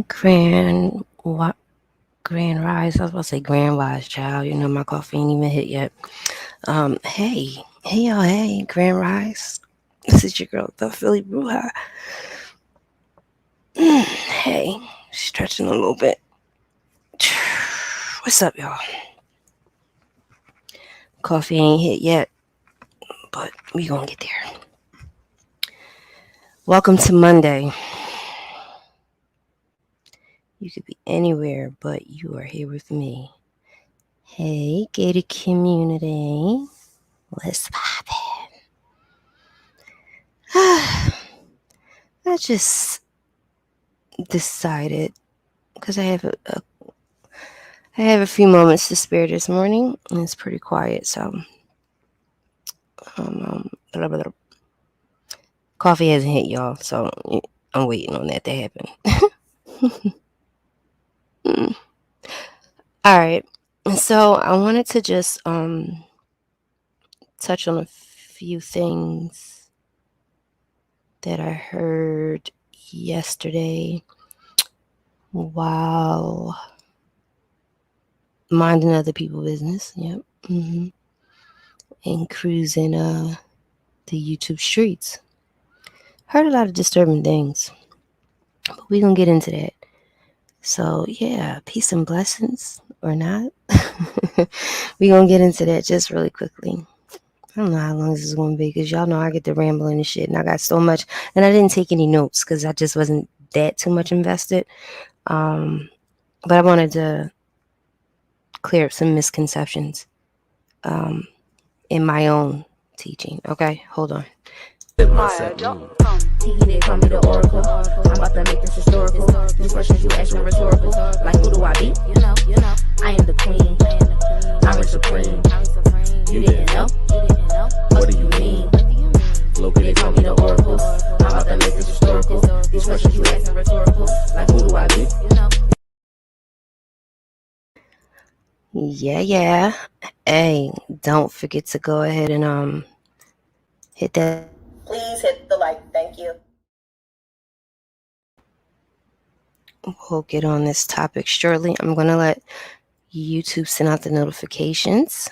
Grand Rise. I was about to say Grand Wise, child. You know my coffee ain't even hit yet. Hey y'all. Hey, Grand Rise. This is your girl, the Philly Bruja. Hey, stretching a little bit. What's up, y'all? Coffee ain't hit yet, but we gonna get there. Welcome to Monday. You could be anywhere, but you are here with me. Hey, gated community. What's poppin'? I just decided because I have a few moments to spare this morning, and it's pretty quiet. So, blah, blah, blah. Coffee hasn't hit, y'all. So I'm waiting on that to happen. All right. So I wanted to just touch on a few things that I heard yesterday while minding other people's business. Yep. And cruising the YouTube streets. Heard a lot of disturbing things, but we're gonna get into that. So yeah, peace and blessings or not. We're gonna get into that just really quickly. I don't know how long this is gonna be because y'all know I get to rambling and shit, and I got so much, and I didn't take any notes because I just wasn't that too much invested. But I wanted to clear up some misconceptions in my own teaching. Okay, hold on. They call me the oracle. I'm about to make this historical. These questions you ask me rhetorical. Like who do I be? You know. I am the queen. I'm supreme. You didn't know? What do you mean? They call me the oracle. I'm about to make this historical. These questions you ask me rhetorical. Like who do I be? Yeah. Hey, don't forget to go ahead and hit that. Please hit the like. Thank you. We'll get on this topic shortly. I'm gonna let YouTube send out the notifications.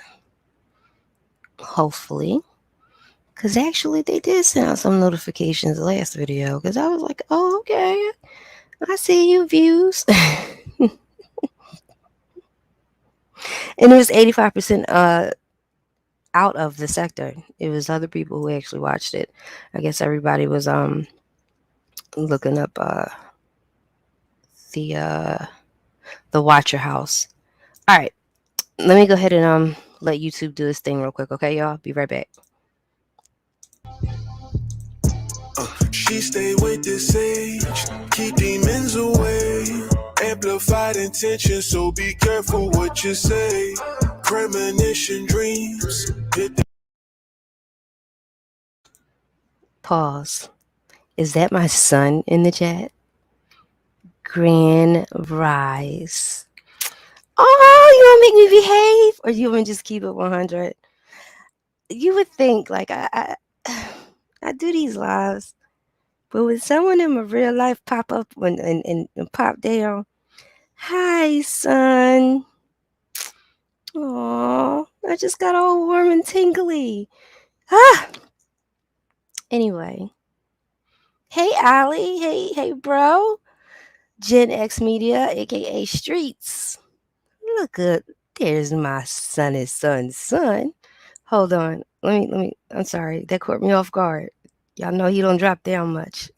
Hopefully. Because actually they did send out some notifications last video. Because I was like, oh, okay. I see you views. And it was 85% out of the sector. It was other people who actually watched it. I guess everybody was looking up the Watcher House. All right. Let me go ahead and let YouTube do this thing real quick, okay, y'all? Be right back. She stay with the sage, keep demons away. Amplified intention, so be careful what you say. Premonition dreams. Pause. Is that my son in the chat? Grand Rise. Oh, you want to make me behave? Or you want to just keep it 100? You would think, like, I do these lives, but when someone in my real life pop up and pop down, hi, son. Oh, I just got all warm and tingly. Anyway. Hey, Allie. Hey, bro. Gen X Media, aka Streets. Look good. There's my son's son. Hold on. Let me. I'm sorry. That caught me off guard. Y'all know he don't drop down much.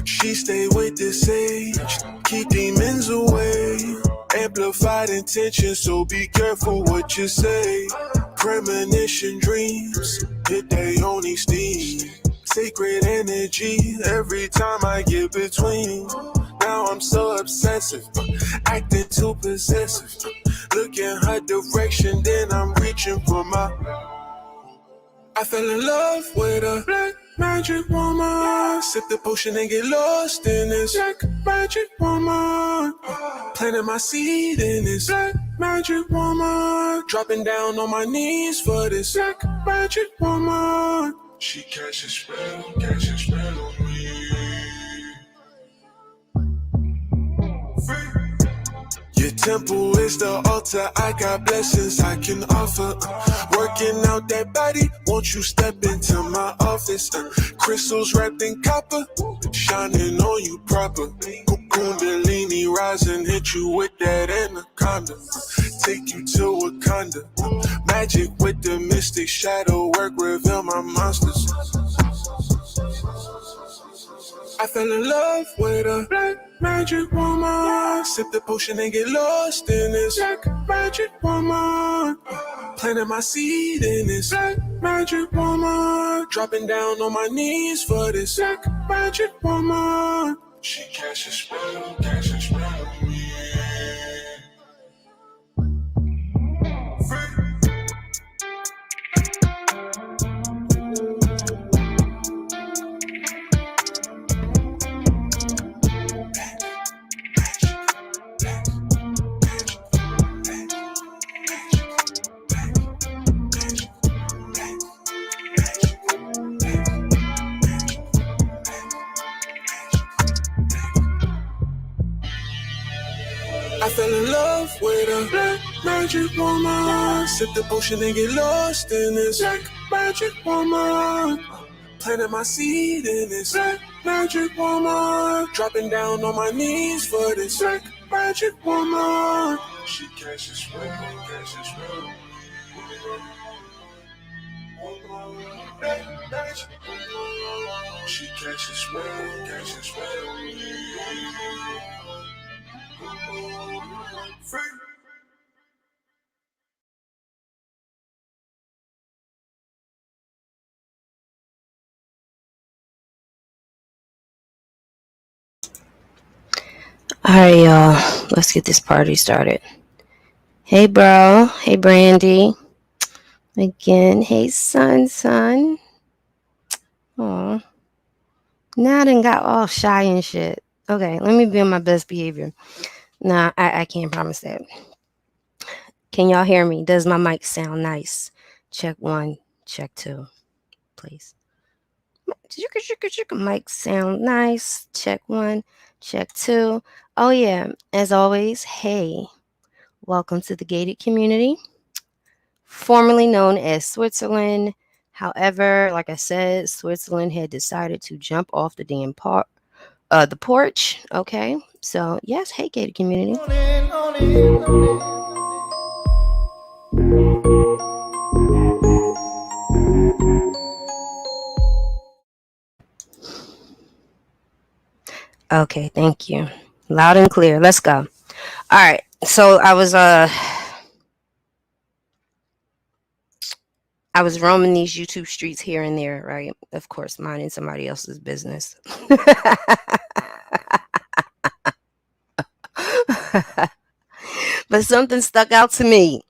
She stay with the sage, keep demons away. Amplified intention, so be careful what you say. Premonition dreams, hit they only steam. Sacred energy, every time I get between. Now I'm so obsessive, acting too possessive. Look in her direction, then I'm reaching for my... I fell in love with a black magic woman. Sip the potion and get lost in this black magic woman. Planting my seed in this black magic woman. Dropping down on my knees for this black magic woman. She casts a spell on me. Your temple is the altar. I got blessings I can offer. Working out that body, won't you step into my office? Crystals wrapped in copper, shining on you proper. Kundalini rising, hit you with that anaconda. Take you to Wakanda. Magic with the mystic shadow work, reveal my monsters. I fell in love with a black magic woman. Sip the potion and get lost in this black magic woman. Planting my seed in this black magic woman. Dropping down on my knees for this black magic woman. She casts a spell on me. I fell in love with a black magic woman. Sip the potion and get lost in this black magic woman. Planting my seed in this black magic woman. Dropping down on my knees for this black magic woman. She casts a spell, casts a spell. She casts a spell, casts a spell. Free. All right, y'all. Let's get this party started. Hey, bro. Hey, Brandy. Again. Hey, son. Aw. Now I done got all shy and shit. Okay, let me be on my best behavior. Nah, I can't promise that. Can y'all hear me? Does my mic sound nice? Check 1, check 2, please. Mic sound nice. Check 1, check 2. Oh, yeah. As always, hey, welcome to the gated community, formerly known as Switzerland. However, like I said, Switzerland had decided to jump off the damn the porch. Okay, so yes, hey, gated community. Okay, thank you. Loud and clear. Let's go. All right. So I was roaming these YouTube streets here and there, right? Of course, minding somebody else's business. But something stuck out to me.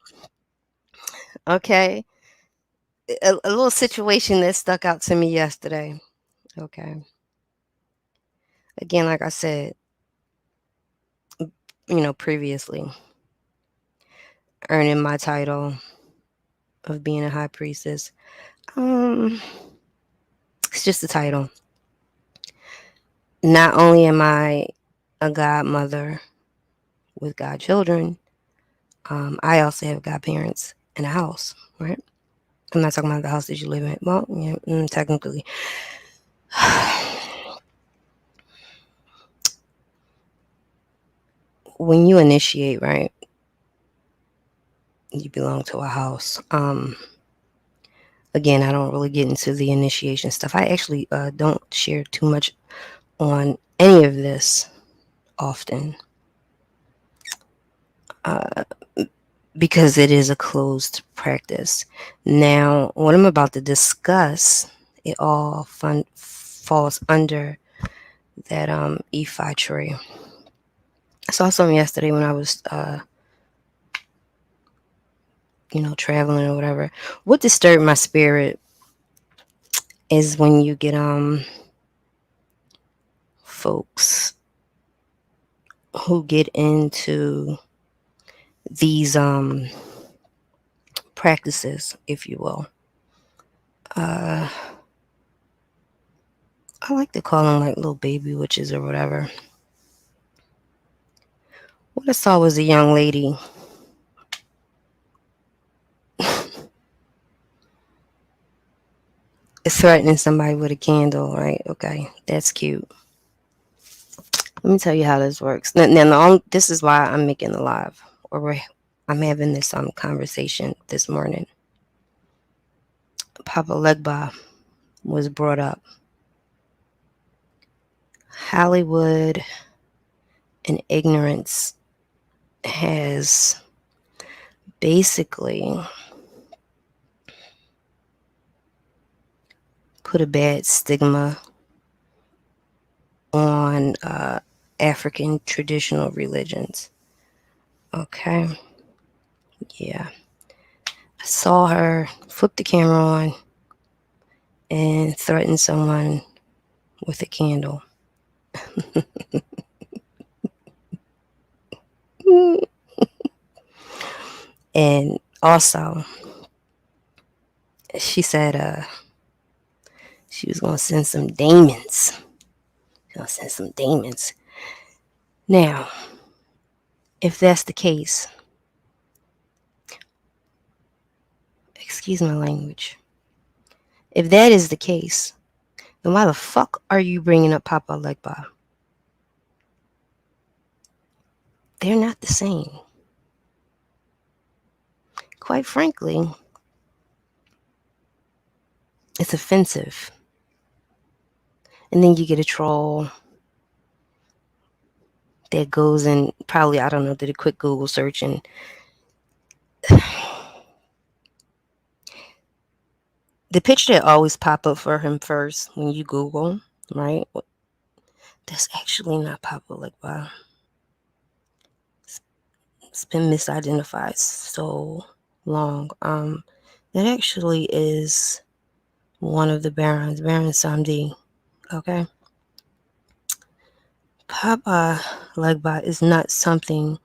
Okay. A little situation that stuck out to me yesterday. Okay. Again, like I said, previously, earning my title of being a high priestess. It's just a title. Not only am I a godmother with godchildren, I also have godparents in a house, right? I'm not talking about the house that you live in. Well, yeah, technically. When you initiate, right, you belong to a house. Again, I don't really get into the initiation stuff. I actually don't share too much on any of this often because it is a closed practice. Now, what I'm about to discuss, it all falls under that Ephi tree. I saw something yesterday when I was traveling or whatever. What disturbed my spirit is when you get folks who get into these practices, if you will. Uh, I like to call them like little baby witches or whatever. What I saw was a young lady threatening somebody with a candle, right? Okay, that's cute. Let me tell you how this works. This is why I'm making the live, or I'm having this conversation this morning. Papa Legba was brought up. Hollywood and ignorance has basically put a bad stigma on African traditional religions. Okay, yeah. I saw her flip the camera on and threaten someone with a candle. And also, she said she was going to send some demons. She's going to send some demons. Now, if that's the case, excuse my language, if that is the case, then why the fuck are you bringing up Papa Legba? They're not the same. Quite frankly, it's offensive. And then you get a troll that goes and probably, I don't know, did a quick Google search, and the picture that always pop up for him first when you Google, right? That's actually not Papa Legba. It's been misidentified so long. That actually is one of the barons, Baron Samdi. Okay, Papa Legba is not something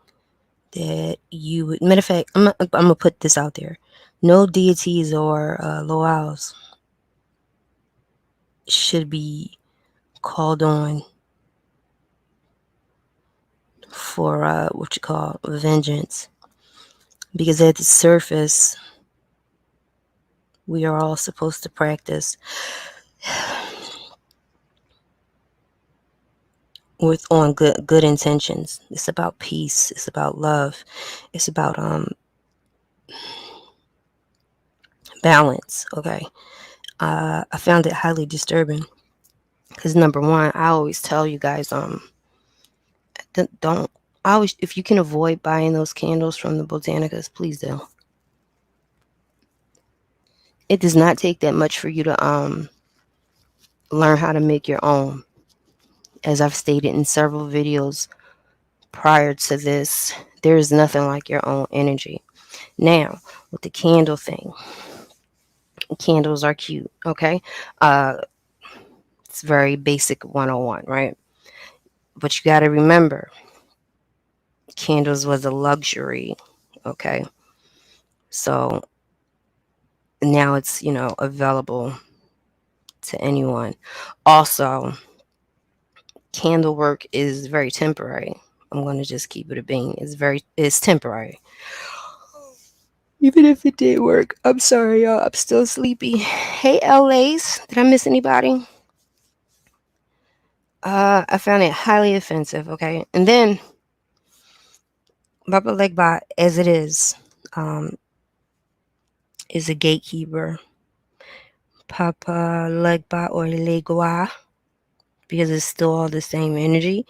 that you would. Matter of fact, I'm gonna put this out there. No deities or loals should be called on for what you call vengeance, because at the surface we are all supposed to practice with on good intentions. It's about peace. It's about love. It's about balance. Okay. I found it highly disturbing because number one, I always tell you guys don't. I always, if you can avoid buying those candles from the botanicas, please do. It does not take that much for you to learn how to make your own. As I've stated in several videos prior to this, there is nothing like your own energy. Now, with the candle thing, candles are cute, okay? Uh, it's very basic 101, right? But you got to remember, candles was a luxury, okay? So now it's, available to anyone. Also, candle work is very temporary. I'm going to just keep it a bean. It's temporary. Even if it did work. I'm sorry, y'all. I'm still sleepy. Hey, LAs. Did I miss anybody? I found it highly offensive, okay? And then, Baba Legba, as it is a gatekeeper. Papa Legba or Legua, because it's still all the same energy,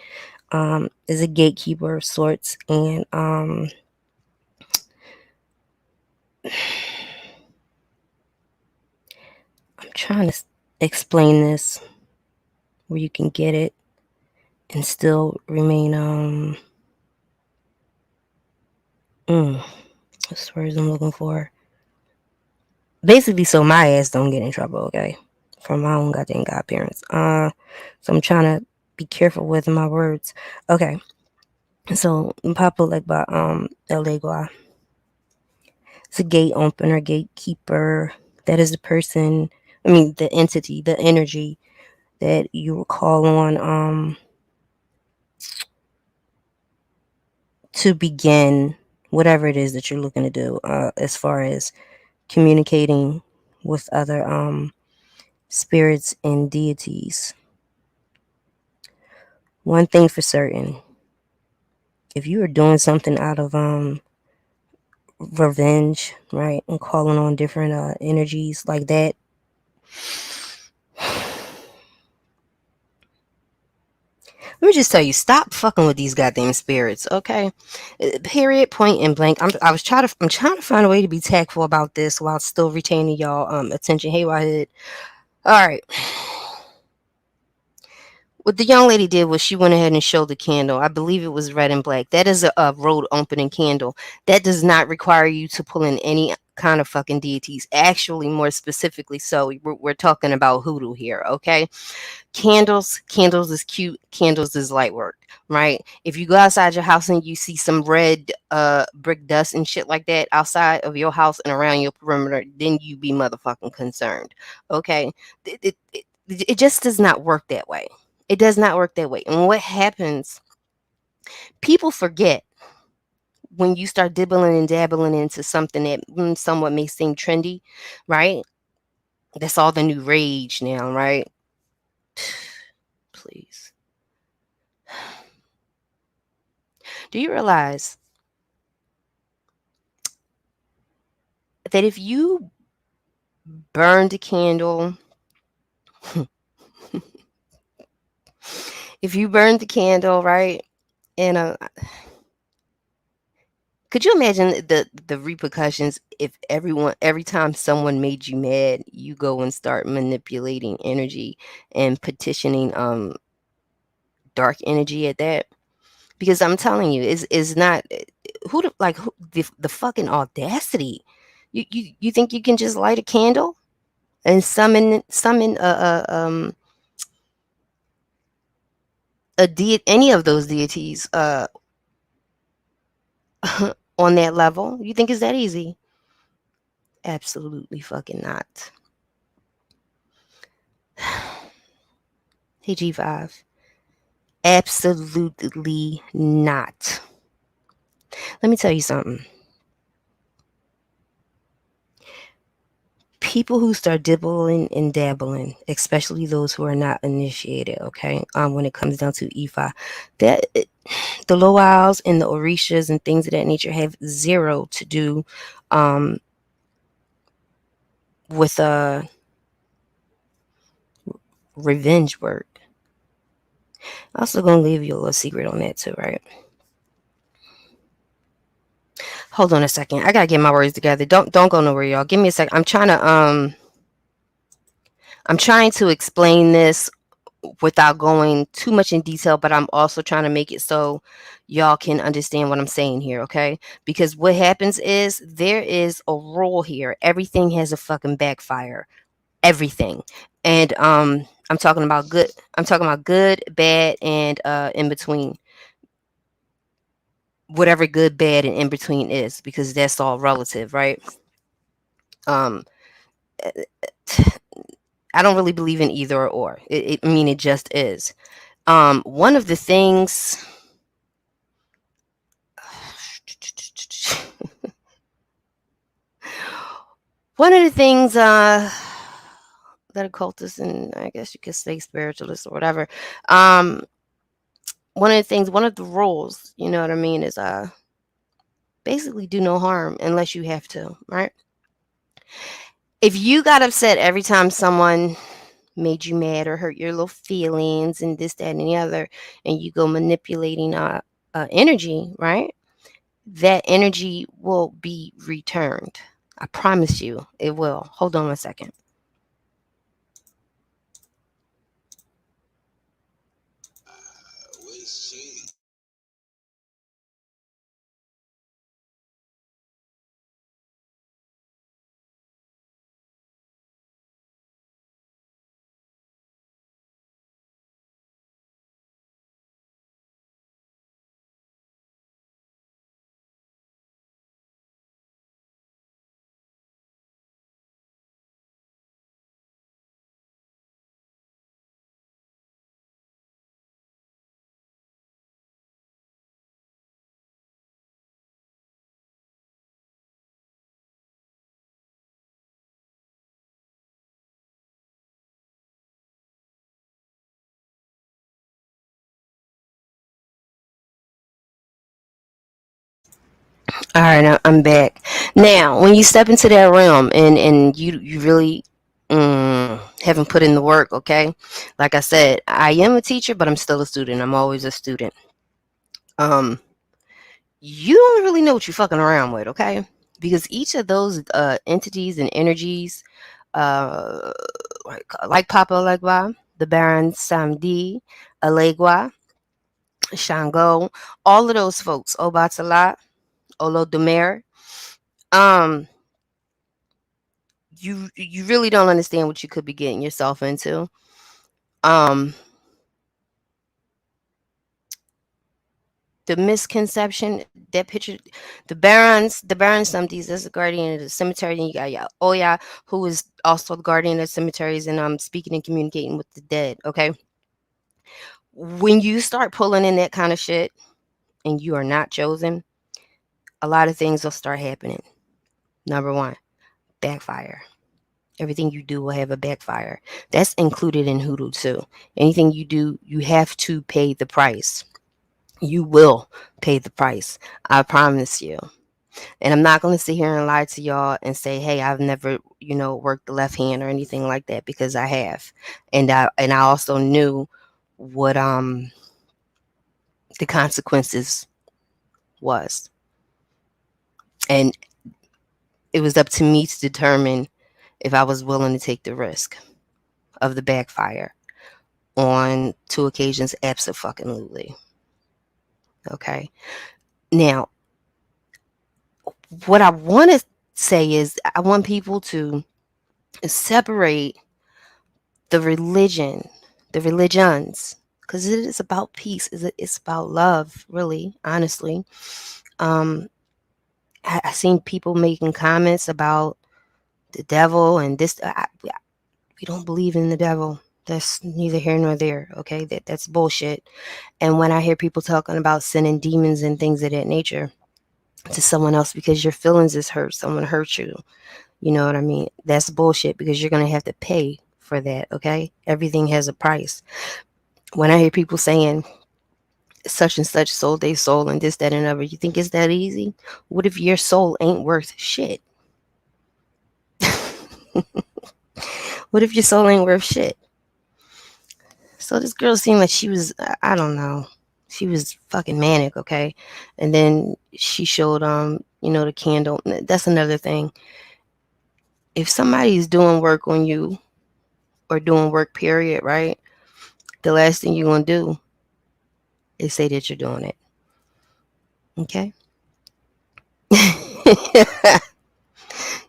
is a gatekeeper of sorts. And I'm trying to explain this where you can get it and still remain what's the words I'm looking for? Basically, so my ass don't get in trouble, okay? From my own goddamn godparents. So I'm trying to be careful with my words. Okay. So Papa like by El Legua. It's a gate opener, gatekeeper. That is the person, I mean the entity, the energy that you will call on to begin whatever it is that you're looking to do, as far as communicating with other spirits and deities. One thing for certain, if you are doing something out of revenge, right, and calling on different energies like that, let me just tell you, stop fucking with these goddamn spirits, okay? Period, point, and blank. I'm trying to find a way to be tactful about this while still retaining y'all attention. Hey, Wahid. All right. What the young lady did was she went ahead and showed the candle. I believe it was red and black. That is a road opening candle. That does not require you to pull in any kind of fucking deities. Actually, more specifically, so we're talking about hoodoo here, okay? Candles is cute. Candles is light work, right? If you go outside your house and you see some red brick dust and shit like that outside of your house and around your perimeter, then you be motherfucking concerned, okay? It just does not work that way. It does not work that way. And what happens, people forget when you start dibbling and dabbling into something that somewhat may seem trendy, right? That's all the new rage now, right? Please. Do you realize that if you burned a candle, if you burned the candle, right? And could you imagine the repercussions if every time someone made you mad, you go and start manipulating energy and petitioning dark energy at that? Because I'm telling you, is not the fucking audacity. You think you can just light a candle and summon any of those deities on that level? You think it's that easy? Absolutely fucking not. Hey G5. Absolutely not. Let me tell you something. People who start dibbling and dabbling, especially those who are not initiated, okay, when it comes down to Ifa, the Loals and the Orishas and things of that nature have zero to do with revenge work. I'm also gonna leave you a little secret on that too, right? Hold on a second. I gotta get my words together. Don't go nowhere, y'all. Give me a second. I'm trying to explain this without going too much in detail, but I'm also trying to make it so y'all can understand what I'm saying here, okay? Because what happens is there is a rule here. Everything has a fucking backfire. Everything. And I'm talking about good, bad, and in between. Whatever good, bad, and in between is, because that's all relative, right? Um I don't really believe in either or. I mean, it just is. One of the things one of the things that occultists and I guess you could say spiritualists or whatever, um, one of the rules, you know what I mean, is basically do no harm unless you have to, right? If you got upset every time someone made you mad or hurt your little feelings and this, that, and the other, and you go manipulating energy, right? That energy will be returned. I promise you it will. Hold on 1 second. All right, I'm back. Now, when you step into that realm and you really haven't put in the work, okay? Like I said, I am a teacher, but I'm still a student. I'm always a student. Um, you don't really know what you're fucking around with, okay? Because each of those entities and energies, uh, like Papa Legba, the Baron Samdi, Alegua, Shango, all of those folks, Obatala, Olodumare, um, you really don't understand what you could be getting yourself into. Um, the misconception, that picture, the Baron Sumties, that's the guardian of the cemetery. And you got Oya, who is also the guardian of cemeteries, and speaking and communicating with the dead. Okay, when you start pulling in that kind of shit, and you are not chosen, a lot of things will start happening. Number one, backfire. Everything you do will have a backfire. That's included in hoodoo too. Anything you do, you have to pay the price. You will pay the price. I promise you. And I'm not going to sit here and lie to y'all and say, "Hey, I've never, worked the left hand or anything like that," because I have. And I also knew what the consequences was. And it was up to me to determine if I was willing to take the risk of the backfire. On two occasions, absolutely. Okay. Now, what I want to say is I want people to separate the religion, the religions, because it is about peace. It's about love, really, honestly. Um, I seen people making comments about the devil and this. We don't believe in the devil. That's neither here nor there. Okay, that's bullshit. And when I hear people talking about sending demons and things of that nature to someone else because your feelings is hurt, someone hurt you, you know what I mean? That's bullshit because you're gonna have to pay for that. Okay, everything has a price. When I hear people saying such and such sold their soul and this, that, and other, you think it's that easy? What if your soul ain't worth shit? What if your soul ain't worth shit? So this girl seemed like she was, I don't know, she was fucking manic, okay? And then she showed, the candle. That's another thing. If somebody's doing work on you or doing work, period, right? The last thing you're gonna do is say that you're doing it, okay?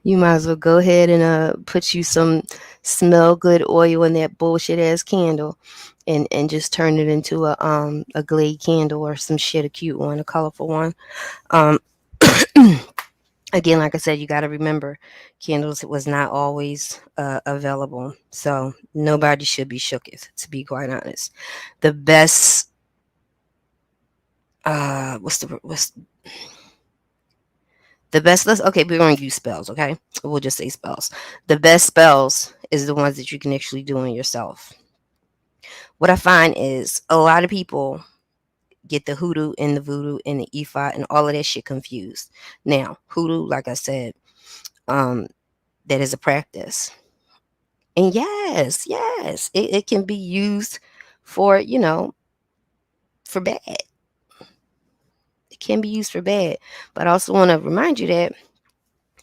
You might as well go ahead and put you some smell good oil in that bullshit ass candle, and just turn it into a glade candle or some shit, a cute one, a colorful one. Um, again, like I said, you got to remember, candles was not always available, so nobody should be shooketh. To be quite honest, the best what's the best, let's, okay, we're going to use spells, okay? We'll just say spells. The best spells is the ones that you can actually do on yourself. What I find is a lot of people get the hoodoo and the voodoo and the Ifa and all of that shit confused. Now, hoodoo, like I said, um, that is a practice. And yes, it can be used for, for bad. It can be used for bad. But I also want to remind you that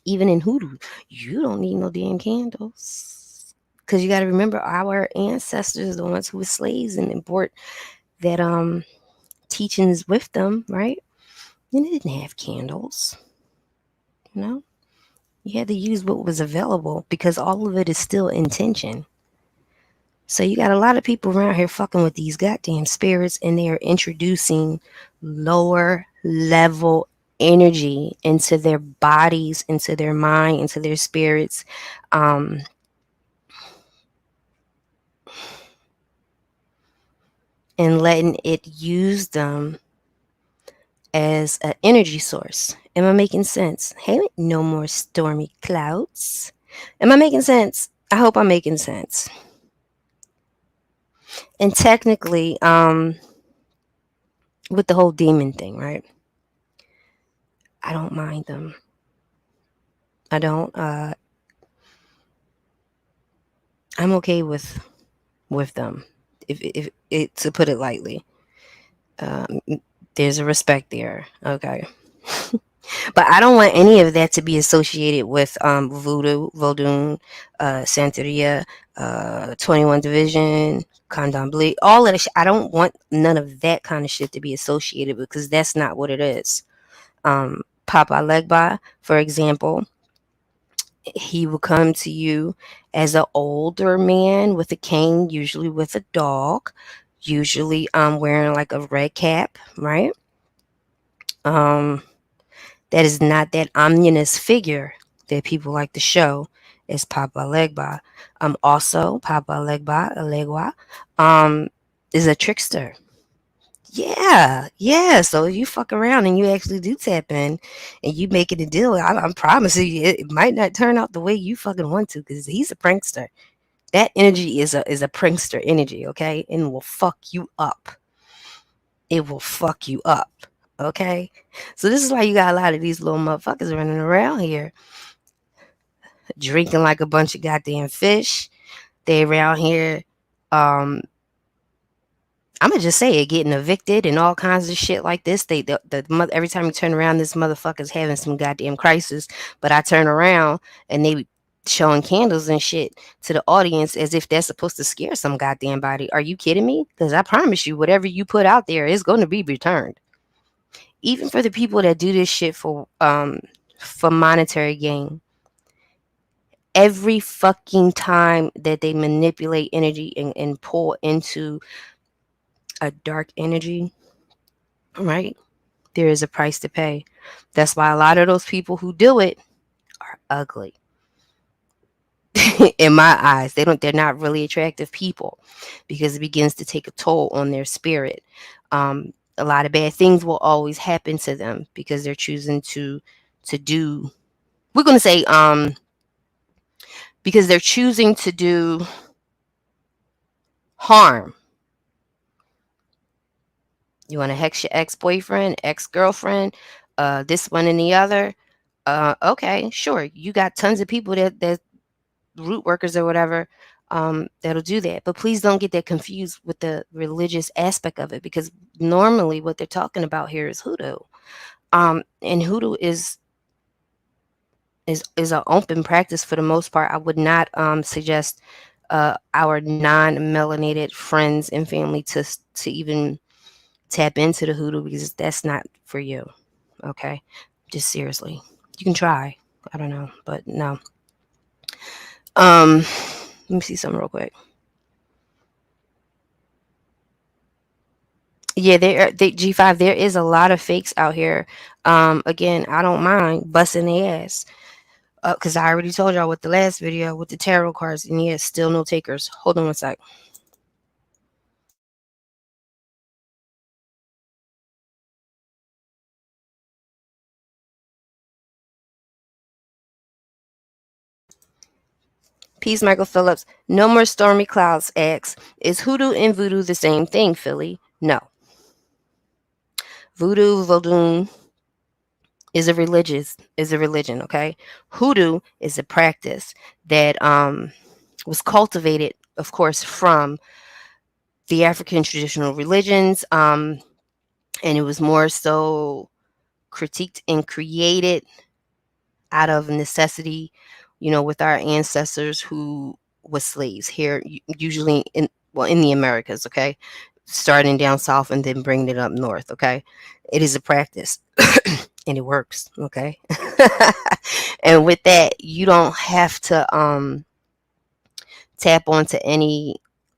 even in hoodoo, you don't need no damn candles. Because you got to remember, our ancestors, the ones who were slaves and brought that teachings with them, right? And they didn't have candles, you know? You had to use what was available because all of it is still intention. So you got a lot of people around here fucking with these goddamn spirits, and they are introducing lower level energy into their bodies, into their mind, into their spirits. Um, and letting it use them as an energy source. Am I making sense? Hey, no more stormy clouds. Am I making sense? I hope I'm making sense. And technically, with the whole demon thing, right? I don't mind them. I don't. I'm okay with them. If it to put it lightly, um, there's a respect there. Okay. But I don't want any of that to be associated with voodoo, vodun, Santeria, 21 Division, Candomblé, all of that shit. I don't want none of that kind of shit to be associated because that's not what it is. Papa Legba, for example, he will come to you as an older man with a cane, usually with a dog, usually wearing like a red cap, right? Um, that is not that ominous figure that people like to show as Papa Legba. Also, Papa Legba, um, is a trickster. Yeah, yeah. So if you fuck around and you actually do tap in and you make it a deal, I'm promising you, it might not turn out the way you fucking want to because he's a prankster. That energy is a prankster energy, okay, and will fuck you up. It will fuck you up. Okay, so this is why you got a lot of these little motherfuckers running around here drinking like a bunch of goddamn fish. They around here, um, I'm gonna just say it, getting evicted and all kinds of shit like this. Every time you turn around, this motherfucker's having some goddamn crisis. But I turn around and they showing candles and shit to the audience as if that's supposed to scare some goddamn body. Are you kidding me? Because I promise you, whatever you put out there is going to be returned. Even for the people that do this shit for monetary gain, every fucking time that they manipulate energy and pull into a dark energy, right? There is a price to pay. That's why a lot of those people who do it are ugly. In my eyes, they're not really attractive people because it begins to take a toll on their spirit. A lot of bad things will always happen to them because they're choosing to do, we're going to say because they're choosing to do harm. You want to hex your ex-boyfriend, ex-girlfriend, this one and the other. Okay, sure. You got tons of people that root workers or whatever, that'll do that. But please don't get that confused with the religious aspect of it because normally what they're talking about here is hoodoo. And hoodoo is an open practice for the most part. I would not suggest our non-melanated friends and family to even tap into the hoodoo because that's not for you. Okay, just seriously, you can try. I don't know, but no. Let me see something real quick. Yeah, G5. There is a lot of fakes out here. Again, I don't mind busting their ass. Because I already told y'all with the last video with the tarot cards, and yeah, still no takers. Hold on one sec. Peace, Michael Phillips. No more stormy clouds. X is hoodoo and voodoo the same thing? Philly, no. Voodoo is a religion. Okay, hoodoo is a practice that was cultivated, of course, from the African traditional religions, and it was more so critiqued and created out of necessity, with our ancestors who was slaves here, usually in the Americas, okay, starting down south and then bringing it up north, okay. It is a practice and it works, okay. And with that, you don't have to tap onto any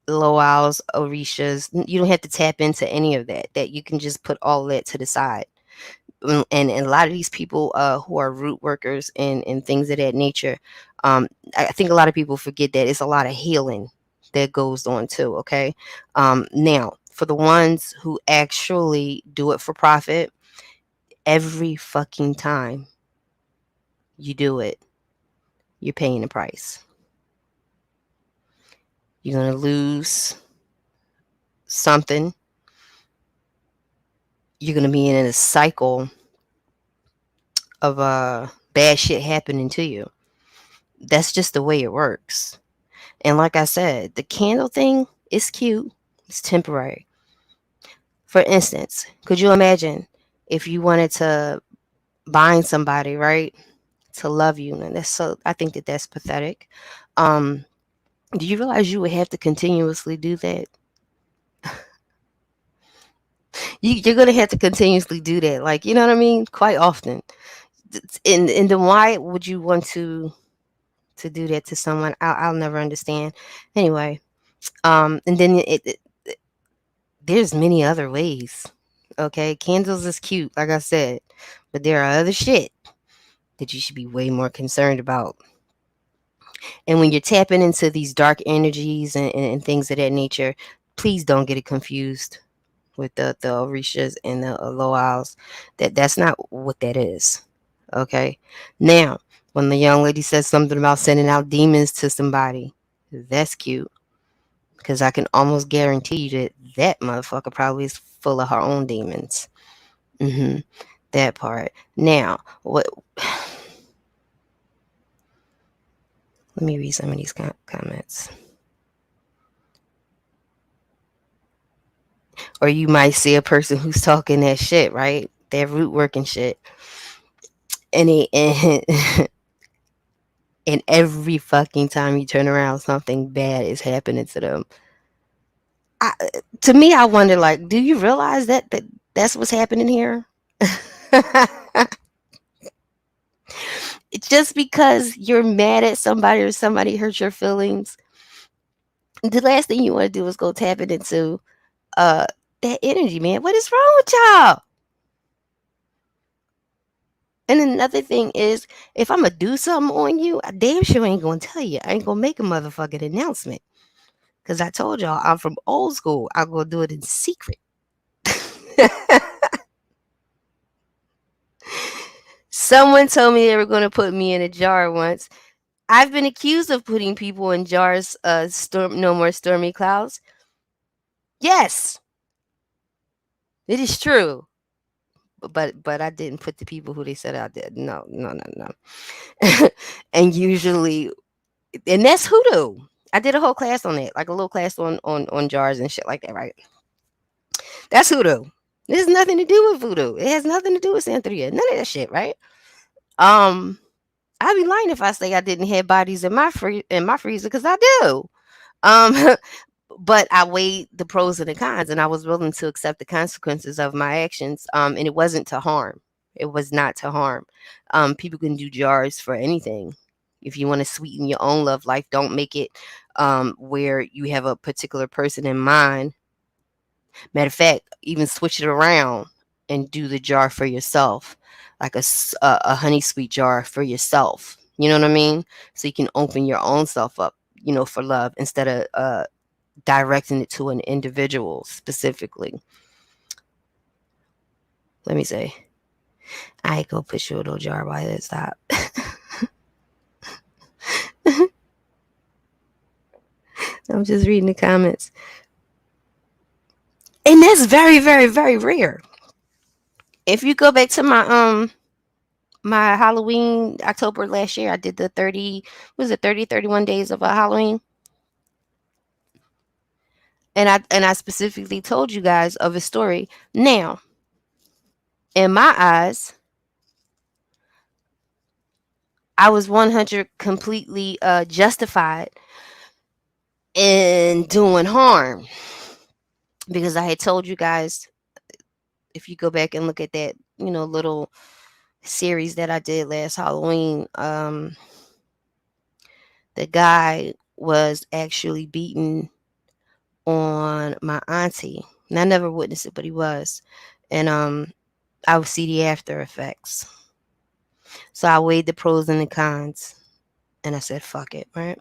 Loals, Orishas. You don't have to tap into any of that. That you can just put all that to the side. And a lot of these people who are root workers and things of that nature, I think a lot of people forget that it's a lot of healing that goes on too. Okay, now for the ones who actually do it for profit, every fucking time you do it, you're paying the price. You're gonna lose something. You're gonna be in a cycle of bad shit happening to you. That's just the way it works. And like I said, the candle thing is cute. It's temporary. For instance, could you imagine if you wanted to bind somebody, right, to love you? And that's so. I think that that's pathetic. Um, do you realize you would have to continuously do that? You're gonna have to continuously do that, like, you know what I mean? Quite often. And then why would you want to do that to someone? I'll never understand. Anyway, and then there's many other ways. Okay, candles is cute, like I said, but there are other shit that you should be way more concerned about. And when you're tapping into these dark energies and things of that nature, please don't get it confused with the Orishas and the Aloals. That's not what that is. Okay. Now, when the young lady says something about sending out demons to somebody, that's cute. Because I can almost guarantee you that that motherfucker probably is full of her own demons. Hmm. That part. Now, what? Let me read some of these comments. Or you might see a person who's talking that shit, right? That root working shit, and and every fucking time you turn around, something bad is happening to them. I, to me, I wonder, like, do you realize that that's what's happening here? Just because you're mad at somebody or somebody hurt your feelings, the last thing you want to do is go tapping into uh that energy, man. What is wrong with y'all? And another thing is, if I'm gonna do something on you, I damn sure ain't gonna tell you. I ain't gonna make a motherfucking announcement. Cause I told y'all I'm from old school. I'm gonna do it in secret. Someone told me they were gonna put me in a jar once. I've been accused of putting people in jars. No more stormy clouds. Yes, it is true. But I didn't put the people who they said I did. No, no, no, no. And usually, and that's hoodoo. I did a whole class on that, like a little class on jars and shit like that, right? That's hoodoo. It has nothing to do with voodoo. It has nothing to do with Santeria. None of that shit, right? Um, I'd be lying if I say I didn't have bodies in my freezer because I do. Um, but I weighed the pros and the cons, and I was willing to accept the consequences of my actions. And it wasn't to harm. It was not to harm. People can do jars for anything. If you want to sweeten your own love life, don't make it where you have a particular person in mind. Matter of fact, even switch it around and do the jar for yourself, like a honey sweet jar for yourself. You know what I mean? So you can open your own self up, for love instead of directing it to an individual specifically. Let me say, I go put you in a jar by this stop. I'm just reading the comments. And that's very, very, very rare. If you go back to my Halloween October last year, I did the 30, was it 30, 31 days of Halloween? And I specifically told you guys of a story. Now, in my eyes, I was 100 completely justified in doing harm because I had told you guys, if you go back and look at that, little series that I did last Halloween, the guy was actually beaten on my auntie. And I never witnessed it, but he was. And I would see the after effects. So I weighed the pros and the cons, and I said, "Fuck it," right?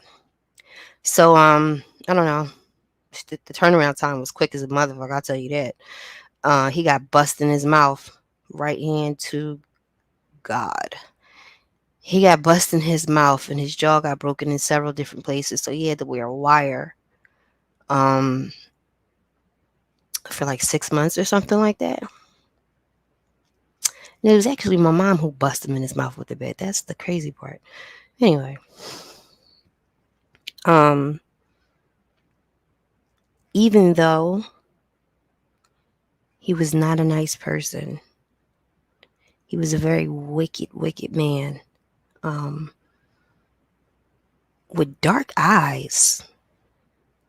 So I don't know. The turnaround time was quick as a motherfucker. I'll tell you that. He got bust in his mouth, right hand to God. He got bust in his mouth, and his jaw got broken in several different places. So he had to wear a wire, um, for like 6 months or something like that. And it was actually my mom who busted him in his mouth with the bat. That's the crazy part. Anyway, um, even though he was not a nice person, he was a very wicked, wicked man. Um, with dark eyes.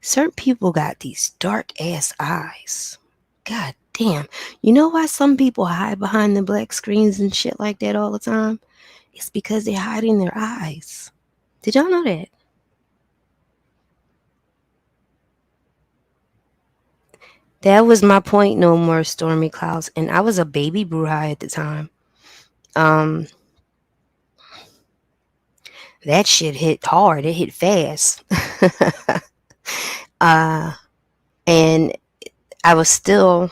Certain people got these dark ass eyes. God damn. You know why some people hide behind the black screens and shit like that all the time? It's because they're hiding their eyes. Did y'all know that? That was my point, no more stormy clouds. And I was a baby Bruja at the time. Um, that shit hit hard. It hit fast. uh, and I was still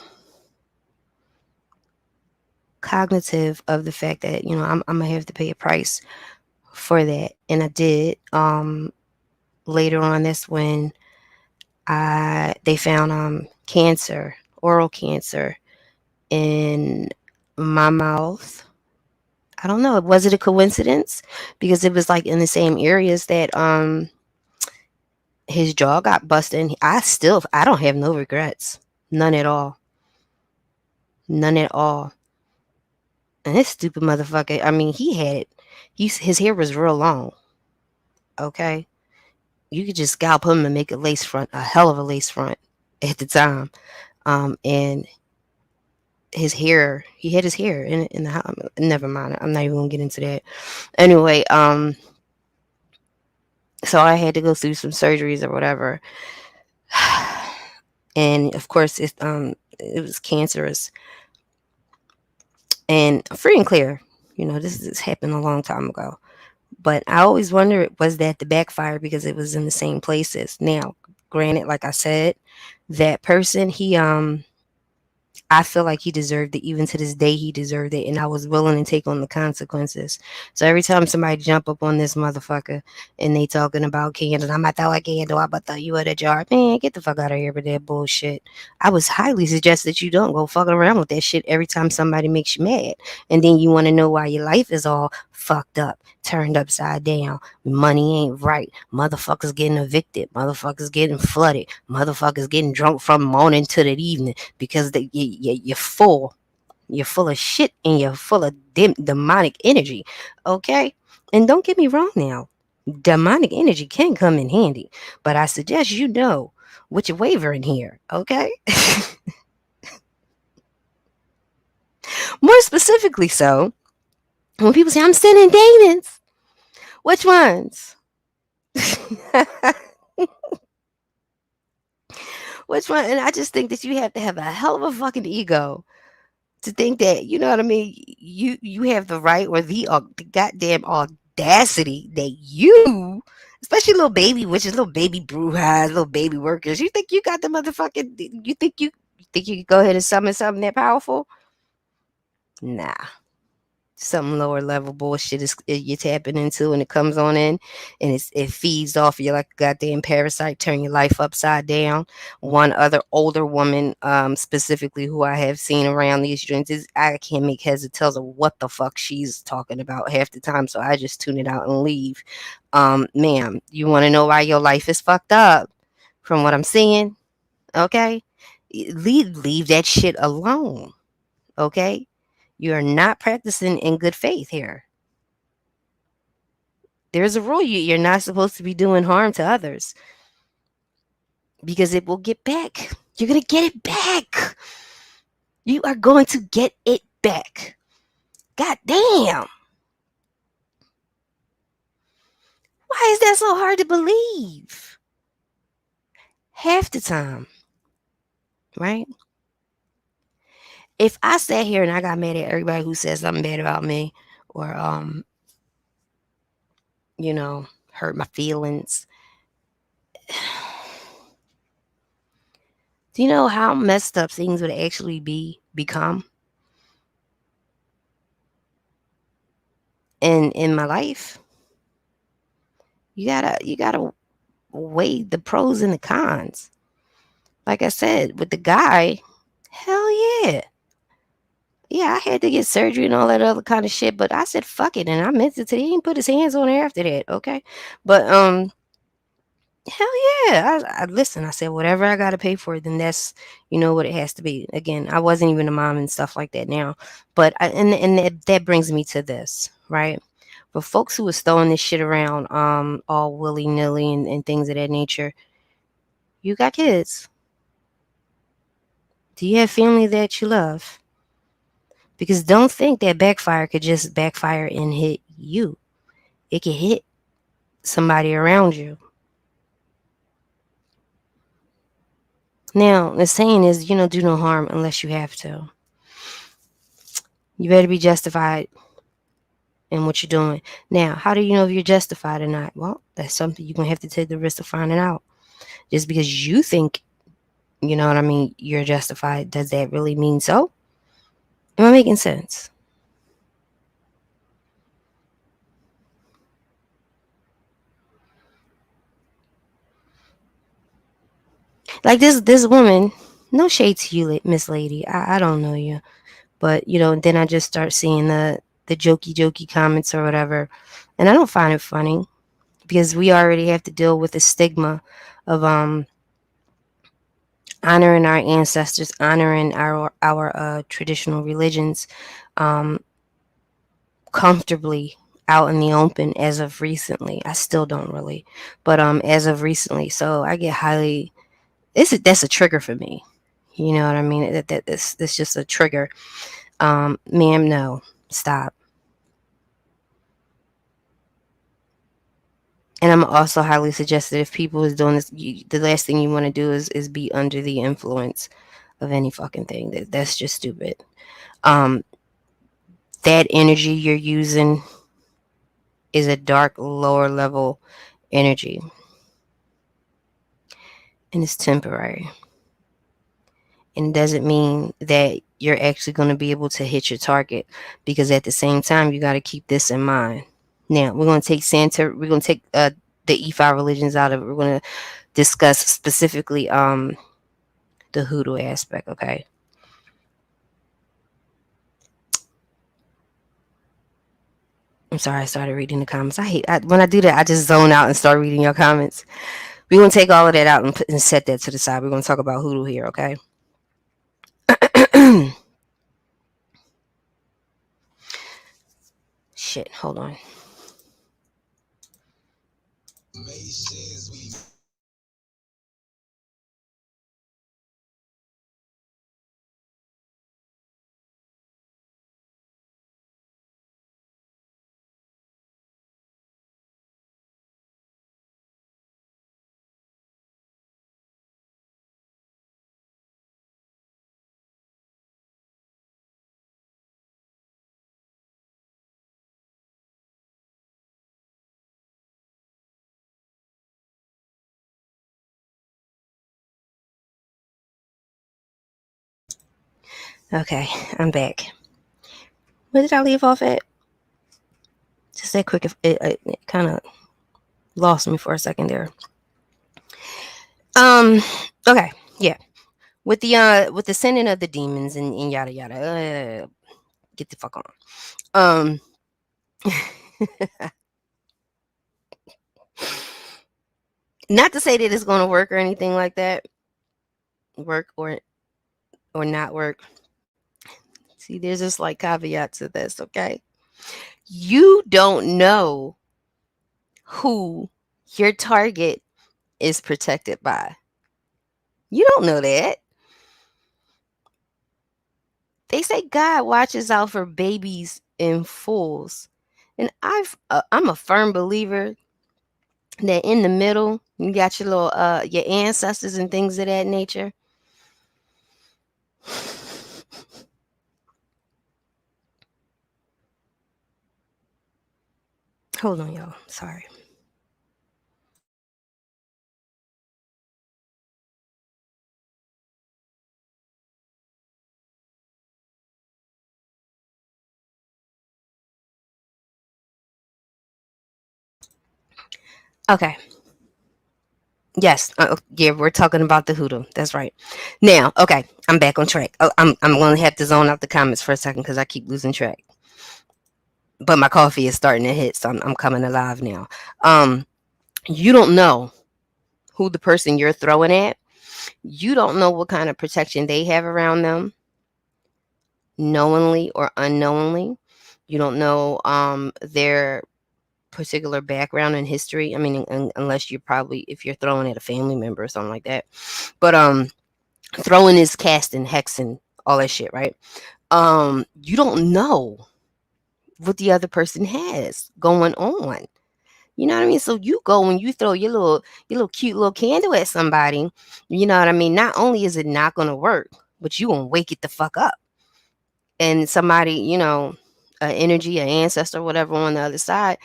cognitive of the fact that, I'm gonna have to pay a price for that. And I did. Later on, that's when they found cancer, oral cancer in my mouth. I don't know. Was it a coincidence? Because it was like in the same areas that his jaw got busted. And I don't have no regrets. None at all. None at all. And this stupid motherfucker, I mean, he had it. His hair was real long. Okay. You could just scalp him and make a lace front, a hell of a lace front at the time. And his hair, he had his hair in the house. Never mind. I'm not even gonna get into that. Anyway, so I had to go through some surgeries or whatever. And of course it was cancerous. And free and clear, this happened a long time ago. But I always wonder, was that the backfire because it was in the same places? Now, granted, like I said, that person, I feel like he deserved it. Even to this day, he deserved it, and I was willing to take on the consequences. So every time somebody jump up on this motherfucker and they talking about candles, I'm gonna throw a candle, I'm gonna throw you in a jar. Man, get the fuck out of here with that bullshit. I was highly suggest that you don't go fucking around with that shit every time somebody makes you mad, and then you want to know why your life is all fucked up, turned upside down. Money ain't right. Motherfuckers getting evicted. Motherfuckers getting flooded. Motherfuckers getting drunk from morning to the evening because you're full. You're full of shit and you're full of demonic energy. Okay? And don't get me wrong now. Demonic energy can come in handy. But I suggest you know what you're wavering here. Okay? More specifically so, when people say, I'm sending demons. Which ones? Which one? And I just think that you have to have a hell of a fucking ego to think that, you know what I mean, you have the right or the goddamn audacity that you, especially little baby witches, little baby brujas, little baby workers, you think you got the motherfucking, you think you could go ahead and summon something that powerful? Nah. Some lower level bullshit you're tapping into, and it comes on in, and it feeds off you like a goddamn parasite, turn your life upside down. One other older woman, specifically, who I have seen around these joints, is I can't make heads or tails of what the fuck she's talking about half the time, so I just tune it out and leave. Ma'am, you want to know why your life is fucked up? From what I'm seeing, okay, leave that shit alone, okay. You're not practicing in good faith here. There's a rule, you're not supposed to be doing harm to others because it will get back. You're going to get it back. You are going to get it back. God damn. Why is that so hard to believe? Half the time, right? If I sat here and I got mad at everybody who said something bad about me or, hurt my feelings, do you know how messed up things would actually become in my life? You gotta weigh the pros and the cons. Like I said, with the guy, hell yeah. Yeah, yeah, I had to get surgery and all that other kind of shit, but I said fuck it, and I meant it. He didn't put his hands on her after that, okay? But hell yeah, I listen. I said whatever I got to pay for, then that's what it has to be. Again, I wasn't even a mom and stuff like that now, but and that brings me to this, right? For folks who was throwing this shit around, all willy nilly and things of that nature, you got kids. Do you have family that you love? Because don't think that backfire could just backfire and hit you. It could hit somebody around you. Now, the saying is, do no harm unless you have to. You better be justified in what you're doing. Now, how do you know if you're justified or not? Well, that's something you're going to have to take the risk of finding out. Just because you think, you know what I mean, you're justified, does that really mean so? Am I making sense? Like this woman, no shade to you, Miss Lady. I don't know you. But then I just start seeing the jokey comments or whatever, and I don't find it funny because we already have to deal with the stigma of honoring our ancestors, honoring our traditional religions, um, comfortably out in the open as of recently. I still don't really, but as of recently, so I get highly. That's a trigger for me. You know what I mean? That's just a trigger. Ma'am, no, stop. And I'm also highly suggested if people is doing this, the last thing you want to do is be under the influence of any fucking thing. That's just stupid. Um, that energy you're using is a dark, lower level energy, and it's temporary. And it doesn't mean that you're actually going to be able to hit your target, because at the same time, you got to keep this in mind. Now, we're going to take Santa, we're going to take the E5 religions out of it. We're going to discuss specifically the hoodoo aspect, okay? I'm sorry, I started reading the comments. When I do that, I just zone out and start reading your comments. We're going to take all of that out and set that to the side. We're going to talk about hoodoo here, okay? Shit, hold on. Okay, I'm back. Where did I leave off at? Just that quick. It kind of lost me for a second there. Um. Okay. Yeah. With the sending of the demons and yada yada. Get the fuck on. Um. Not to say that it's going to work or anything like that. Work or not work. See, there's a slight caveat to this. Okay. You don't know who your target is protected by. You don't know that. They say God watches out for babies and fools. And I'm a firm believer that in the middle, you got your little your ancestors and things of that nature. Hold on, y'all. Sorry. Okay. Yes. Yeah, we're talking about the hoodoo. That's right. Now, okay, I'm back on track. I'm going to have to zone out the comments for a second because I keep losing track. But my coffee is starting to hit, so I'm coming alive now. Um, you don't know who the person you're throwing at. You don't know what kind of protection they have around them, knowingly or unknowingly. You don't know their particular background and history. I mean, unless you're probably if you're throwing at a family member or something like that. But throwing is casting, hexing, all that shit, right? You don't know what the other person has going on. You know what I mean? So you go and you throw your little cute little candle at somebody, you know what I mean? Not only is it not gonna work, but you gonna wake it the fuck up. And somebody, energy, an ancestor, whatever on the other side,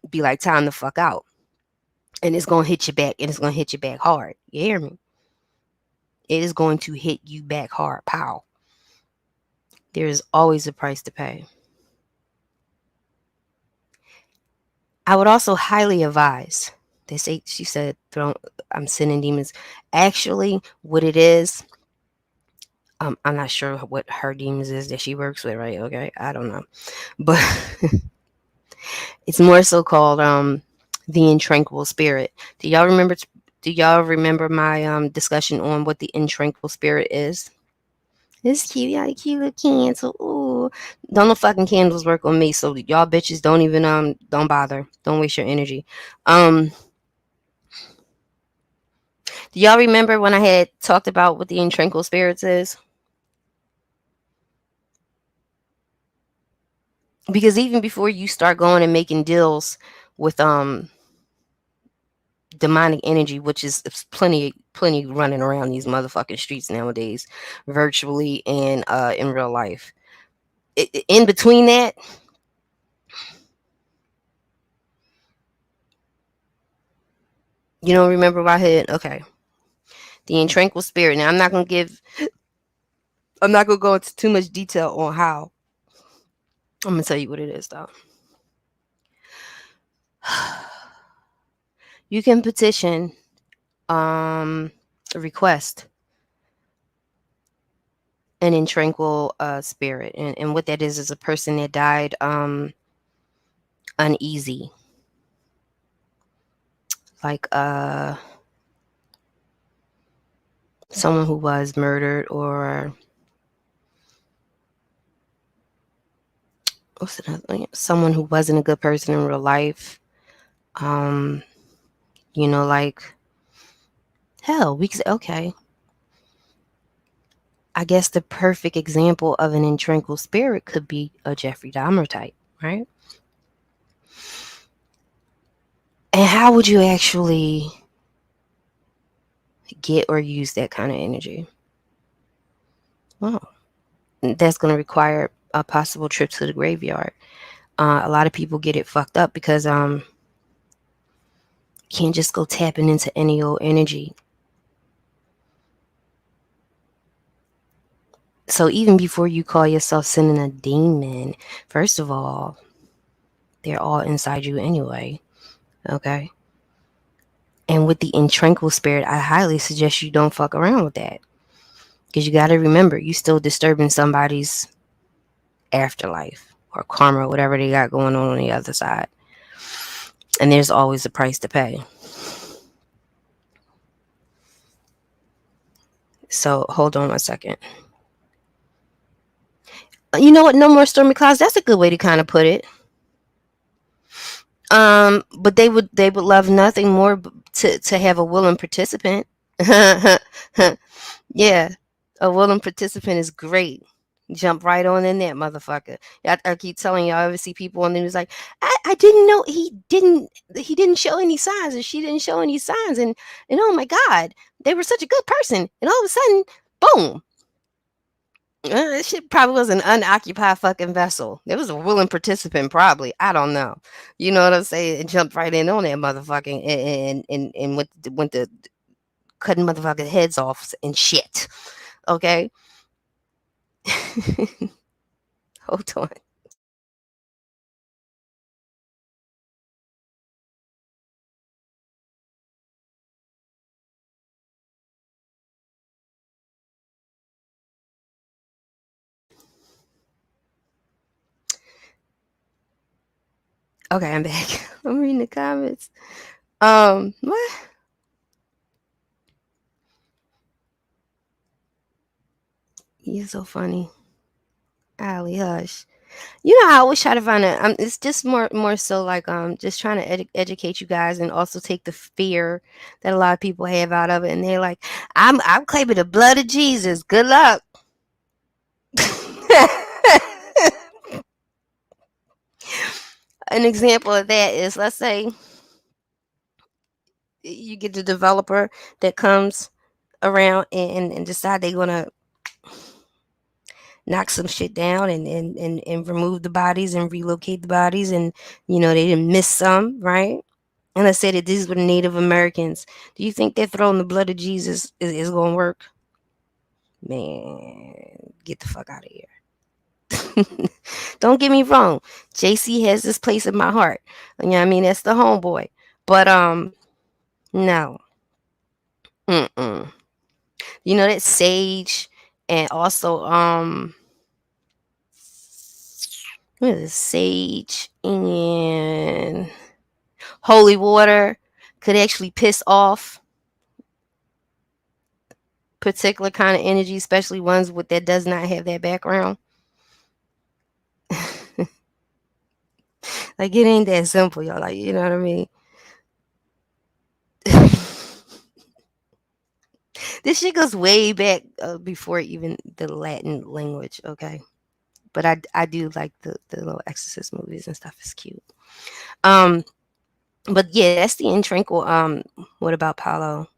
be like, time the fuck out. And it's gonna hit you back, and it's gonna hit you back hard. You hear me? It is going to hit you back hard. Pow. There is always a price to pay. I would also highly advise. They say she said, I'm sending demons." Actually, what it is, I'm not sure what her demons is that she works with. Right? Okay, I don't know, but it's more so called the intranquil spirit. Do y'all remember? Do y'all remember my discussion on what the intranquil spirit is? It's cute, yeah, cute little candle. Ooh, don't no fucking candles work on me. So y'all bitches don't even don't bother. Don't waste your energy. Um, do y'all remember when I had talked about what the intranquil spirits is? Because even before you start going and making deals with demonic energy, which is plenty running around these motherfucking streets nowadays, virtually and in real life. In between that, you don't remember what I had? Okay. The intranquil spirit. Now I'm not gonna go into too much detail on how. I'm gonna tell you what it is though. You can petition a request an intranquil spirit. And what that is a person that died uneasy. Like someone who was murdered, or what's another thing? Someone who wasn't a good person in real life. Um, like hell, we could say, okay. I guess the perfect example of an intranquil spirit could be a Jeffrey Dahmer type, right? And how would you actually get or use that kind of energy? Well, that's going to require a possible trip to the graveyard. A lot of people get it fucked up because you can't just go tapping into any old energy. So even before you call yourself sending a demon, first of all, they're all inside you anyway. Okay. And with the intranquil spirit, I highly suggest you don't fuck around with that. Because you got to remember, you still disturbing somebody's afterlife or karma, whatever they got going on the other side. And there's always a price to pay. So hold on one second. You know what? No more stormy clouds. That's a good way to kind of put it. But they would love nothing more to have a willing participant. Yeah, a willing participant is great. Jump right on in that motherfucker. I keep telling y'all. I ever see people on the news like, I didn't know he didn't show any signs, or she didn't show any signs, and oh my god, they were such a good person, and all of a sudden, boom. This shit probably was an unoccupied fucking vessel. There was a willing participant, probably. I don't know. You know what I'm saying? It jumped right in on that motherfucking and went to cutting motherfucking heads off and shit. Okay, hold on. Okay, I'm back. I'm reading the comments. What? You're so funny. Allie, hush. You know, I always try to find a. It's just more so like just trying to educate you guys and also take the fear that a lot of people have out of it, and they're like, I'm claiming the blood of Jesus. Good luck. An example of that is, let's say you get the developer that comes around and decide they're gonna knock some shit down and remove the bodies and relocate the bodies, and they didn't miss some, right? And let's say that these were Native Americans. Do you think that throwing the blood of Jesus is going to work? Man, get the fuck out of here. Don't get me wrong. JC has this place in my heart. You know what I mean? That's the homeboy. But no. Mm-mm. You know that sage and also what is it? Sage and holy water could actually piss off particular kind of energy, especially ones with that does not have that background. Like it ain't that simple, y'all. Like you know what I mean? This shit goes way back before even the Latin language. Okay, but I do like the little exorcist movies and stuff. It's cute. Um, but yeah, that's the intranquil. What about Paulo?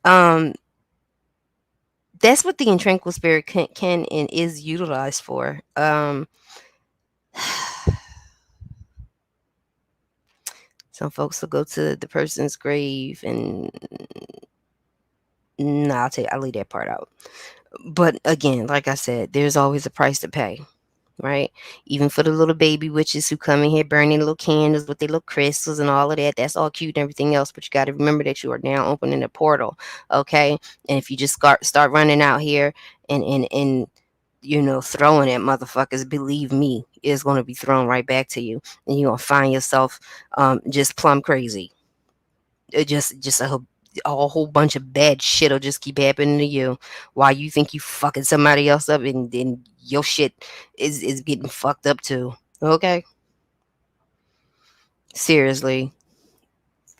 Um, that's what the intranquil spirit can and is utilized for. Some folks will go to the person's grave and no, I'll leave that part out. But again, like I said, there's always a price to pay, right? Even for the little baby witches who come in here burning little candles with their little crystals and all of that. That's all cute and everything else, but you got to remember that you are now opening a portal, okay? And if you just start running out here and throwing at motherfuckers, believe me, it's going to be thrown right back to you, and you're going to find yourself just plumb crazy. Just a whole bunch of bad shit'll just keep happening to you while you think you fucking somebody else up, and then your shit is getting fucked up too. Okay, seriously.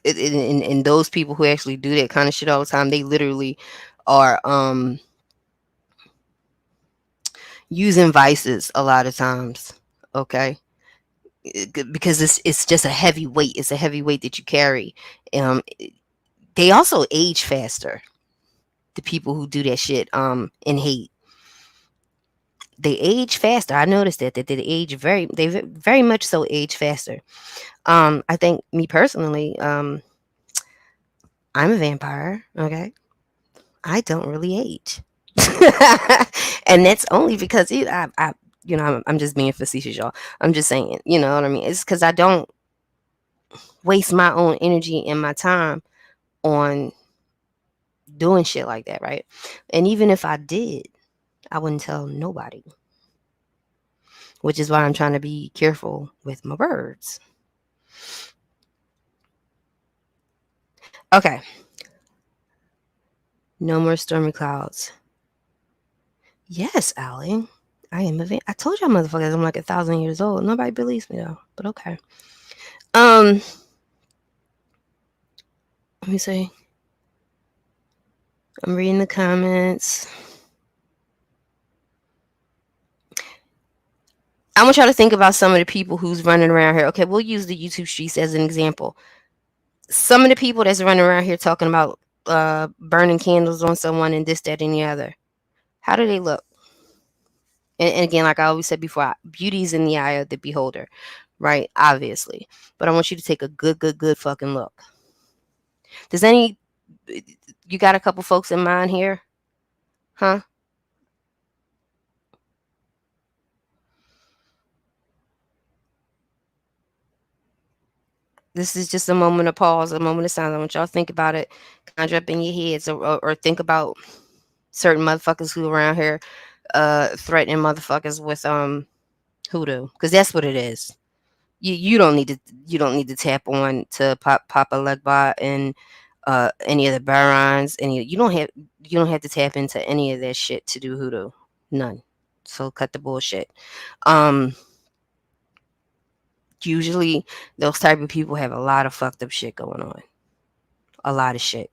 And those people who actually do that kind of shit all the time, they literally are using vices a lot of times. Okay, because it's just a heavy weight. It's a heavy weight that you carry. Um, they also age faster. The people who do that shit and hate, they age faster. I noticed that they age very much so age faster. I think me personally, I'm a vampire. Okay, I don't really age, and that's only because I'm just being facetious, y'all. I'm just saying, you know what I mean? It's because I don't waste my own energy and my time on doing shit like that, right? And even if I did, I wouldn't tell nobody, which is why I'm trying to be careful with my words. Okay, no more stormy clouds. Yes, Allie. I am a I told y'all motherfuckers I'm like 1,000 years old. Nobody believes me though. But okay. Um, let me see. I'm reading the comments. I want y'all to think about some of the people who's running around here. Okay, we'll use the YouTube streets as an example. Some of the people that's running around here talking about burning candles on someone and this, that, and the other. How do they look? And again, like I always said before, beauty's in the eye of the beholder, right? Obviously. But I want you to take a good fucking look. Does any you got a couple folks in mind here? Huh? This is just a moment of pause, a moment of silence. I want y'all to think about it, conjure up in your heads, or think about certain motherfuckers who around here threatening motherfuckers with Hoodoo, because that's what it is. You don't need to tap on to Papa Legba and any of the barons. You don't have to tap into any of that shit to do hoodoo. None. So cut the bullshit. Um, Usually those type of people have a lot of fucked up shit going on. A lot of shit.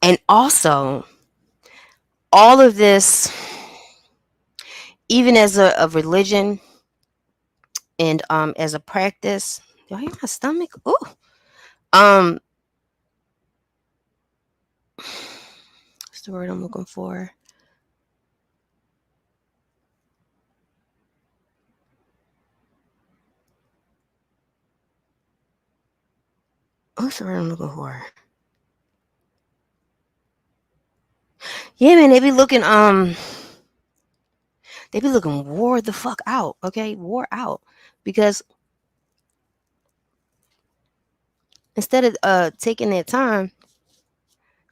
And also, all of this, even as a religion and as a practice, y'all hear my stomach? Ooh. Um, what's the word I'm looking for? What's the word I'm looking for? Yeah, man, they be looking wore the fuck out, okay? Wore out. Because instead of taking that time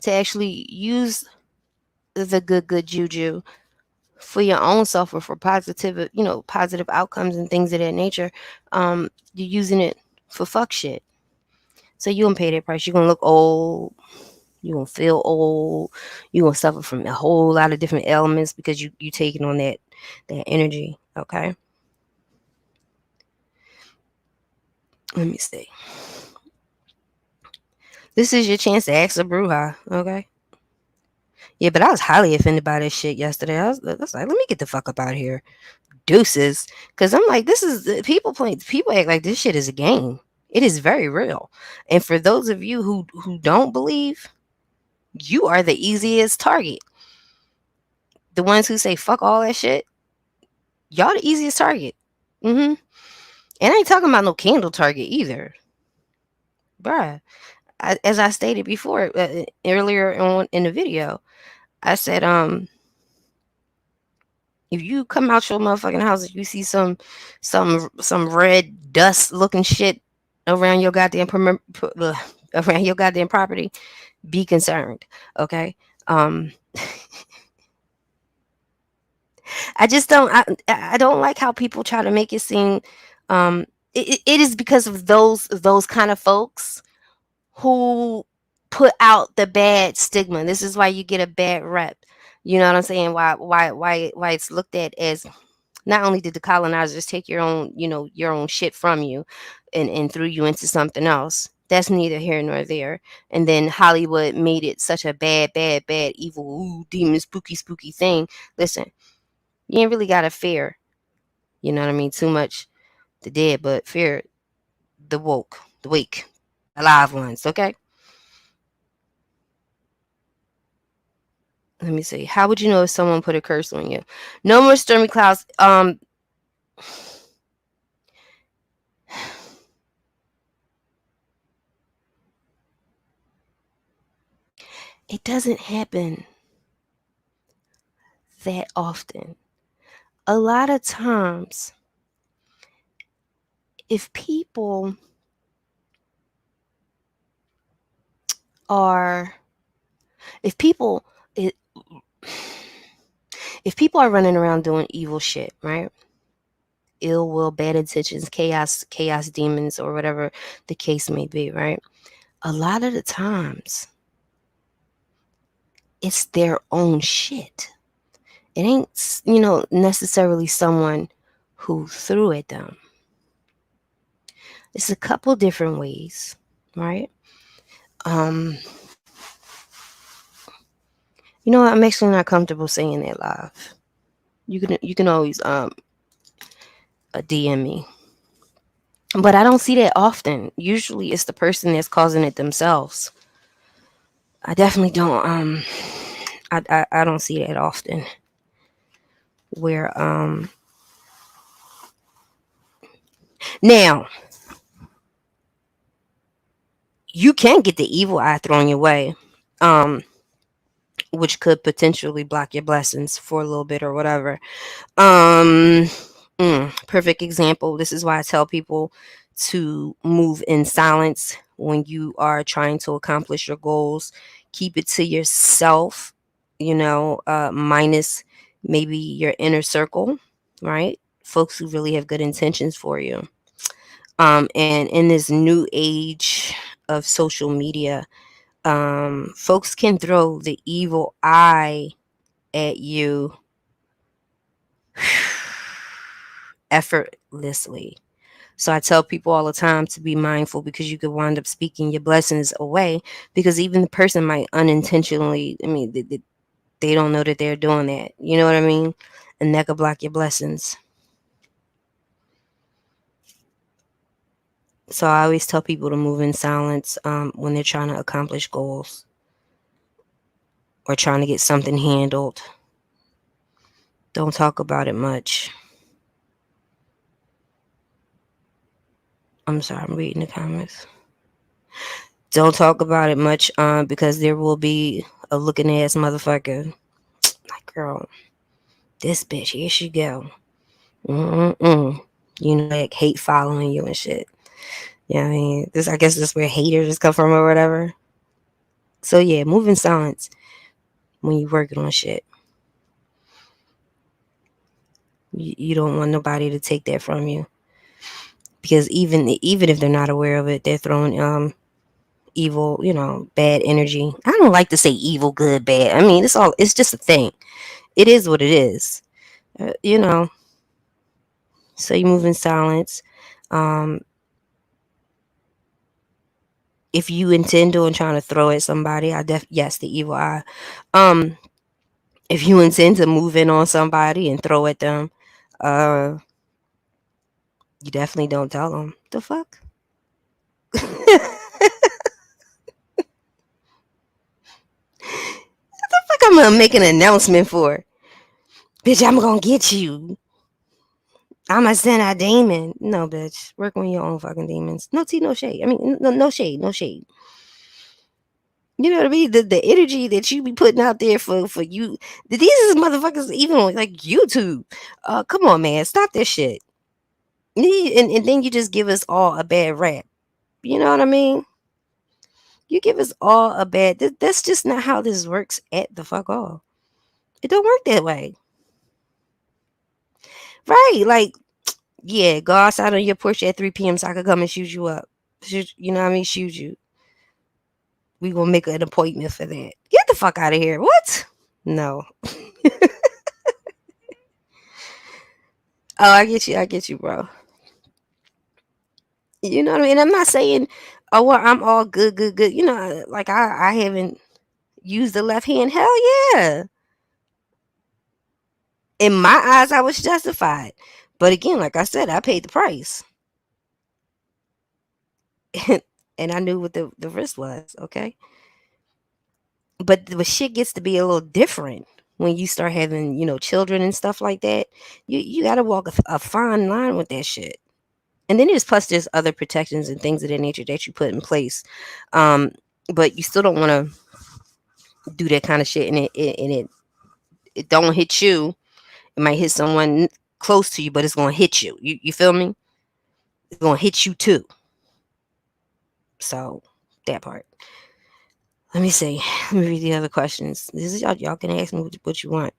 to actually use the good juju for your own self or for positive outcomes and things of that nature, you're using it for fuck shit. So you gonna pay that price. You're gonna look old. You're gonna feel old. You're gonna suffer from a whole lot of different ailments because you taking on that energy. Okay. Let me see. This is your chance to ask a bruja. Okay. Yeah, but I was highly offended by this shit yesterday. I was like, let me get the fuck up out of here. Deuces. Because I'm like, this is people playing. People act like this shit is a game. It is very real. And for those of you who don't believe, you are the easiest target. The ones who say fuck all that shit, y'all the easiest target. Mm-hmm. And I ain't talking about no candle target either, bruh. As I stated before earlier on in the video, I said if you come out your motherfucking house and you see some red dust looking shit around your around your goddamn property, be concerned. Okay. Um I just don't I don't like how people try to make it seem it is because of those kind of folks who put out the bad stigma. This is why you get a bad rep. You know what I'm saying? Why it's looked at as, not only did the colonizers take your own shit from you and threw you into something else. That's neither here nor there. And then Hollywood made it such a bad, bad, bad, evil, ooh, demon, spooky, spooky thing. Listen, you ain't really gotta fear, you know what I mean, too much the dead, but fear the weak, the alive ones, okay? Let me see. How would you know if someone put a curse on you? No more stormy clouds. It doesn't happen that often. A lot of times, if people are, if people, it, if people are running around doing evil shit, right? Ill will, bad intentions, chaos demons, or whatever the case may be, right? A lot of the times, it's their own shit. It ain't, necessarily someone who threw at them. It's a couple different ways, right? Um, you know what? I'm actually not comfortable saying that live. You can always DM me, but I don't see that often. Usually, it's the person that's causing it themselves. I definitely don't. I don't see that often. Where now you can get the evil eye thrown your way, um, which could potentially block your blessings for a little bit or whatever. Um, Perfect example. This is why I tell people to move in silence when you are trying to accomplish your goals. Keep it to yourself, minus maybe your inner circle, right? folks who really have good intentions for you. And in this new age of social media, folks can throw the evil eye at you effortlessly. So I tell people all the time to be mindful because you could wind up speaking your blessings away because even the person might unintentionally, I mean, they don't know that they're doing that. You know what I mean? And that could block your blessings. So I always tell people to move in silence when they're trying to accomplish goals or trying to get something handled. Don't talk about it much. I'm sorry, I'm reading the comments. Don't talk about it much because there will be a looking ass motherfucker. Like, girl, this bitch, here she go. Mm-mm. You know, like hate following you and shit. Yeah, I mean, this, I guess this is where haters come from or whatever. So yeah, move in silence when you're working on shit. You don't want nobody to take that from you because even if they're not aware of it, they're throwing evil, bad energy. I don't like to say evil, good, bad. I mean, it's just a thing. It is what it is. Uh, you know. So you move in silence. Um, if you intend on trying to throw at somebody, yes, the evil eye. Um, if you intend to move in on somebody and throw at them, uh, you definitely don't tell them the fuck. The fuck I'm gonna make an announcement for? Bitch, I'm gonna get you. I'm gonna send a demon. No, bitch. Work on your own fucking demons. No tea, no shade. I mean, no shade, no shade. You know what I mean? The energy that you be putting out there for you. These is motherfuckers even on like YouTube. Come on, man. Stop this shit. And then you just give us all a bad rap. You know what I mean? You give us all a bad. That's just not how this works at the fuck all. It don't work that way. Right. Like, yeah, go outside on your porch at 3 p.m. so I could come and shoot you up. You know what I mean? Shoot you. We gonna make an appointment for that. Get the fuck out of here. What? No. Oh, I get you. I get you, bro. You know what I mean? I'm not saying, oh, well, I'm all good, good, good. Like I haven't used the left hand. Hell yeah. In my eyes, I was justified. But again, like I said, I paid the price. And I knew what the risk was, okay? But the shit gets to be a little different when you start having, children and stuff like that. You got to walk a fine line with that shit. And then there's other protections and things of that nature that you put in place. Um, but you still don't want to do that kind of shit and it don't hit you. It might hit someone close to you, but it's gonna hit you. You feel me? It's gonna hit you too. So that part. Let me see. Let me read the other questions. This is y'all. Y'all can ask me what you want.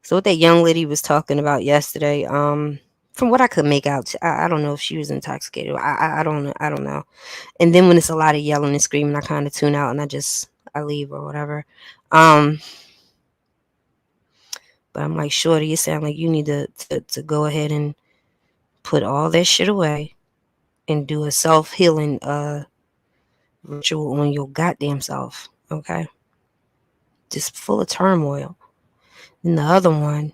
So what that young lady was talking about yesterday. From what I could make out, I don't know if she was intoxicated. I don't know. I don't know. And then when it's a lot of yelling and screaming, I kind of tune out and I leave or whatever. But I'm like, shorty, you sound like you need to go ahead and put all that shit away and do a self healing ritual on your goddamn self. Okay, just full of turmoil. And the other one,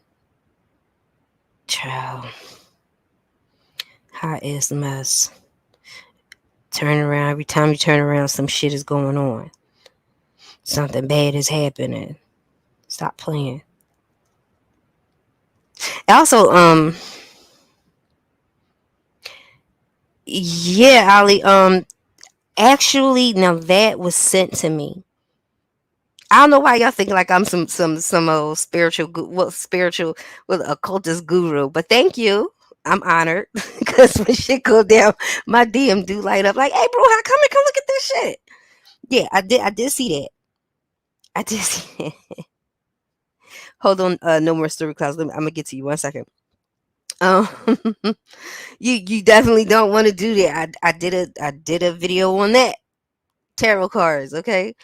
child, hot as a mess. Turn around. Every time you turn around, some shit is going on. Something bad is happening. Stop playing. Also, yeah, Ali, actually, now that was sent to me. I don't know why y'all think like I'm some old spiritual, occultist guru, but thank you. I'm honored because when shit go down, my DM do light up. Like, hey, bro, how come and come look at this shit? Yeah, I did see that. I did see. Hold on, no more story clouds. I'm gonna get to you 1 second. Um, you definitely don't want to do that. I did a video on that, tarot cards. Okay,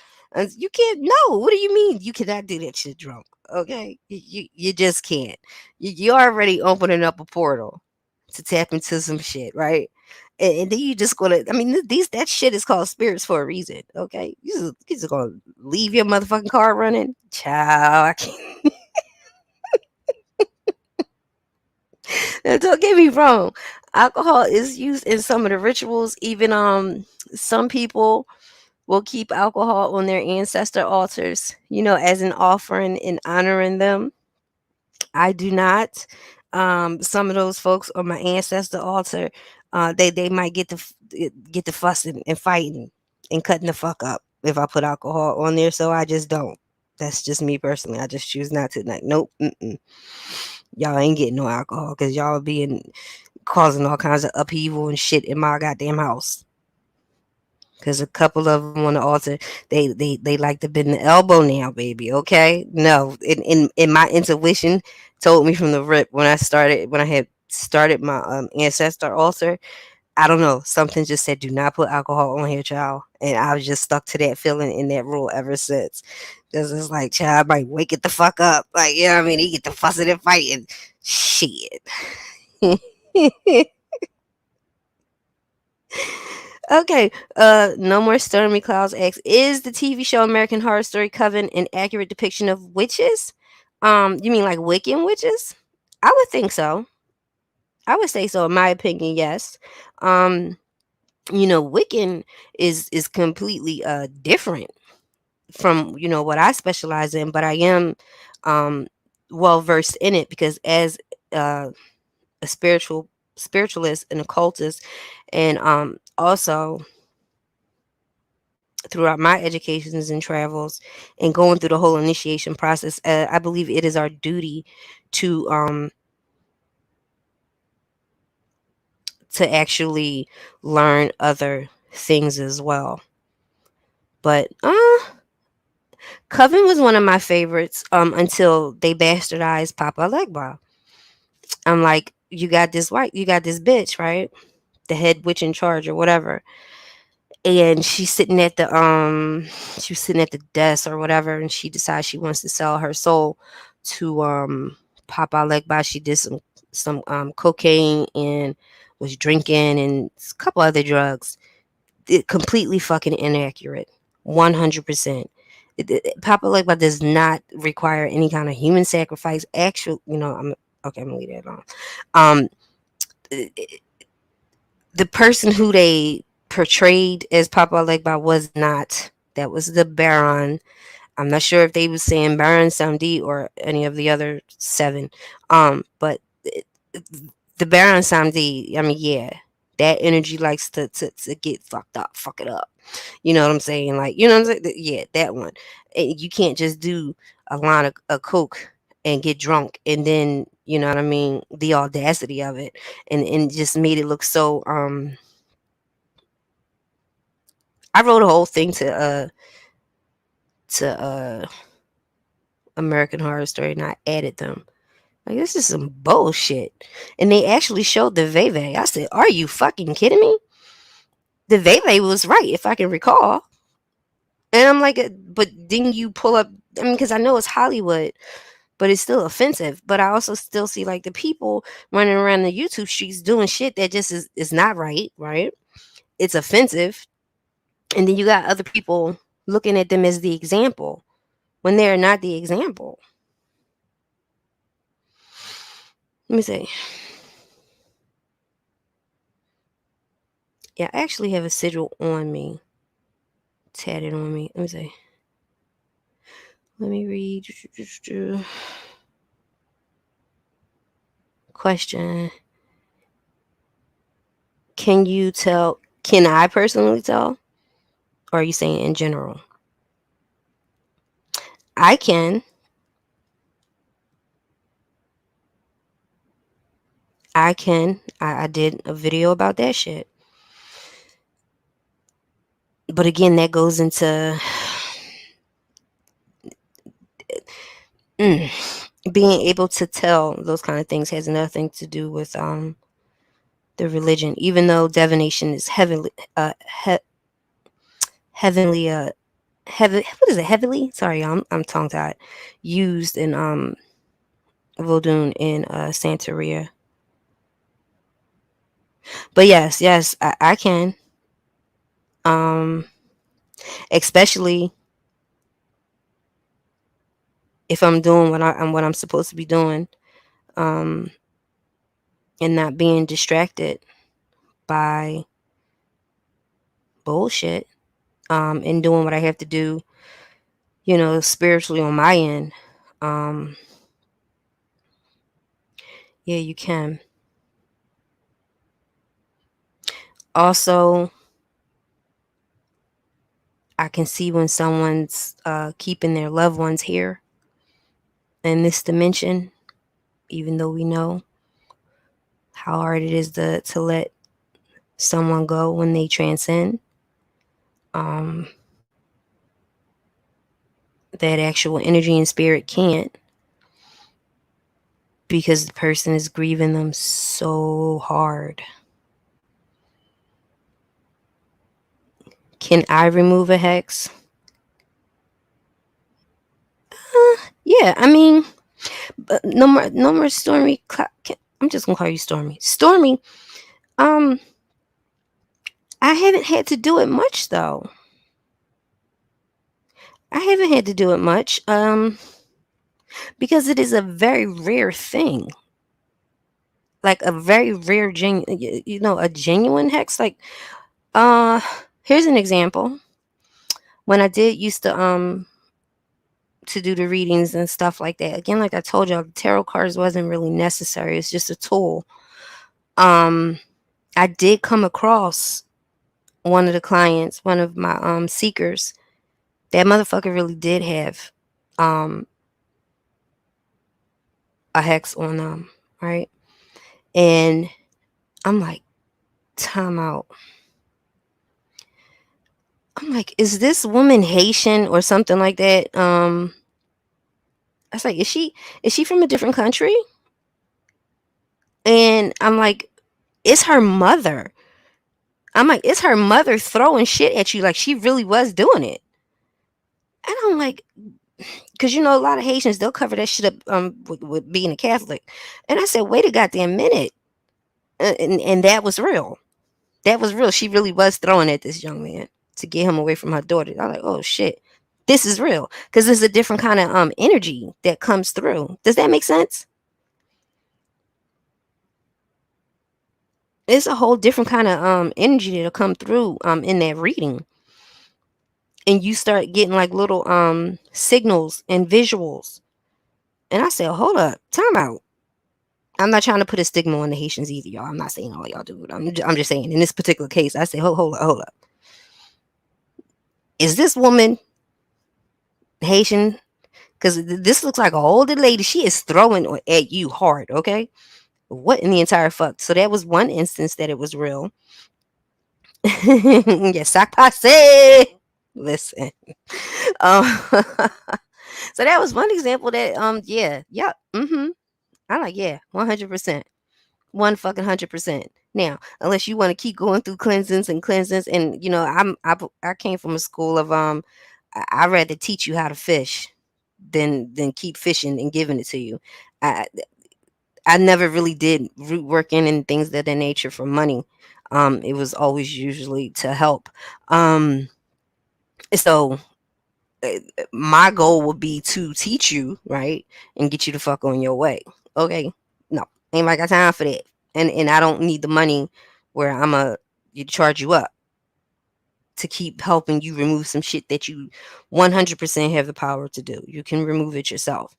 you can't. No, what do you mean you cannot do that shit drunk? Okay, you just can't. You're already opening up a portal to tap into some shit, right? And then you just gonna. I mean, these that shit is called spirits for a reason. Okay, you just gonna leave your motherfucking car running, child. I can't. Now, don't get me wrong. Alcohol is used in some of the rituals. Even some people will keep alcohol on their ancestor altars, as an offering and honoring them. I do not. Some of those folks on my ancestor altar, they might get to fussing and fighting and cutting the fuck up if I put alcohol on there. So I just don't. That's just me personally. I just choose not to. Like, nope. Mm-mm. Y'all ain't getting no alcohol because y'all being causing all kinds of upheaval and shit in my goddamn house. Because a couple of them on the altar, they like to bend the elbow now, baby. Okay, no, in my intuition told me from the rip when I had started my ancestor altar. I don't know, something just said do not put alcohol on here, child, and I was just stuck to that feeling in that rule ever since. Because it's like, child, I might wake it the fuck up, like, you know what I mean? He get the fussing and fighting, shit. Okay. No More Stormy Clouds X. Is the TV show American Horror Story Coven an accurate depiction of witches? You mean like Wiccan witches? I would think so. I would say so. In my opinion, yes. Um, Wiccan is completely different from what I specialize in, but I am um well versed in it because as uh, a spiritualist and occultist, and also throughout my educations and travels and going through the whole initiation process, I believe it is our duty to actually learn other things as well. But Coven was one of my favorites until they bastardized Papa Legba. I'm like, you got this bitch, right? The head witch in charge or whatever, and she was sitting at the desk or whatever, and she decides she wants to sell her soul to Papa Legba. She did some cocaine and was drinking and a couple other drugs. Completely fucking inaccurate. 100%. Papa Legba does not require any kind of human sacrifice. Actual, I'm okay. I'm gonna leave that alone. Um, the person who they portrayed as Papa Legba was not. That was the Baron. I'm not sure if they was saying Baron Samdi or any of the other seven. But the Baron Samdi, I mean, yeah, that energy likes to get fucked up, fuck it up. You know what I'm saying? Like, you know what I'm saying? Yeah, that one. And you can't just do a line of coke and get drunk and then, you know what I mean, the audacity of it, and just made it look so I wrote a whole thing to American Horror Story, and I added them. Like, this is some bullshit. And they actually showed the Veve. I said, are you fucking kidding me? The Veve was right, if I can recall. And I'm like, but then you pull up, I mean, because I know it's Hollywood, but it's still offensive. But I also still see like the people running around the YouTube streets doing shit that just is not right, right? It's offensive. And then you got other people looking at them as the example when they're not the example. Let me see. Yeah, I actually have a sigil on me, tatted on me. Let me see. Let me read. Question. Can you tell? Can I personally tell? Or are you saying in general? I can. I can. I did a video about that shit. But again, that goes into. Mm. being able to tell those kind of things has nothing to do with the religion, even though divination is heavenly what is it, heavily, sorry, I'm tongue tied, used in voodoo in Santeria. But yes, I can, um especially if I'm doing what I'm supposed to be doing, um and not being distracted by bullshit, and doing what I have to do, spiritually on my end. um yeah, you can. Also, I can see when someone's keeping their loved ones here in this dimension, even though we know how hard it is to let someone go when they transcend. Um, that actual energy and spirit can't, because the person is grieving them so hard. Can I remove a hex? Yeah, I mean, no more Stormy. I'm just gonna call you Stormy. Stormy. Um, I haven't had to do it much though. I haven't had to do it much. Because it is a very rare thing, like a very rare a genuine hex. Like, uh, here's an example. When I did used to do the readings and stuff like that. Again, like I told y'all, the tarot cards wasn't really necessary. It's just a tool. Um, I did come across one of the clients, one of my seekers. That motherfucker really did have um a hex on them, right? And I'm like, time out. I'm like, is this woman Haitian or something like that? I was like, is she from a different country? And I'm like, it's her mother. I'm like, it's her mother throwing shit at you, like she really was doing it. And I'm like, because a lot of Haitians, they'll cover that shit up with being a Catholic. And I said, wait a goddamn minute. And that was real. That was real. She really was throwing at this young man to get him away from her daughter. I'm like, oh shit, this is real, because there's a different kind of energy that comes through. Does that make sense? It's a whole different kind of energy that'll come through in that reading, and you start getting like little signals and visuals. And I said, hold up, time out. I'm not trying to put a stigma on the Haitians either, y'all. I'm not saying all y'all do it. I'm just saying in this particular case, I said, hold up. Is this woman Haitian? Because this looks like an older lady. She is throwing at you hard, okay? What in the entire fuck? So that was one instance that it was real. Yes, I passe. Listen. Um, so that was one example that yeah. I like, yeah, 100%. One fucking 100%. Now, unless you want to keep going through cleansings and cleansings, and I came from a school of I rather teach you how to fish than keep fishing and giving it to you. I I never really did root working and things of that nature for money. It was always usually to help. Um, so my goal would be to teach you, right, and get you the fuck on your way. Okay, no, ain't I got time for that, and I don't need the money where you charge you up to keep helping you remove some shit that you 100% have the power to do. You can remove it yourself.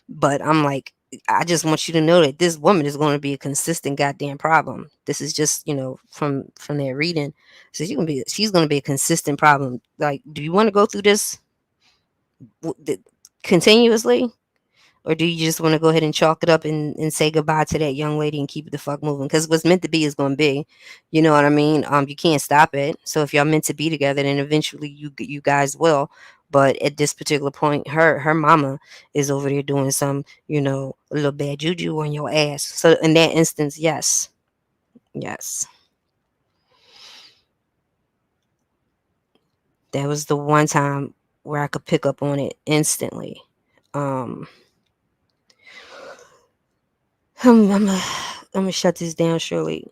But I'm like, I just want you to know that this woman is going to be a consistent goddamn problem. This is just, from their reading. So she's going to be a consistent problem. Like, do you want to go through this continuously? Or do you just want to go ahead and chalk it up and say goodbye to that young lady and keep it the fuck moving? Because what's meant to be is going to be. You know what I mean? You can't stop it. So if y'all meant to be together, then eventually you guys will. But at this particular point, her mama is over there doing some, a little bad juju on your ass. So in that instance, yes, yes, that was the one time where I could pick up on it instantly. Um, I'm gonna shut this down shortly.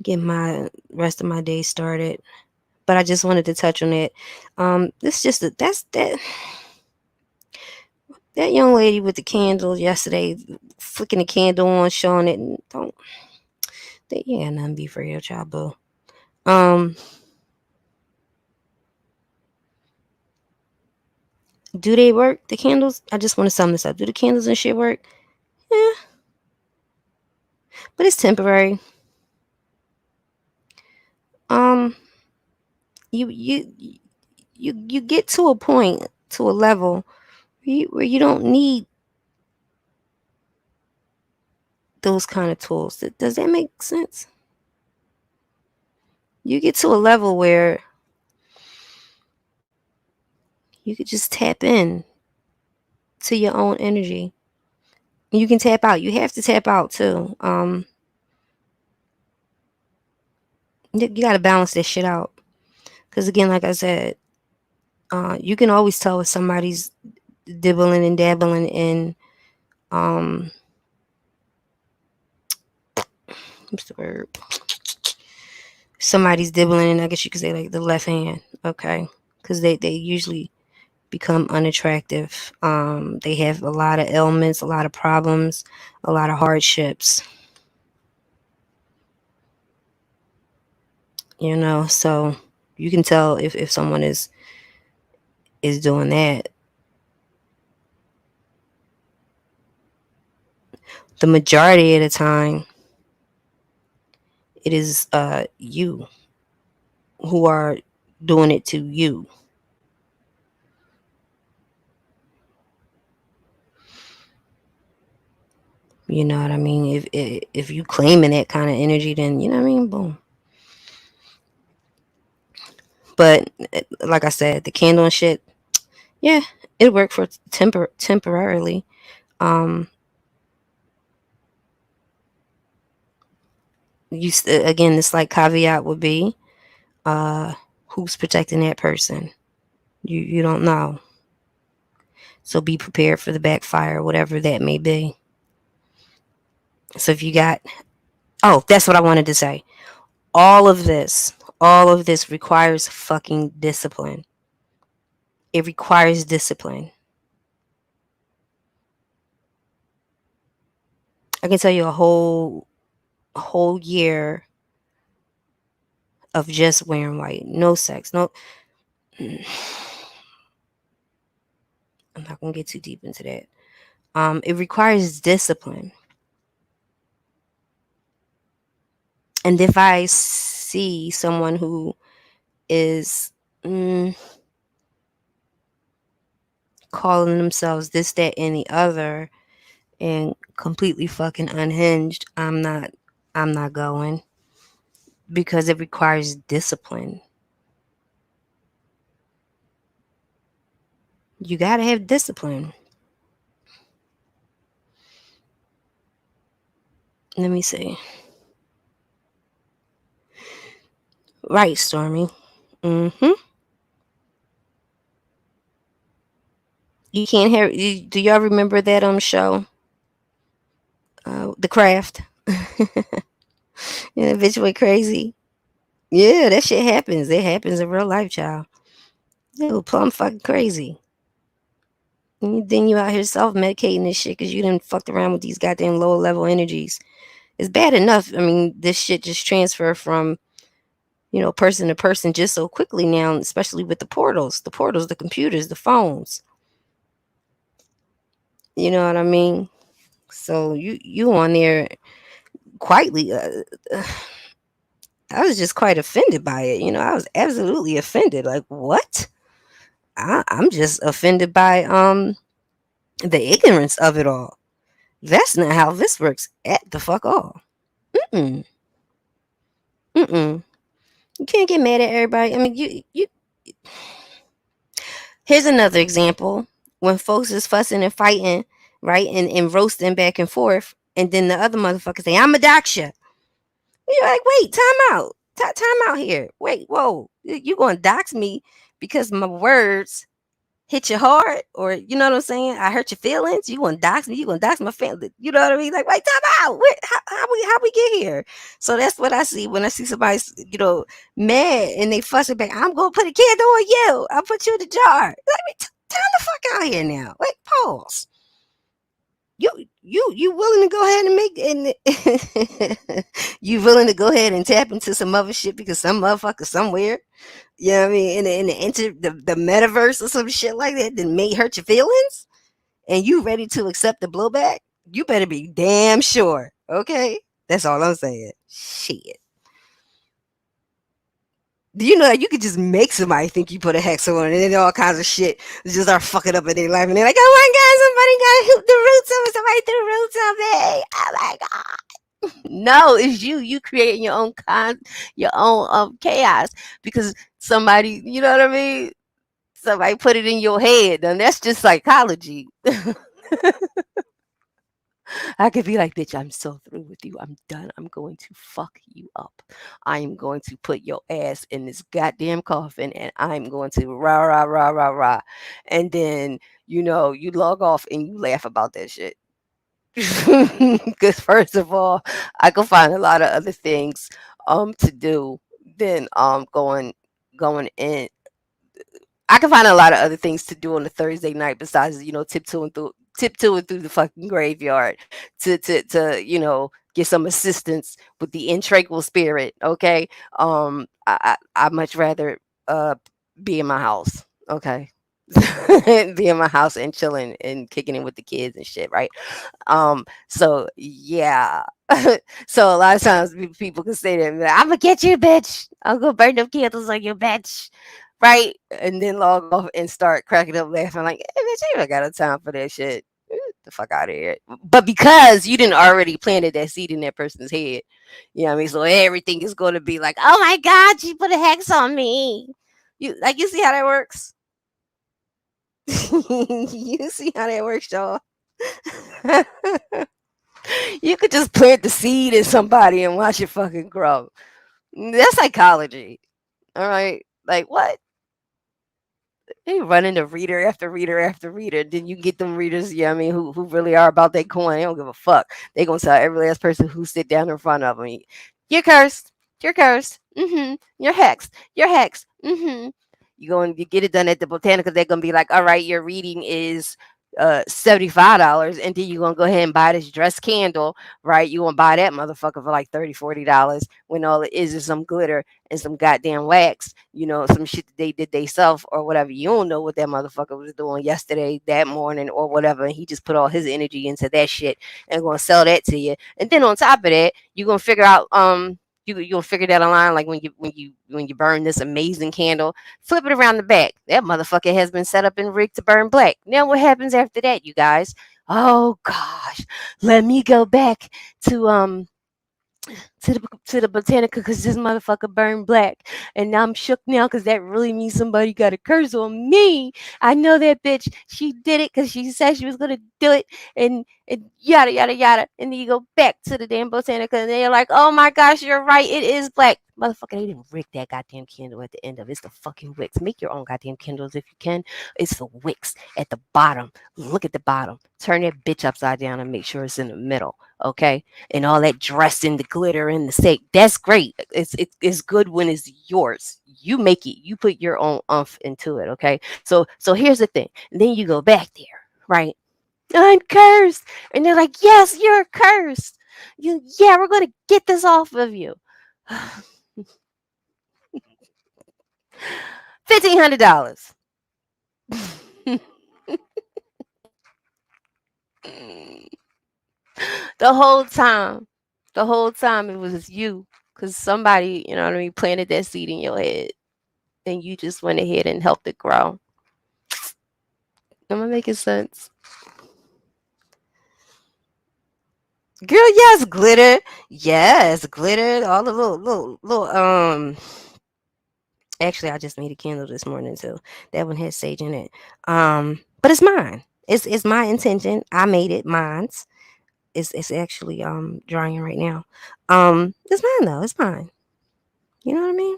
Get my rest of my day started. But I just wanted to touch on it. This just that young lady with the candle yesterday, flicking the candle on, showing it. And don't they? Yeah, nothing be for your child, boo. Um, do they work? The candles? I just want to sum this up. Do the candles and shit work? Yeah, but it's temporary. Um, you get to a point, to a level where you don't need those kind of tools. Does that make sense? You get to a level where you could just tap in to your own energy. You can tap out. You have to tap out too. You got to balance this shit out. Because again, like I said, you can always tell if somebody's dibbling and dabbling in, um, what's the word? Somebody's dibbling in, I guess you could say, like the left hand. Okay. Because they usually become unattractive. They have a lot of ailments, a lot of problems, a lot of hardships. So you can tell if someone is doing that. The majority of the time, it is you who are doing it to you. You know what I mean? If you claiming that kind of energy, then you know what I mean. Boom. But like I said, the candle and shit, yeah, it worked for temporarily. Um, again, this like caveat would be, uh, who's protecting that person? You don't know. So be prepared for the backfire, whatever that may be. So if you got, oh, that's what I wanted to say. All of this, all of this requires fucking discipline. It requires discipline. I can tell you a whole year of just wearing white, no sex, no. I'm not gonna get too deep into that. It requires discipline, and if I see someone who is calling themselves this, that, and the other, and completely fucking unhinged, I'm not going, because it requires discipline. You gotta have discipline. Let me see. Right, Stormy. Mm-hmm. You can't hear. Do y'all remember that show, The Craft? Yeah, bitch went crazy. Yeah, that shit happens. It happens in real life, child. They go plumb fucking crazy. And then you out here self medicating this shit because you done fucked around with these goddamn lower level energies. It's bad enough. I mean, this shit just transfer from person to person just so quickly now, especially with the computers, the phones. You know what I mean? So you on there quietly. I was just quite offended by it. I was absolutely offended. Like, what? I'm just offended by the ignorance of it all. That's not how this works at the fuck all. Mm-mm. Mm-mm. You can't get mad at everybody. I mean, you Here's another example. When folks is fussing and fighting, right, and roasting back and forth, and then the other motherfucker say, "I'm a doxa." You're like, wait, time out. Time out here. Wait, whoa. You going to dox me because my words hit you hard? Or, you know what I'm saying? I hurt your feelings. You going to dox me? You going to dox my family? You know what I mean? Like, wait, time out. How we get here? So that's what I see when I see somebody, mad and they fussing back. I'm going to put a candle on you. I'll put you in the jar. Let me time the fuck out here now. Wait, pause. You willing to go ahead and you willing to go ahead and tap into some other shit because some motherfucker somewhere, you know what I mean, in the metaverse or some shit like that may hurt your feelings, and you ready to accept the blowback? You better be damn sure. Okay, that's all I'm saying. Shit. Do you know that you could just make somebody think you put a hex on and then all kinds of shit just start fucking up in their life and they're like, oh my god, somebody got hoop the roots of it, somebody threw the roots of me. Oh my god. No, it's you. You creating your own chaos because somebody, you know what I mean? Somebody put it in your head. And that's just psychology. I could be like, bitch, I'm so through with you. I'm done. I'm going to fuck you up. I am going to put your ass in this goddamn coffin and I'm going to rah, rah, rah, rah, rah. And then, you log off and you laugh about that shit. Because, first of all, I could find a lot of other things to do than going in. I can find a lot of other things to do on a Thursday night besides, tiptoeing through the fucking graveyard to get some assistance with the intranquil spirit. Okay. I much rather be in my house. Okay. Be in my house and chilling and kicking it with the kids and shit, right? So yeah. So a lot of times people can say that, I'm gonna get you, bitch. I'm gonna burn them candles on you, bitch. Right? And then log off and start cracking up laughing like, hey, bitch, I ain't got no time for that shit. Get the fuck out of here. But because you didn't already planted that seed in that person's head, you know what I mean? So everything is going to be like, oh my God, she put a hex on me. You see how that works? You see how that works, y'all? You could just plant the seed in somebody and watch it fucking grow. That's psychology. All right. Like what? They run into reader after reader after reader. Then you get them readers, yeah, I mean, who really are about that coin. They don't give a fuck. They gonna tell every last person who sit down in front of them, you're cursed. You're cursed. You're hexed. You're hexed. You go and you get it done at the Botanica. They're gonna be like, all right, your reading is $75, and then you're gonna go ahead and buy this dress candle, right? You gonna buy that motherfucker for like $30, $40 when all it is some glitter and some goddamn wax, some shit that they did they self or whatever. You don't know what that motherfucker was doing yesterday, that morning, or whatever. And he just put all his energy into that shit and gonna sell that to you. And then on top of that, you're gonna figure out you'll figure that online like when you burn this amazing candle, flip it around the back. That motherfucker has been set up and rigged to burn black. Now what happens after that, you guys? Oh gosh, let me go back to to the Botanica because this motherfucker burned black. And now I'm shook now because that really means somebody got a curse on me. I know that bitch. She did it because she said she was going to do it. And yada, yada, yada. And then you go back to the damn Botanica and they're like, oh my gosh, you're right. It is black. Motherfucker, they didn't rig that goddamn candle at the end of it. It's the fucking wicks. Make your own goddamn candles if you can. It's the wicks at the bottom. Look at the bottom. Turn that bitch upside down and make sure it's in the middle. Okay? And all that dress and the glitter and the sake. That's great. It's good when it's yours. You make it. You put your own umph into it. Okay. So here's the thing. And then you go back there, right? I'm cursed, and they're like, yes, you're cursed. Yeah, we're gonna get this off of you. $1,500. The whole time, it was you, because somebody, you know what I mean, planted that seed in your head, and you just went ahead and helped it grow. Am I making sense? Girl, yes, glitter. Yes, glitter. All the little Actually, I just made a candle this morning too. That one has sage in it. But it's mine. It's my intention. I made it. Mine's. It's actually drying right now. It's mine though. It's mine. You know what I mean?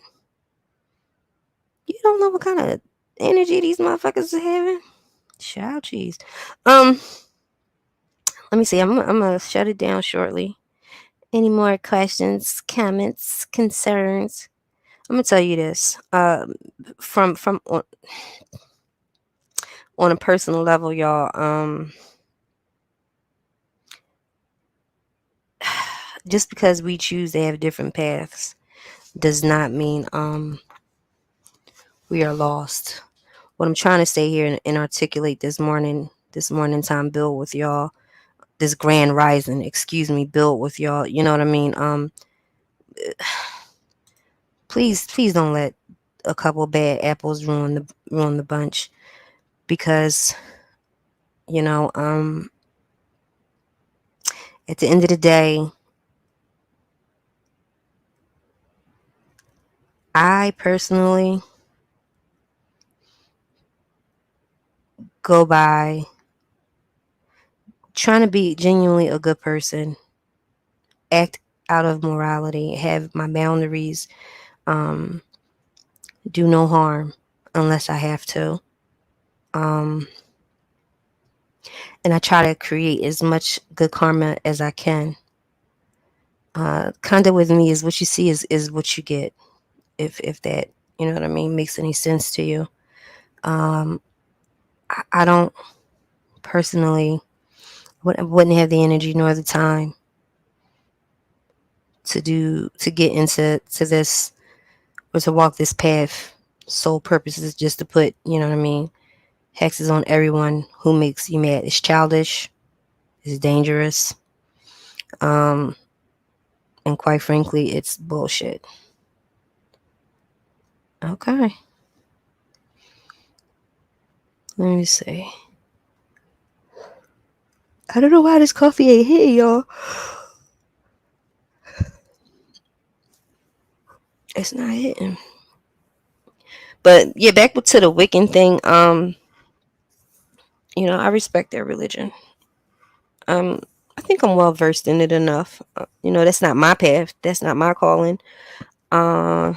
You don't know what kind of energy these motherfuckers are having. Child cheese. Um, Let me see. I'm gonna shut it down shortly. Any more questions, comments, concerns? I'm gonna tell you this. From on a personal level, y'all. Just because we choose to have different paths does not mean we are lost. What I'm trying to say here and articulate this morning time build with y'all, this grand rising, excuse me, build with y'all. You know what I mean? Please don't let a couple bad apples ruin the bunch, because you know at the end of the day, I personally go by trying to be genuinely a good person, act out of morality, have my boundaries, um, do no harm unless I have to. Um, and I try to create as much good karma as I can. Kinda with me is what you see is what you get. If that, you know what I mean, makes any sense to you. Um, I don't personally wouldn't have the energy nor the time to get into this or to walk this path. Sole purpose is just to put, you know what I mean, hexes on everyone who makes you mad. It's childish. It's dangerous. Um, and quite frankly, it's bullshit. Okay, let me see. I don't know why this coffee ain't here, y'all. It's not hitting. But yeah, back to the Wiccan thing. I respect their religion. Um, I think I'm well versed in it enough. That's not my path. That's not my calling. Uh,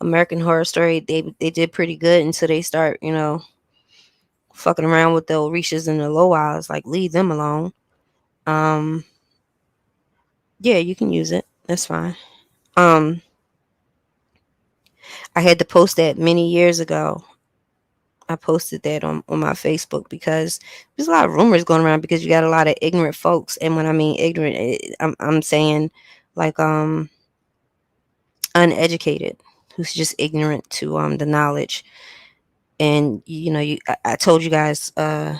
American Horror Story, they did pretty good until they start, fucking around with the Orishas and the Loas. Like, leave them alone. Um, yeah, you can use it. That's fine. Um, I had to post that many years ago. I posted that on my Facebook because there's a lot of rumors going around because you got a lot of ignorant folks. And when I mean ignorant, I'm saying like uneducated, who's just ignorant to the knowledge. And I told you guys I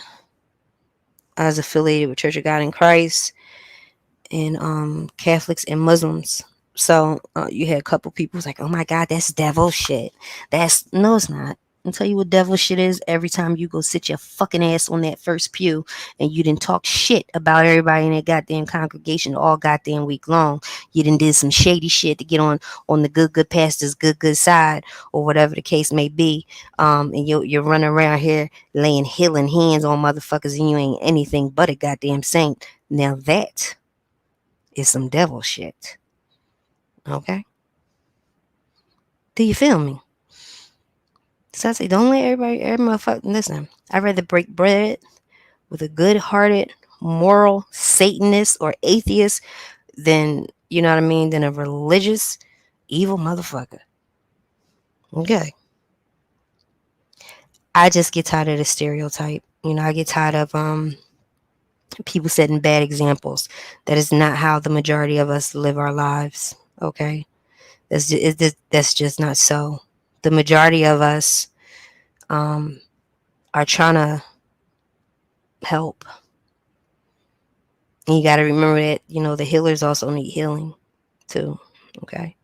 was affiliated with Church of God in Christ and Catholics and Muslims. So you had a couple people who's like, "Oh my God, that's devil shit." That's no, it's not. I'll tell you what devil shit is. Every time you go sit your fucking ass on that first pew and you didn't talk shit about everybody in that goddamn congregation all goddamn week long. You done did some shady shit to get on the good pastor's good side or whatever the case may be. And you're running around here laying healing hands on motherfuckers and you ain't anything but a goddamn saint. Now that is some devil shit. Okay? Do you feel me? So I say, don't let every motherfucker listen. I'd rather break bread with a good hearted, moral Satanist or atheist than, you know what I mean, than a religious, evil motherfucker. Okay. I just get tired of the stereotype. I get tired of people setting bad examples. That is not how the majority of us live our lives. Okay. That's just not so. The majority of us um, are trying to help. And you got to remember that, the healers also need healing too. Okay.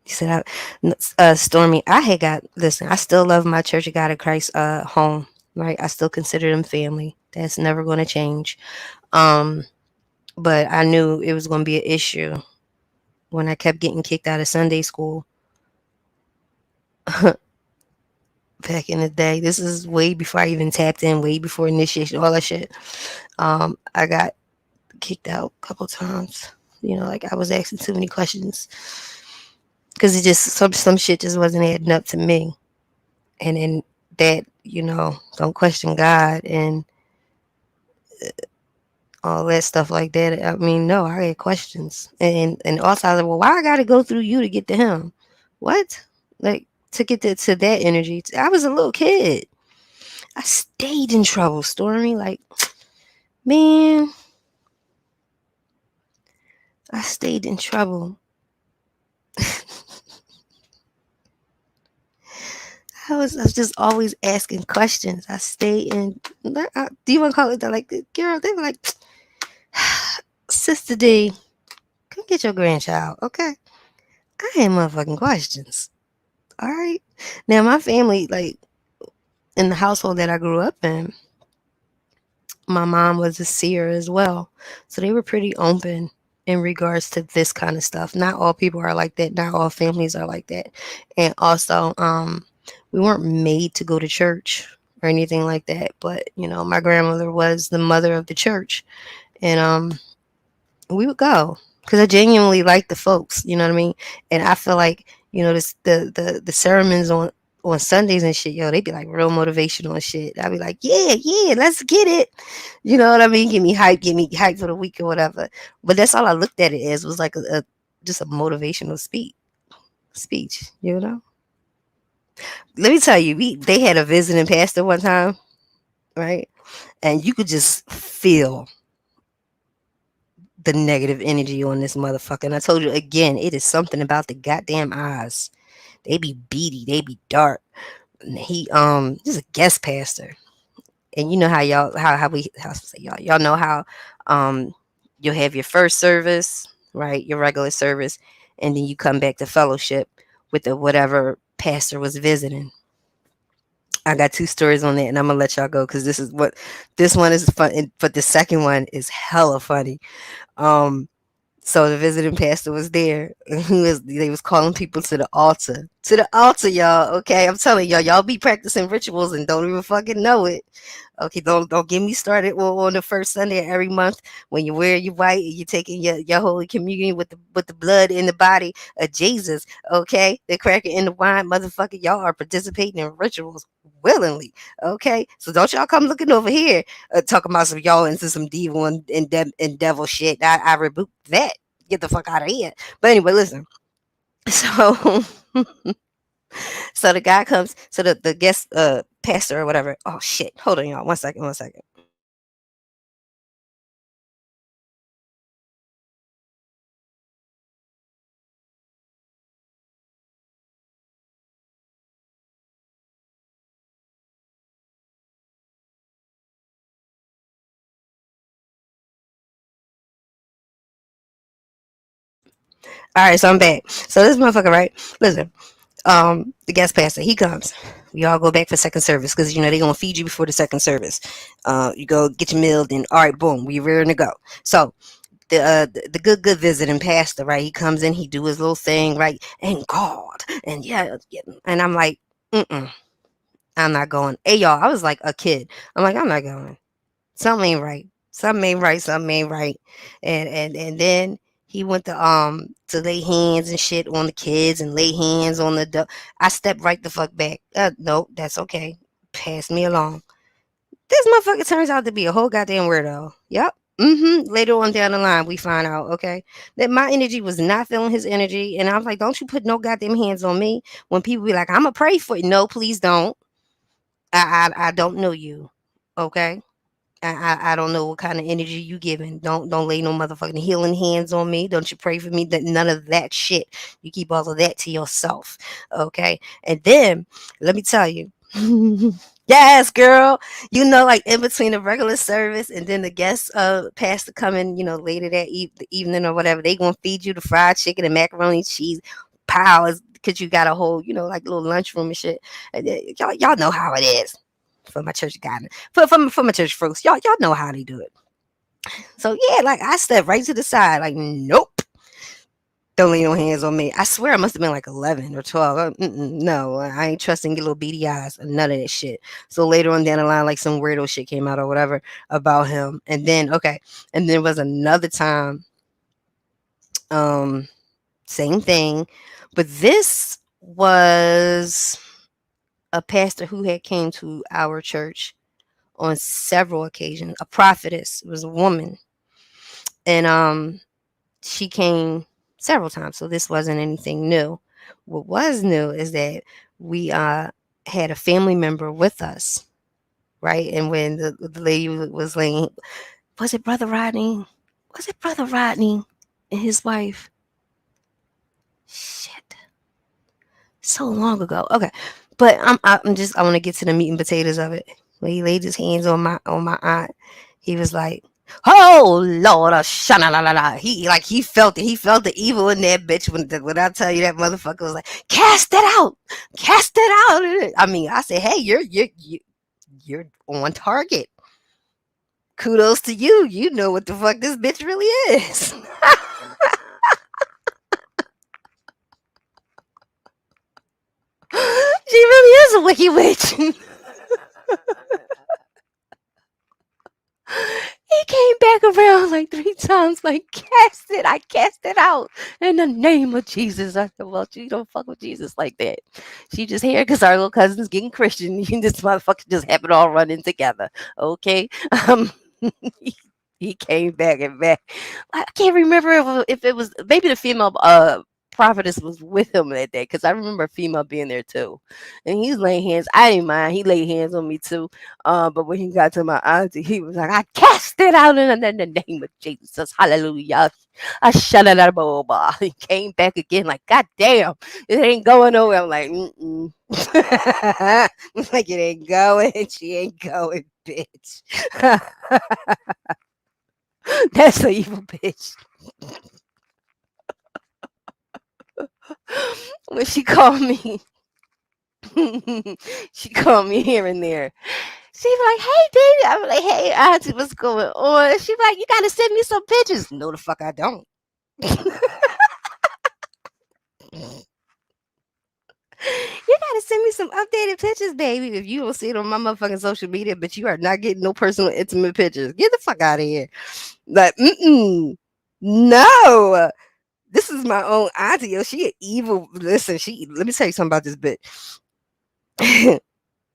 He said, Stormy, I had got, listen, I still love my Church of God in Christ home, right? I still consider them family. That's never going to change. Um, but I knew it was going to be an issue when I kept getting kicked out of Sunday school back in the day. This is way before I even tapped in, way before initiation, all that shit. I got kicked out a couple times. You know, like I was asking too many questions because it just some shit just wasn't adding up to me. And then that, you know, don't question God and all that stuff like that. I mean, no, I had questions, and also I was like, well, why I got to go through you to get to Him? What? Like to get to that energy? I was a little kid. I stayed in trouble, Stormy. Like, man, I stayed in trouble. I was just always asking questions. I stayed in. Do you want to call it that? Like, girl, they were like, Sister D, come get your grandchild, okay? I had motherfucking questions. All right. Now my family, like in the household that I grew up in, my mom was a seer as well. So they were pretty open in regards to this kind of stuff. Not all people are like that. Not all families are like that. And also, we weren't made to go to church or anything like that. But, you know, my grandmother was the mother of the church. And we would go because I genuinely like the folks. You know what I mean? And I feel like, you know, this the sermons on Sundays and shit, yo, they be like real motivational and shit. I'd be like, yeah, yeah, let's get it. You know what I mean? Get me hype for the week or whatever. But that's all I looked at it as was like a just a motivational speech. You know? Let me tell you, they had a visiting pastor one time, right? And you could just feel the negative energy on this motherfucker. And I told you again, it is something about the goddamn eyes. They be beady, they be dark. And he just a guest pastor. And you know how y'all how to say y'all know how um you'll have your first service, right? Your regular service, and then you come back to fellowship with the whatever pastor was visiting. I got two stories on that, and I'm gonna let y'all go because this one is fun, but the second one is hella funny. Um, So the visiting pastor was there, and they was calling people to the altar, y'all. Okay, I'm telling y'all be practicing rituals and don't even fucking know it. Okay, don't get me started on the first Sunday of every month when you wear your white and you're taking your holy communion with the blood in the body of Jesus. Okay, the cracker in the wine, motherfucker. Y'all are participating in rituals willingly. Okay, so don't y'all come looking over here talking about some y'all into some devil and devil shit. I rebuke that. Get the fuck out of here. But anyway, listen. So so the guy comes, so the guest pastor or whatever. Oh shit. Hold on, y'all. One second. All right, so I'm back. So this motherfucker, right? Listen, the guest pastor, he comes. We all go back for second service because you know they gonna feed you before the second service. You go get your meal, then all right, boom, we rearing to go. So the good visiting pastor, right? He comes in, he do his little thing, right? And God, and yeah, and I'm like, mm. I'm not going. Hey y'all, I was like a kid. I'm like, I'm not going. Something ain't right. Something ain't right. Something ain't right. And then he went to lay hands and shit on the kids and lay hands on I stepped right the fuck back. No, that's okay. Pass me along. This motherfucker turns out to be a whole goddamn weirdo. Yep. Later on down the line, we find out, okay, that my energy was not feeling his energy, and I was like, "Don't you put no goddamn hands on me." When people be like, "I'm gonna pray for you," no, please don't. I don't know you, okay? I don't know what kind of energy you giving. Don't lay no motherfucking healing hands on me. Don't you pray for me. That none of that shit. You keep all of that to yourself, okay? And then let me tell you, yes, girl. You know, like in between the regular service and then the guest pastor coming, you know, later that the evening or whatever, they gonna feed you the fried chicken and macaroni and cheese. Powers because you got a whole, you know, like little lunchroom and shit. And, y'all know how it is for my church guidance. For my church folks, y'all know how they do it. So yeah, like I stepped right to the side, like nope, Don't lay no hands on me. I swear I must have been like 11 or 12. No, I ain't trusting your little beady eyes. None of that shit. So later on down the line, like some weirdo shit came out or whatever about him. And then, okay. And then was another time, um, same thing. But this was a pastor who had came to our church on several occasions. A prophetess. It was a woman. And she came several times, so this wasn't anything new. What was new is that we had a family member with us, right? And when the lady was laying, was it Brother Rodney? Was it Brother Rodney and his wife? Shit, so long ago. Okay, but I want to get to the meat and potatoes of it. When he laid his hands on my aunt, he was like, "Oh Lord, shana la la la." He felt it. He felt the evil in that bitch when I tell you that motherfucker was like, "Cast it out, cast it out." I mean, I said, "Hey, you're on target. Kudos to you. You know what the fuck this bitch really is." She really is a wicked witch. He came back around like 3 times, like, cast it. I cast it out in the name of Jesus. I said, well, she don't fuck with Jesus like that. She just here because our little cousin's getting Christian. This motherfucker just happened all running together. Okay. Um, he, he came back and back. I can't remember if it was maybe the female prophetess was with him that day because I remember a female being there too. And he's laying hands. I didn't mind. He laid hands on me too. But when he got to my auntie, he was like, I cast it out in the name of Jesus. Hallelujah. I shut it out. He came back again, like, God damn, it ain't going nowhere. I'm like, mm-mm. Like, it ain't going. She ain't going, bitch. That's an evil bitch. When she called me, she called me here and there. She be like, hey, baby. I'm like, hey, auntie, what's going on? She be like, you got to send me some pictures. No, the fuck I don't. You gotta send me some updated pictures, baby. If you don't see it on my motherfucking social media, but you are not getting no personal intimate pictures. Get the fuck out of here. Like, no. This is my own auntie. Yo, she an evil. Listen, let me tell you something about this bitch.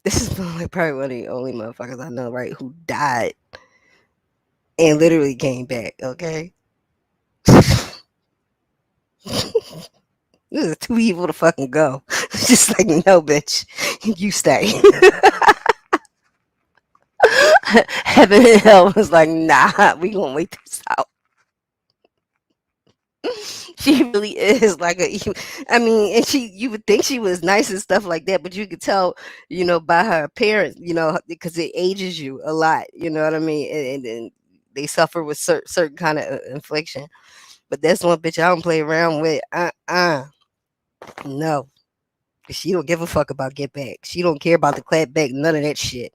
This is like probably one of the only motherfuckers I know, right, who died and literally came back, okay? This is too evil to fucking go. Just like, no, bitch, you stay. Heaven and hell was like, nah, we gonna wait this out. She really is like I mean, and you would think she was nice and stuff like that, but you could tell, by her appearance, because it ages you a lot. You know what I mean? And they suffer with certain kind of infliction. But that's one bitch I don't play around with. No. She don't give a fuck about get back. She don't care about the clap back, none of that shit.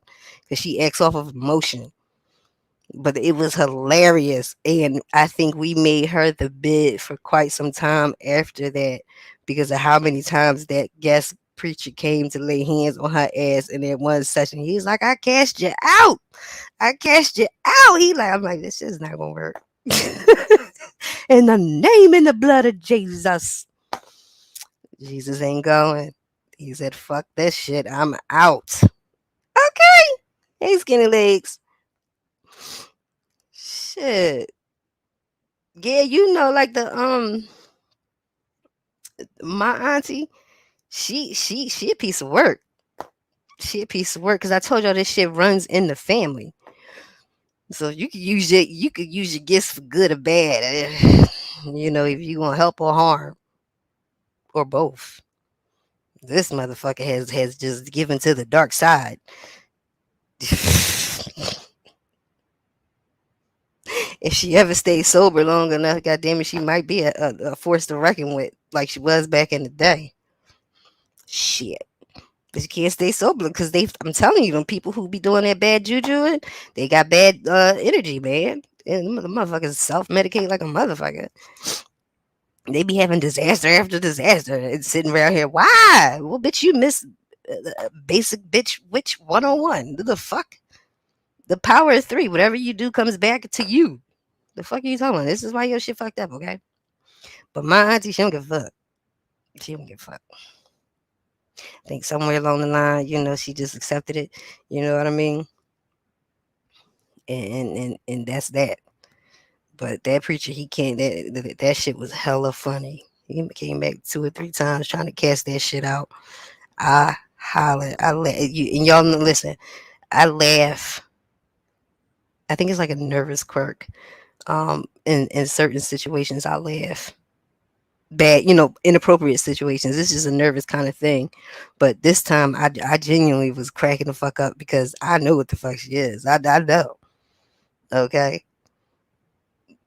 Cause she acts off of emotion. But it was hilarious, and I think we made her the bid for quite some time after that because of how many times that guest preacher came to lay hands on her ass in that one session. He's like, I cast you out. I cast you out. I'm like, this is not gonna work. In the name and the blood of Jesus. Jesus ain't going. He said, fuck this shit. I'm out. Okay. Hey, skinny legs. Shit. Yeah, like my auntie, she a piece of work. She a piece of work because I told y'all this shit runs in the family. So you could use your gifts for good or bad. If you gonna help or harm or both. This motherfucker has just given to the dark side. If she ever stays sober long enough, goddamn it, she might be a force to reckon with, like she was back in the day. Shit. But you can't stay sober because I'm telling you, them people who be doing that bad juju, they got bad energy, man. And the motherfuckers self medicate like a motherfucker. They be having disaster after disaster and sitting around here. Why? Well, bitch, you miss basic bitch witch 101. The fuck? The power of three. Whatever you do comes back to you. The fuck are you talking about? This is why your shit fucked up, okay? But my auntie, she don't give a fuck. She don't give a fuck. I think somewhere along the line, she just accepted it. You know what I mean? And that's that. But that preacher, he can't. That shit was hella funny. He came back 2 or 3 times trying to cast that shit out. I holler. And y'all listen. I laugh. I think it's like a nervous quirk. In certain situations, I laugh. Bad, inappropriate situations. This is a nervous kind of thing. But this time, I genuinely was cracking the fuck up because I know what the fuck she is. I know. Okay.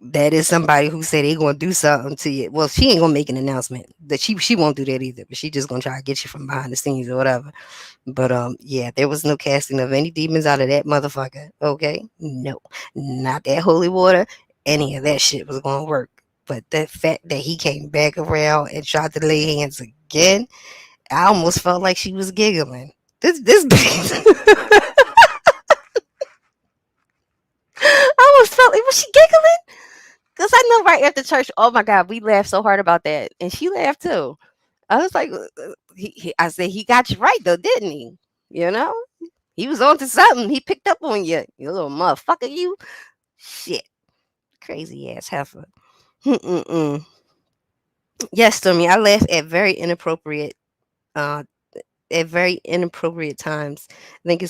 That is somebody who said they gonna do something to you. Well, she ain't gonna make an announcement. That she won't do that either. But she just gonna try to get you from behind the scenes or whatever. But yeah, there was no casting of any demons out of that motherfucker. Okay, no, not that holy water. Any of that shit was gonna work. But the fact that he came back around and tried to lay hands again, I almost felt like she was giggling. This bitch. I almost felt like was she giggling? Cause I know right after church. Oh my god, we laughed so hard about that, and she laughed too. I was like, I said he got you right though, didn't he? You know. He was on to something. He picked up on you. You little motherfucker, you. Shit. Crazy ass heifer. Mm-mm-mm. Yes, Stormy, I laugh uh, at very inappropriate times. I think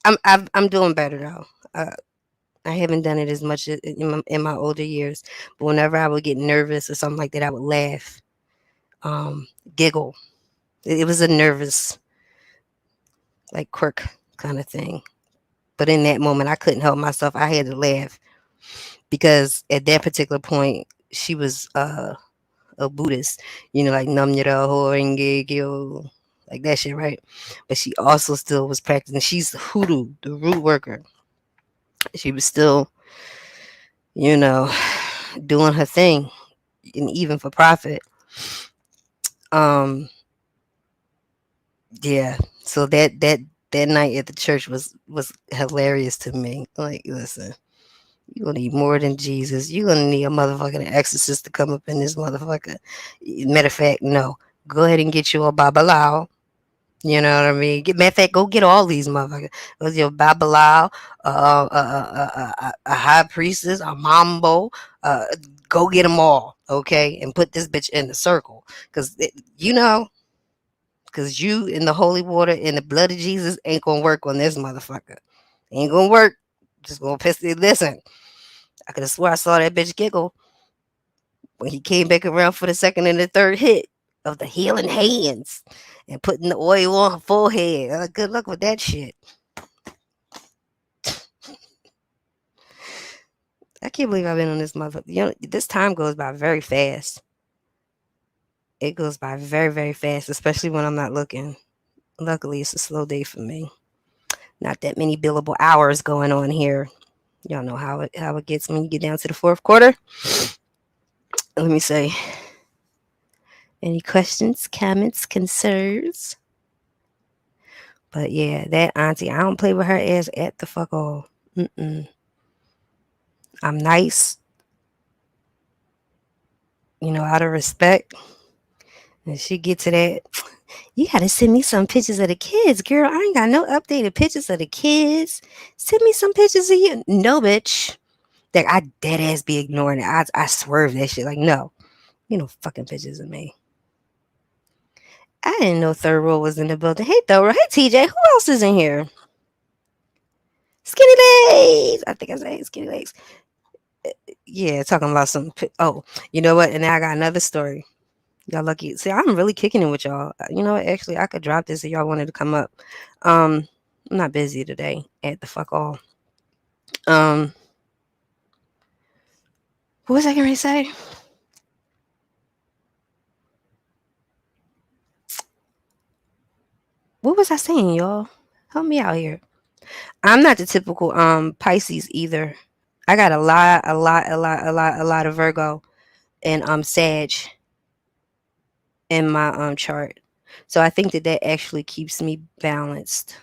I'm doing better though. I haven't done it as much in my older years, but whenever I would get nervous or something like that, I would laugh, giggle. It was a nervous, like quirk kind of thing. But in that moment, I couldn't help myself. I had to laugh because at that particular point, she was a Buddhist, like Nam Myoho Renge Kyo, like that shit, right? But she also still was practicing. She's hoodoo, the root worker. She was still, you know, doing her thing, and even for profit. Um, yeah. So that night at the church was hilarious to me. Like, listen, you're gonna need more than Jesus. You're gonna need a motherfucking exorcist to come up in this motherfucker. Matter of fact, no. Go ahead and get you a babalao. You know what I mean? Matter of fact, go get all these motherfuckers. Go your babalao, a high priestess, a mambo. Uh, go get them all, okay? And put this bitch in the circle, cause you know, cause you in the holy water and the blood of Jesus ain't gonna work on this motherfucker. Ain't gonna work. Just gonna piss it. Listen, I could have swore I saw that bitch giggle when he came back around for the second and the third hit of the healing hands and putting the oil on her forehead. Good luck with that shit. I can't believe I've been on this mother. This time goes by very fast. It goes by very, very fast, especially when I'm not looking. Luckily, it's a slow day for me. Not that many billable hours going on here. Y'all know how it gets when you get down to the fourth quarter. Let me say, any questions, comments, concerns? But yeah, that auntie, I don't play with her ass at the fuck all. Mm-mm. I'm nice, out of respect. And she get to that, you gotta send me some pictures of the kids, girl. I ain't got no updated pictures of the kids. Send me some pictures of you. No, bitch. Like, I dead ass be ignoring it. I swerve that shit. Like, no, fucking pictures of me. I didn't know Third Row was in the building. Hey, Third Row. Hey, TJ. Who else is in here? Skinny Legs. I think I said Skinny Legs. Yeah, talking about some. Oh, you know what? And now I got another story. Y'all lucky. See, I'm really kicking it with y'all. You know what? Actually, I could drop this if y'all wanted to come up. I'm not busy today. At the fuck all. Um, what was I going to say? What was I saying, y'all? Help me out here. I'm not the typical Pisces either. I got a lot of Virgo and Sag. in my chart. So I think that that actually keeps me balanced.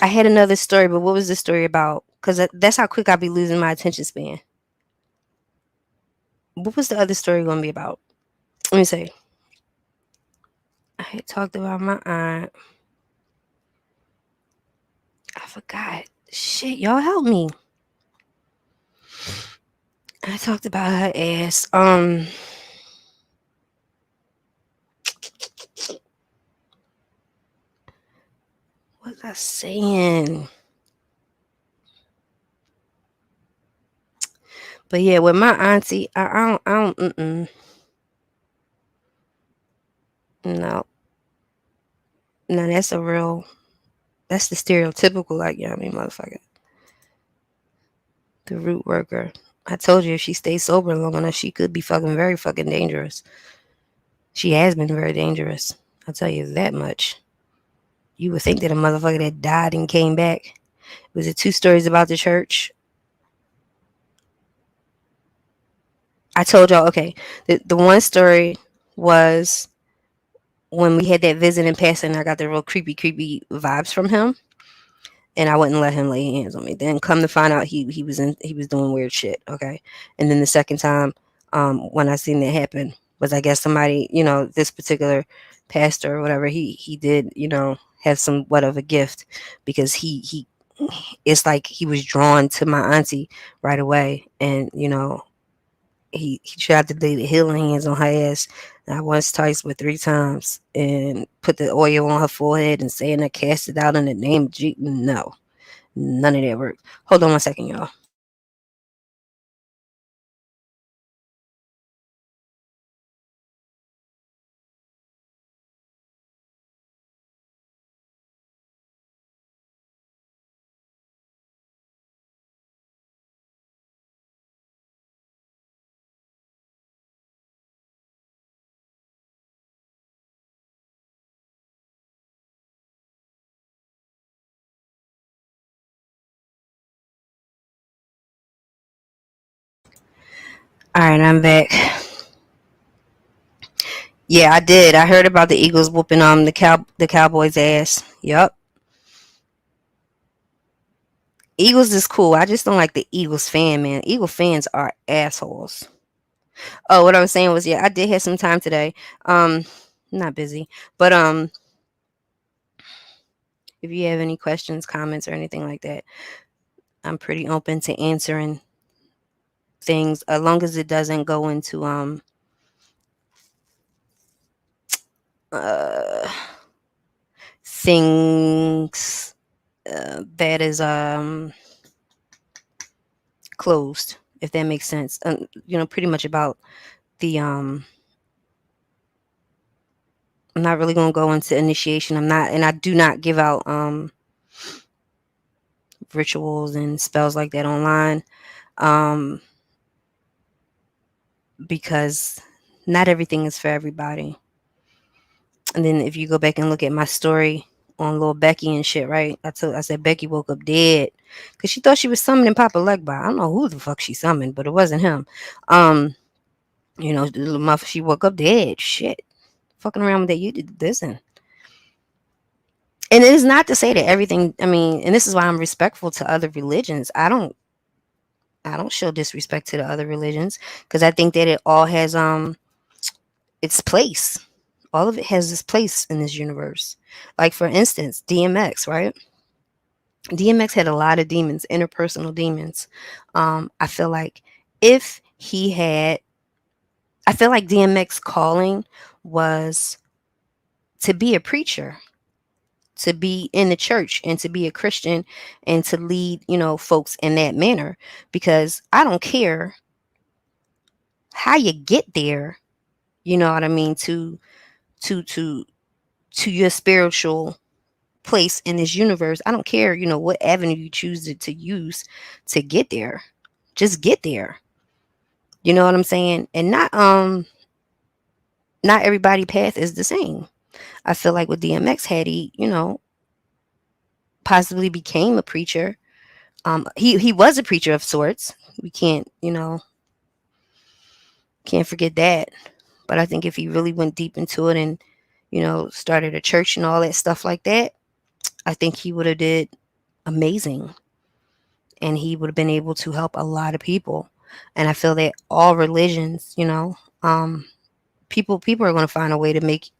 I had another story, but what was the story about? Because that's how quick I be losing my attention span. What was the other story going to be about? Let me see. I had talked about my aunt. I forgot. Shit, y'all help me. I talked about her ass. What was I saying? But yeah, with my auntie, no, no, that's a real, that's the stereotypical, like, you know what I mean, motherfucker. The root worker. I told you if she stays sober long enough, she could be fucking very fucking dangerous. She has been very dangerous. I'll tell you that much. You would think that a motherfucker that died and came back. Was it two stories about the church? I told y'all, okay. The one story was when we had that visit in passing, I got the real creepy vibes from him, and I wouldn't let him lay hands on me. Then come to find out, he was doing weird shit. Okay, and then the second time, when I seen that happen, was I guess somebody, this particular pastor or whatever, he did, have somewhat of a gift because he it's like he was drawn to my auntie right away, and he tried to lay the healing hands on her ass not once, twice, but three times, and put the oil on her forehead and saying I cast it out in the name of Jesus. No, none of that worked. Hold on one second, y'all. All right, I'm back. Yeah, I did. I heard about the Eagles whooping the Cowboys ass. Yup. Eagles is cool. I just don't like the Eagles fan, man. Eagle fans are assholes. Oh, what I was saying was, yeah, I did have some time today. Um, not busy, but if you have any questions, comments, or anything like that, I'm pretty open to answering things as long as it doesn't go into uh things that is closed, if that makes sense. Pretty much about the I'm not really going to go into initiation. I'm not, and I do not give out rituals and spells like that online, um because not everything is for everybody. And then if you go back and look at my story on little Becky and shit, right? I said Becky woke up dead because she thought she was summoning Papa Legba. I don't know who the fuck she summoned, but it wasn't him. Um, the little mother, she woke up dead. Shit, fucking around with that. You did this, and it is not to say that everything. I mean, and this is why I'm respectful to other religions. I don't show disrespect to the other religions because I think that it all has its place. All of it has its place in this universe. Like for instance, DMX, right? DMX had a lot of demons, interpersonal demons. I feel like if he had, I feel like DMX calling was to be a preacher, to be in the church, and to be a Christian, and to lead, folks in that manner. Because I don't care how you get there, you know what I mean, to to to your spiritual place in this universe. I don't care, what avenue you choose to use to get there. Just get there. You know what I'm saying? And not everybody path is the same. I feel like with DMX, had he, possibly became a preacher. He was a preacher of sorts. We can't forget that. But I think if he really went deep into it and, started a church and all that stuff like that, I think he would have did amazing, and he would have been able to help a lot of people. And I feel that all religions, people are going to find a way to make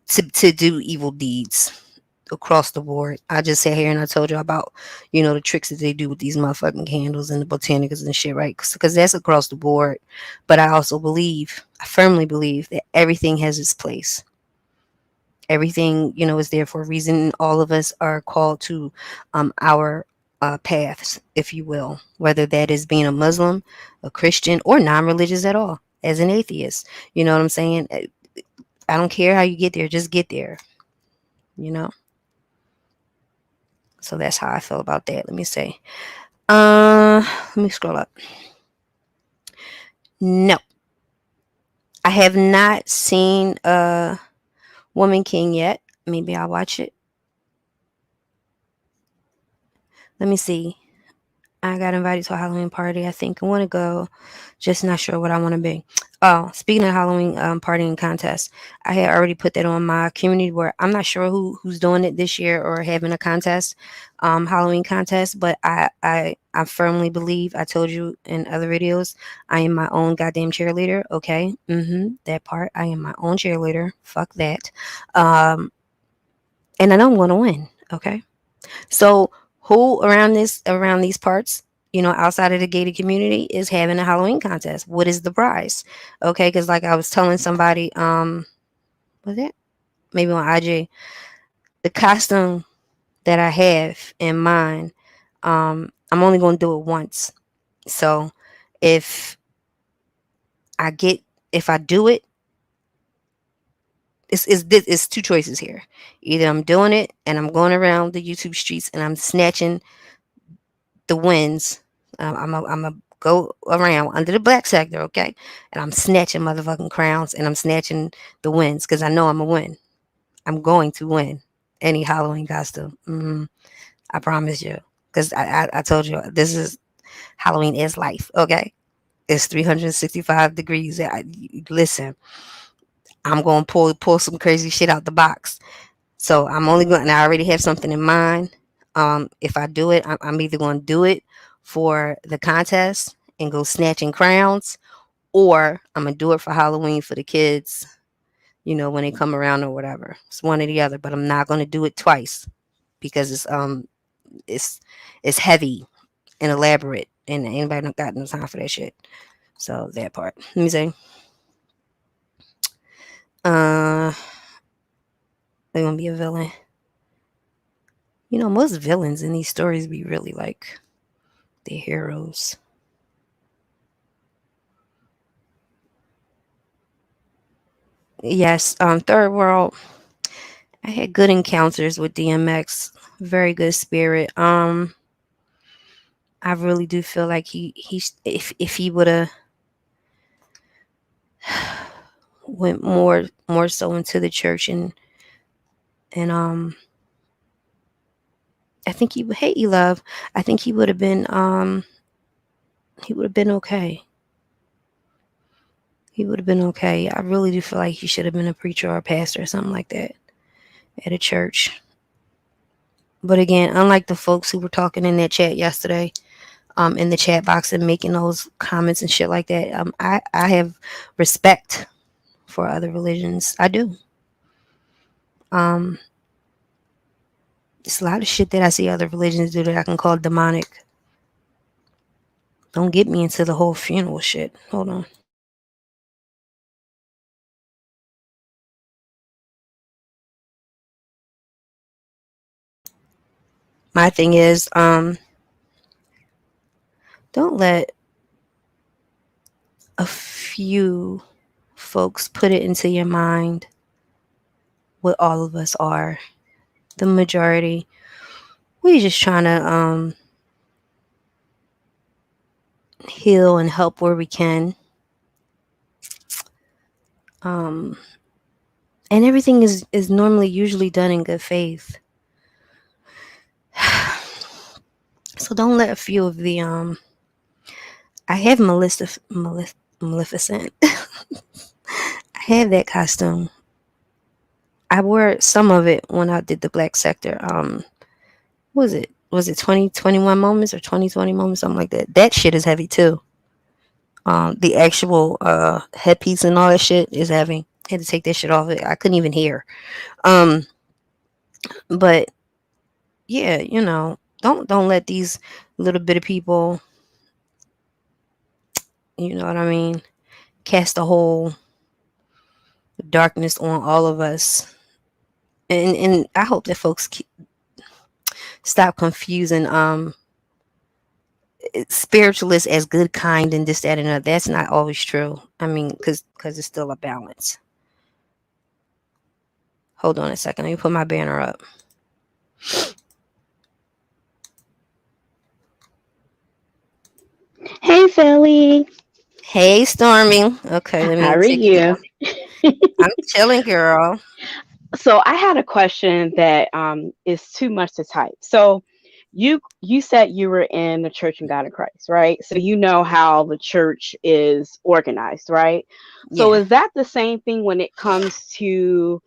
to do evil deeds across the board. I just sat here and I told you about, the tricks that they do with these motherfucking candles and the botanicals and shit, right? Because that's across the board. But I also believe, I firmly believe that everything has its place. Everything, is there for a reason. All of us are called to our paths, if you will, whether that is being a Muslim, a Christian, or non-religious at all. As an atheist, you know what I'm saying? I don't care how you get there, just get there. You know. So that's how I feel about that. Let me say. Let me scroll up. No, I have not seen Woman King yet. Maybe I'll watch it. Let me see. I got invited to a Halloween party. I think I want to go. Just not sure what I want to be. Oh, speaking of Halloween party and contest, I had already put that on my community where I'm not sure who's doing it this year or having a contest, Halloween contest. But I firmly believe, I told you in other videos, I am my own goddamn cheerleader. Okay, that part. I am my own cheerleader. Fuck that. Um, and I know I'm going to win. Okay. So who around these parts, outside of the gated community, is having a Halloween contest? What is the prize? Okay, because like I was telling somebody, was it maybe on IG, the costume that I have in mind, I'm only going to do it once. So if I get if I do it, it's two choices here. Either I'm doing it and I'm going around the YouTube streets and I'm snatching the wins. I'm a go around under the black sector, okay? And I'm snatching motherfucking crowns and I'm snatching the wins because I know I'm a win. I'm going to win any Halloween costume. I promise you. Because I told you, this is Halloween is life, okay? It's 365 degrees. Listen, I'm going to pull some crazy shit out the box. So I'm only going, and I already have something in mind. If I do it, I'm either going to do it for the contest and go snatching crowns, or I'm going to do it for Halloween for the kids, when they come around or whatever. It's one or the other, but I'm not going to do it twice because it's it's heavy and elaborate, and anybody don't got no time for that shit. So that part. Let me say, uh, they're gonna be a villain. Most villains in these stories be really like the heroes. Yes, Third World. I had good encounters with DMX. Very good spirit. I really do feel like he if he would have went more so into the church and I think he would hate you love. I think he would have been okay. He would have been okay. I really do feel like he should have been a preacher or a pastor or something like that at a church. But again, unlike the folks who were talking in that chat yesterday, in the chat box and making those comments and shit like that, I have respect for other religions. I do. Um, it's a lot of shit that I see other religions do that I can call demonic. Don't get me into the whole funeral shit. Hold on. My thing is, don't let a few folks put it into your mind what all of us are. The majority, we just trying to heal and help where we can. Um, and everything is normally usually done in good faith. So don't let a few of the I have Maleficent. have that costume. I wore some of it when I did the Black Sector. What was it? Was it 2021 moments or 2020 moments? Something like that. That shit is heavy too. The actual headpiece and all that shit is heavy. Had to take that shit off. I couldn't even hear. Um, but yeah, don't let these little bit of people, you know what I mean, cast a whole darkness on all of us. And I hope that folks stop confusing spiritualists as good, kind, and this, that, and that. That's not always true. I mean, because it's still a balance. Hold on a second. Let me put my banner up. Hey, Philly. Hey, Stormy. Okay, let How me are take it you? down. I'm chilling, girl. So I had a question that is too much to type. So you said you were in the Church and God in Christ, right? So you know how the church is organized, right? So Yeah. is that the same thing when it comes to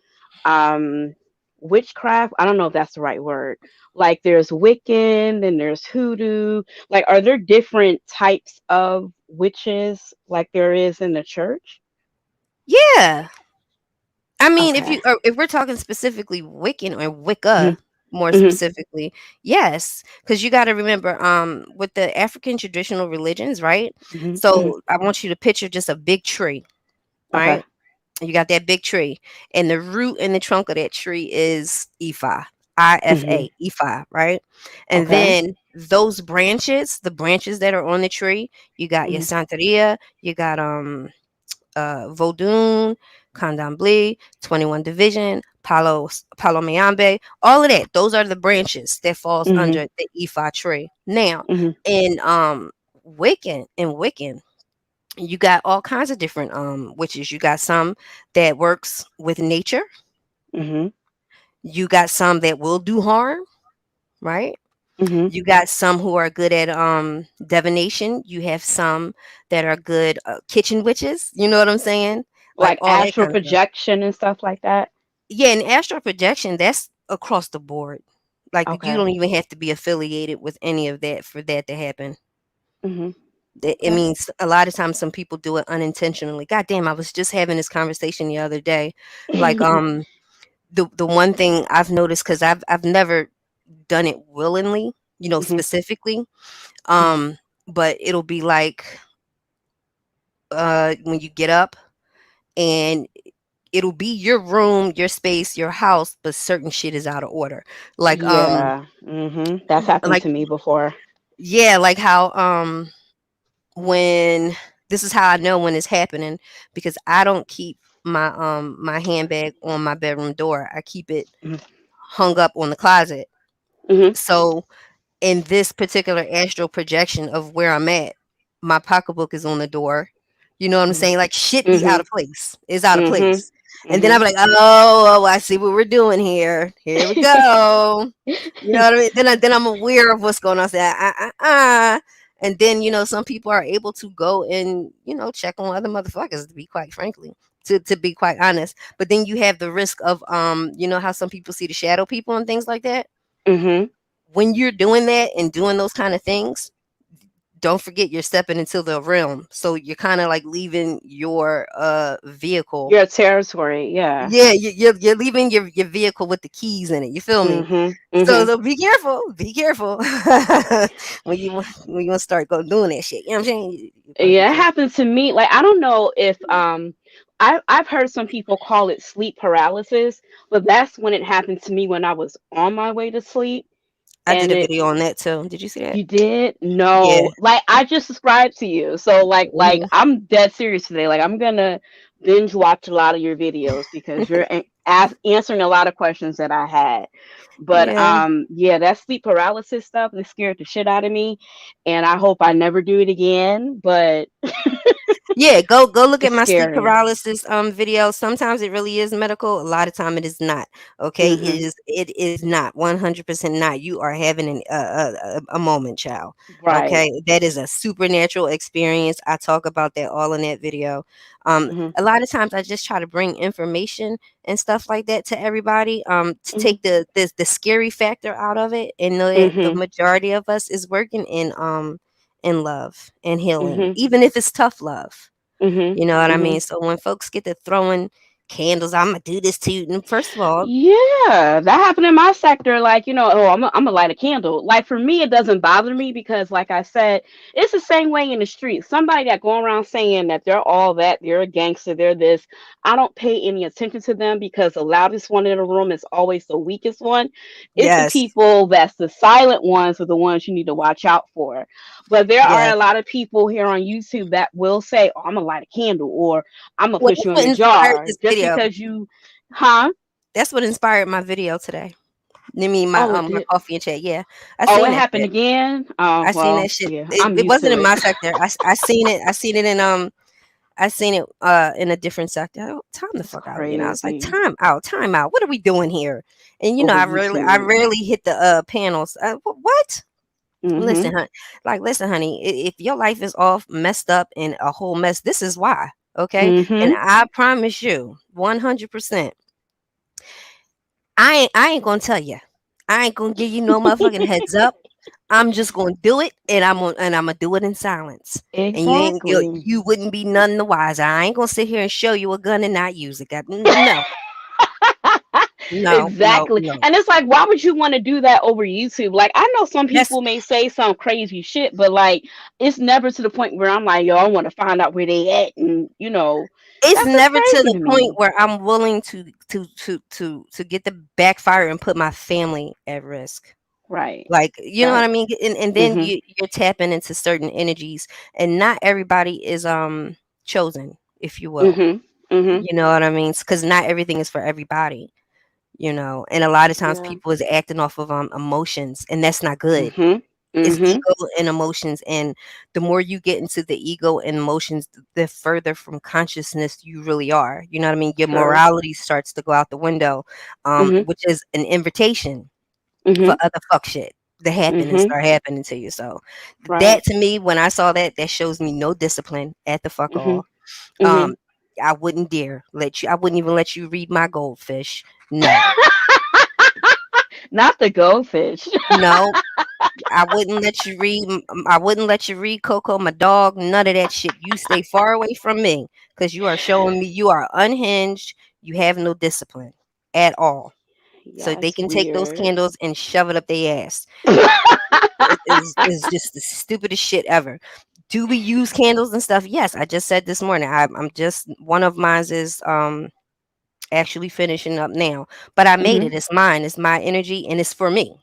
um witchcraft? I don't know if that's the right word. Like there's Wiccan and there's hoodoo. Like are there different types of witches like there is in the church? Yeah. I mean, Okay. if we're talking specifically Wiccan or Hmm. Wicca, more Hmm. specifically, yes, because you got to remember, with the African traditional religions, right? Hmm. Hmm. So I want you to picture just a big tree, Okay. right? You got that big tree, and the root and the trunk of that tree is Ifa, Hmm. Ifa, Ifa, right? And Okay. then those branches, the branches that are on the tree, you got your Hmm. Santeria, you got Vodun, Candomblé, 21 Division, Palo Mayambe, all of that. Those are the branches that falls Hmm. under the Ifa tree. Now, Hmm. in Wiccan, you got all kinds of different witches. You got some that works with nature. Hmm. You got some that will do harm, right? Hmm. You got some who are good at divination. You have some that are good kitchen witches. You know what I'm saying? Like Like all that astral kind of stuff. projection and stuff like that. Yeah, and astral projection, that's across the board. Like you Okay. don't even have to be affiliated with any of that for that to happen. Hmm. It Okay. means a lot of times some people do it unintentionally. God damn, I was just having this conversation the other day. Like the one thing I've noticed, because I've never done it willingly, Hmm. specifically. Um, but it'll be like when you get up, and it'll be your room, your space, your house, but certain shit is out of order. Like Yeah. Hmm. That's happened like to me before. yeah, like how when this is how I know when it's happening, because I don't keep my handbag on my bedroom door. I keep it Hmm. hung up on the closet. Hmm. So in this particular astral projection of where I'm at, my pocketbook is on the door. You know what I'm saying? Like shit be out Hmm. of place. It's out of Hmm. place. And then Hmm. I'm like, oh, I see what we're doing here. Here we go. You know what I mean? Then I'm aware of what's going on. I say, and then some people are able to go and check on other motherfuckers. To be quite frankly, to be quite honest, but then you have the risk of how some people see the shadow people and things like that. Hmm. When you're doing that and doing those kind of things, don't forget you're stepping into the realm. So you're kind of like leaving your vehicle. Your territory. Yeah. Yeah, you're leaving your vehicle with the keys in it. You feel me? Hmm. So, Hmm. be careful. Be careful when you want to start doing that shit. You know what I'm saying? You gotta be Yeah, it careful. happened to me. Like I don't know if I've heard some people call it sleep paralysis, but that's when it happened to me when I was on my way to sleep. I did And a it video on that too. Did you see that? You did? Yeah. No. Like I just subscribed to you. So like Hmm. I'm dead serious today. Like I'm gonna binge watch a lot of your videos because you're answering a lot of questions that I had. But Yeah. yeah, that sleep paralysis stuff, it scared the shit out of me. And I hope I never do it again. But Yeah, go look at It's my sleep scary. paralysis video. Sometimes it really is medical. A lot of time it is not. Okay, Mhm. it is not 100% not. You are having a moment, child. Right. Okay, that is a supernatural experience. I talk about that all in that video. Mhm. A lot of times I just try to bring information and stuff like that to everybody. To Mhm. take the scary factor out of it, and know that the Mhm. majority of us is working in love and healing, Mhm. even if it's tough love. Mhm. You know what I Mhm. mean? So when folks get to throwing candles, I'm gonna do this to you. And first of all, Yeah, that happened in my sector. Like, oh, I'm a light a candle. Like for me, it doesn't bother me because, like I said, it's the same way in the street. Somebody that going around saying that they're all that, they're a gangster, they're this. I don't pay any attention to them because the loudest one in the room is always the weakest one. It's the yes, people that's the silent ones are the ones you need to watch out for. But there are yes. a lot of people here on YouTube that will say, "Oh, I'm gonna light a candle," or "I'm gonna Well, put that's you in what a inspired jar," this just video. because you, huh? That's what inspired my video today. I mean, Oh, it my did. coffee and chat. Yeah, I Oh, seen it that happened shit. again. Oh, I seen that well, shit. yeah, It, I'm it used wasn't to in it. my sector. I seen it. I seen it in I seen it in a different sector. Oh, time the It's fuck out. You know, I was like, crazy time out, time out. What are we doing here? And over I YouTube. rarely hit the panels. What? Mhm. Listen, honey, if your life is all messed up and a whole mess, this is why. Okay. And Mhm. I promise you, 100%, I ain't gonna tell you. I ain't gonna give you no motherfucking heads up. I'm just gonna do it, and I'm gonna do it in silence. And Exactly. you wouldn't be none the wiser. I ain't gonna sit here and show you a gun and not use it. No, no, no, Exactly. no. And it's like, why would you want to do that over YouTube? Like, I know some That's people may say some crazy shit, but like, it's never to the point where I'm like, yo, I want to find out where they at, and it's that's just never to crazy the to point me. where I'm willing to get the backfire and put my family at risk. Right. Like, you know what I Right. mean? And then Mhm. you're tapping into certain energies, and not everybody is chosen, if you will. Mhm. Mhm. You know what I mean? Because not everything is for everybody. And a lot of times Yeah. people is acting off of emotions, and that's not good. Mhm. It's Mhm. ego and emotions, and the more you get into the ego and emotions, the further from consciousness you really are. You know what I mean? Your True. morality starts to go out the window, Mhm. which is an invitation for Mhm. other fuck shit to happen and Mhm. start happening to you. So Right. that, to me, when I saw that, that shows me no discipline at the fuck Mhm. all. Mhm. Um, I wouldn't dare let you. I wouldn't even let you read my goldfish. No, Not the goldfish. no. I wouldn't let you read Coco, my dog. None of that shit. You stay far away from me because you are showing me you are unhinged. You have no discipline at all. So Yeah, they it's can take those weird. candles and shove it up their ass. Is just the stupidest shit ever. Do we use candles and stuff? Yes, I just said this morning. I'm just one of mine's is actually finishing up now, but I made Mhm. it. It's mine. It's my energy, and it's for me.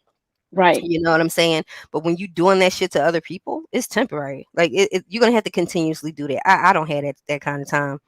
Right. You know what I'm saying? But when you doing that shit to other people, it's temporary. Like you're gonna have to continuously do that. I don't have that kind of time,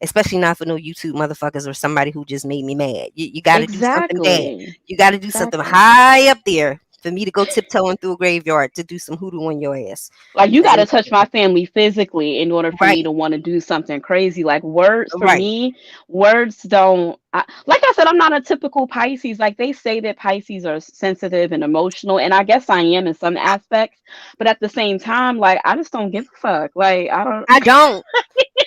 especially not for no YouTube motherfuckers or somebody who just made me mad. You got to do something bad. Exactly. You got to do something Exactly. high up there for me to go tiptoeing through a graveyard to do some hoodoo on your ass. Like you That got to ain't touch my family physically in order for me right, to want to do something crazy. Like words for right. me, words don't. Like I said, I'm not a typical Pisces. Like they say that Pisces are sensitive and emotional, and I guess I am in some aspects. But at the same time, like I just don't give a fuck. Like I don't. I don't.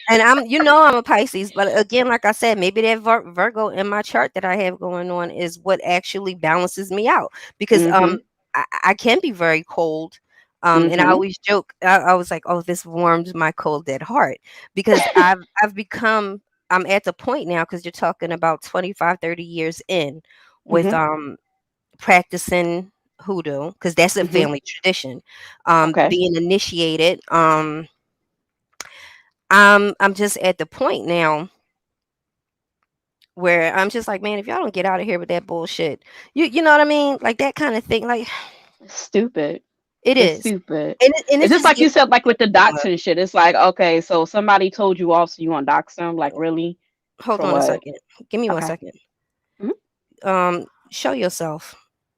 And I'm a Pisces, but again, like I said, maybe that Virgo in my chart that I have going on is what actually balances me out because Mhm. I can be very cold. And I Mhm. always joke, I was like, oh, this warms my cold dead heart because I've become, I'm at the point now because you're talking about 25, 30 years in with Mhm. practicing hoodoo because that's a Mhm. family tradition, Okay. being initiated. I'm just at the point now where I'm just like, man, if y'all don't get out of here with that bullshit, you know what I mean? Like that kind of thing. Like It's stupid. it It's is. stupid. And It's it's just just like you getting said, like with the ridiculous. docs and shit. It's like, okay, so somebody told you off, so you want to dox them? Like, really? Hold For on a what? second. Give me one Okay. second. Mhm. Show yourself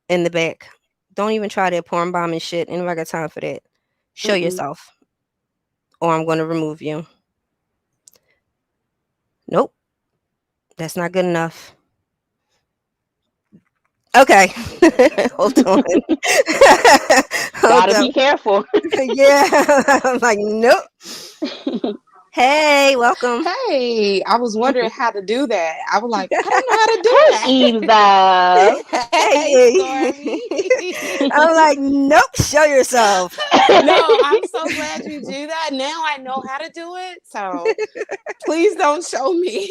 in the back. Don't even try that porn bomb and shit. Ain't nobody got time for that. Show Mm-mm. yourself, or I'm gonna remove you. Nope, that's not good enough. Okay. Hold on. Hold Gotta up. be careful. Yeah. I'm like, nope. Hey, welcome. Hey, I was wondering how to do that. I was like, I don't know how Hey, to do Eva. that. Hey, Hey, Yay. Stormy. I'm like, nope, show yourself. No, I'm so glad you do that. Now I know how to do it. So please don't show me.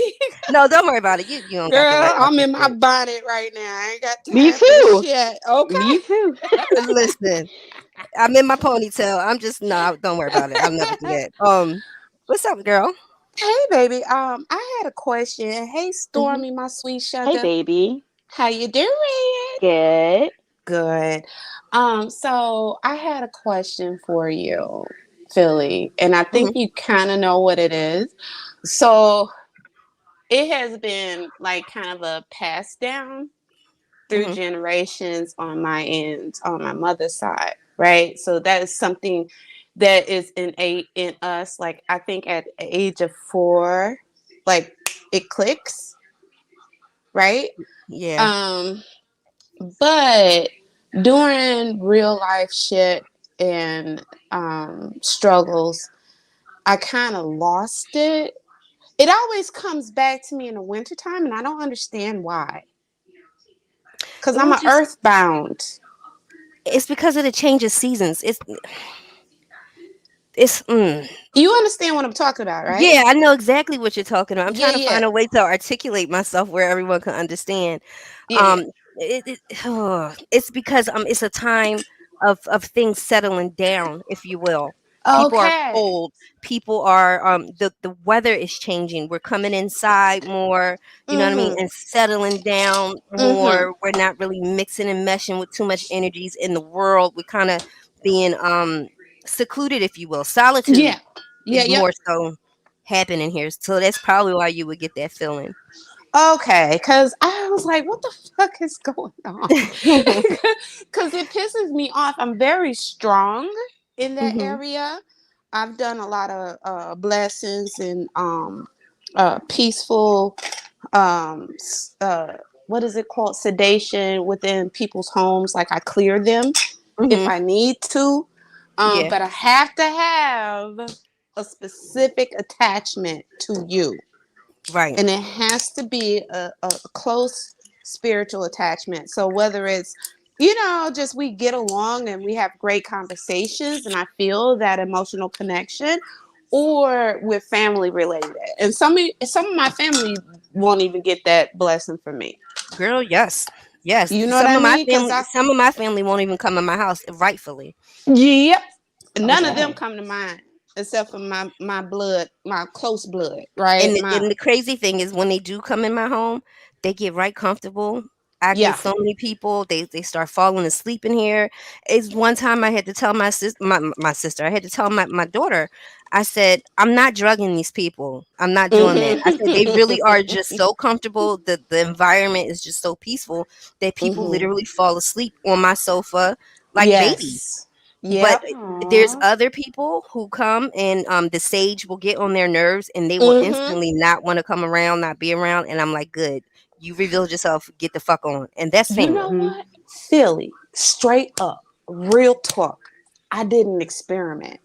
No, don't worry about it. You don't got to Girl, worry about I'm this in my shit. bonnet right now. I ain't got Me time for this too. shit. Okay. Me too. Listen, I'm in my ponytail. I'm just no, don't worry about it. I'll never do that. What's up, girl? Hey baby, I had a question. Hey Hmm. Stormy, my sweet Hey, sugar. baby. How you doing? Good. Good. So I had a question for you, Philly, and I think Hmm. you kind of know what it is. So it has been like kind of a pass down through Hmm. generations on my end, on my mother's side, right? So that is something that is innate in us. Like I think at the age of 4, like it clicks, right? Yeah. Um, But during real life shit and struggles, I kind of lost it. It always comes back to me in the wintertime, and I don't understand why. Because Let I'm me a just. earthbound. It's because of the change of seasons. It's. You understand what I'm talking about, right? Yeah, I know exactly what you're talking about. I'm Yeah, trying to yeah. find a way to articulate myself where everyone can understand. Yeah, yeah. Um, it's because it's a time of things settling down, if you will. People are Okay. cold. People are the weather is changing. We're coming inside more, you know what I mean, Mm-hmm. and settling down Mm-hmm. more. We're not really mixing and meshing with too much energies in the world. We're kind of being secluded, if you will. Solitude Yeah. Yeah, is yep. more so happening here. So that's probably why you would get that feeling. Okay, because I was like, what the fuck is going on? Because it pisses me off. I'm very strong in that Hmm. area. I've done a lot of blessings and peaceful, what is it called? Sedation within people's homes. Like I clear them if Hmm. I need to. Yeah. But I have to have a specific attachment to you, Right. and it has to be a close spiritual attachment. So whether it's, just we get along and we have great conversations and I feel that emotional connection, or we're family related, and some of my family won't even get that blessing from me. Girl, yes. Yes. You know what Some I of my mean? Because family I some of my family won't even come in my house rightfully. Yep, none of them Okay. come to mind except for my blood, my close blood, right? And the crazy thing is when they do come in my home, they get right comfortable. I get Yeah. so many people, they start falling asleep in here. It's one time I had to tell my sister, I had to tell my daughter, I said, I'm not drugging these people. I'm not doing that. I said they really Mm-hmm. are just so comfortable. The environment is just so peaceful that people Mm-hmm. literally fall asleep on my sofa like babies. Yes. But Yep. there's Aw. other people who come and the sage will get on their nerves and they will Mm-hmm. instantly not want to come around, not be around. And I'm like, good, you revealed yourself, get the fuck on. And that's You know family. Mhm. what? Philly, straight up, real talk. I didn't experiment.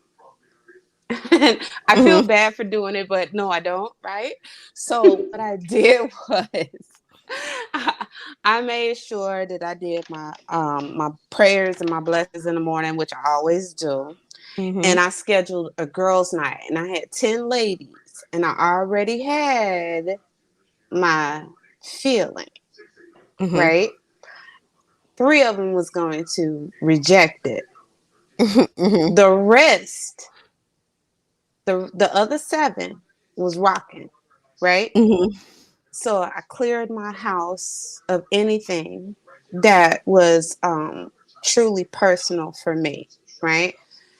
I feel Hmm. bad for doing it, but no, I don't, right? So what I did was I made sure that I did my prayers and my blessings in the morning, which I always do. Hmm. And I scheduled a girls' night, and I had 10 ladies, and I already had my feeling, Hmm. right? 3 of them was going to reject it. Hmm. The rest, the other 7 was rocking, right? Hmm. So I cleared my house of anything that was truly personal for me, right?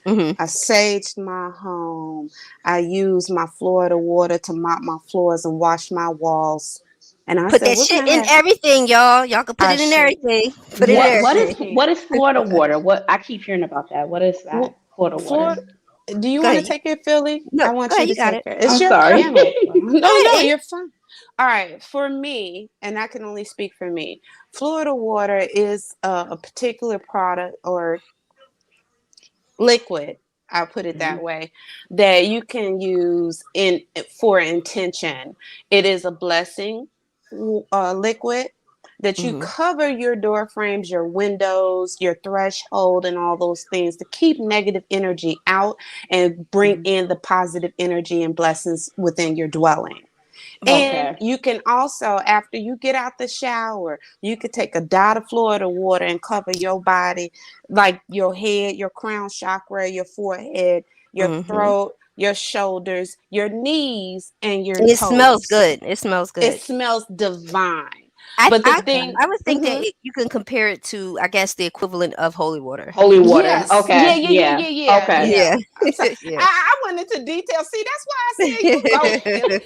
Hmm. I saged my home. I used my Florida water to mop my floors and wash my walls. And I Put said, that we're shit gonna in have everything, y'all. Y'all can put I it in should. everything. Put it in What Yes. everything. what is Florida water? What I keep hearing about that. What is that? Florida Florida water. Do you Go want ahead. to take it, Philly? No, I go want you ahead. to You got take it. it. It's I'm your sorry. panel. Go No, no, ahead. you're fine. All right. For me, and I can only speak for me, Florida water is a particular product or liquid, I'll put it Mhm. that way, that you can use in for intention. It is a blessing liquid that you Mhm. cover your door frames, your windows, your threshold, and all those things to keep negative energy out and bring Mhm. in the positive energy and blessings within your dwelling. Mhm. And Okay. you can also, after you get out the shower, you could take a dot of Florida water and cover your body, like your head, your crown chakra, your forehead, your Mhm. throat, your shoulders, your knees, and your And it smells toes. good. It smells It good. smells divine. I But the I thing, I would think that mhm, you can compare it to, I guess, the equivalent of holy water. Holy water. yes, yeah, Okay. yeah, yeah, Yeah. yeah, yeah, Okay. yeah. Yeah. I'm sorry, Yeah. I went into detail. See, that's why I said you go in.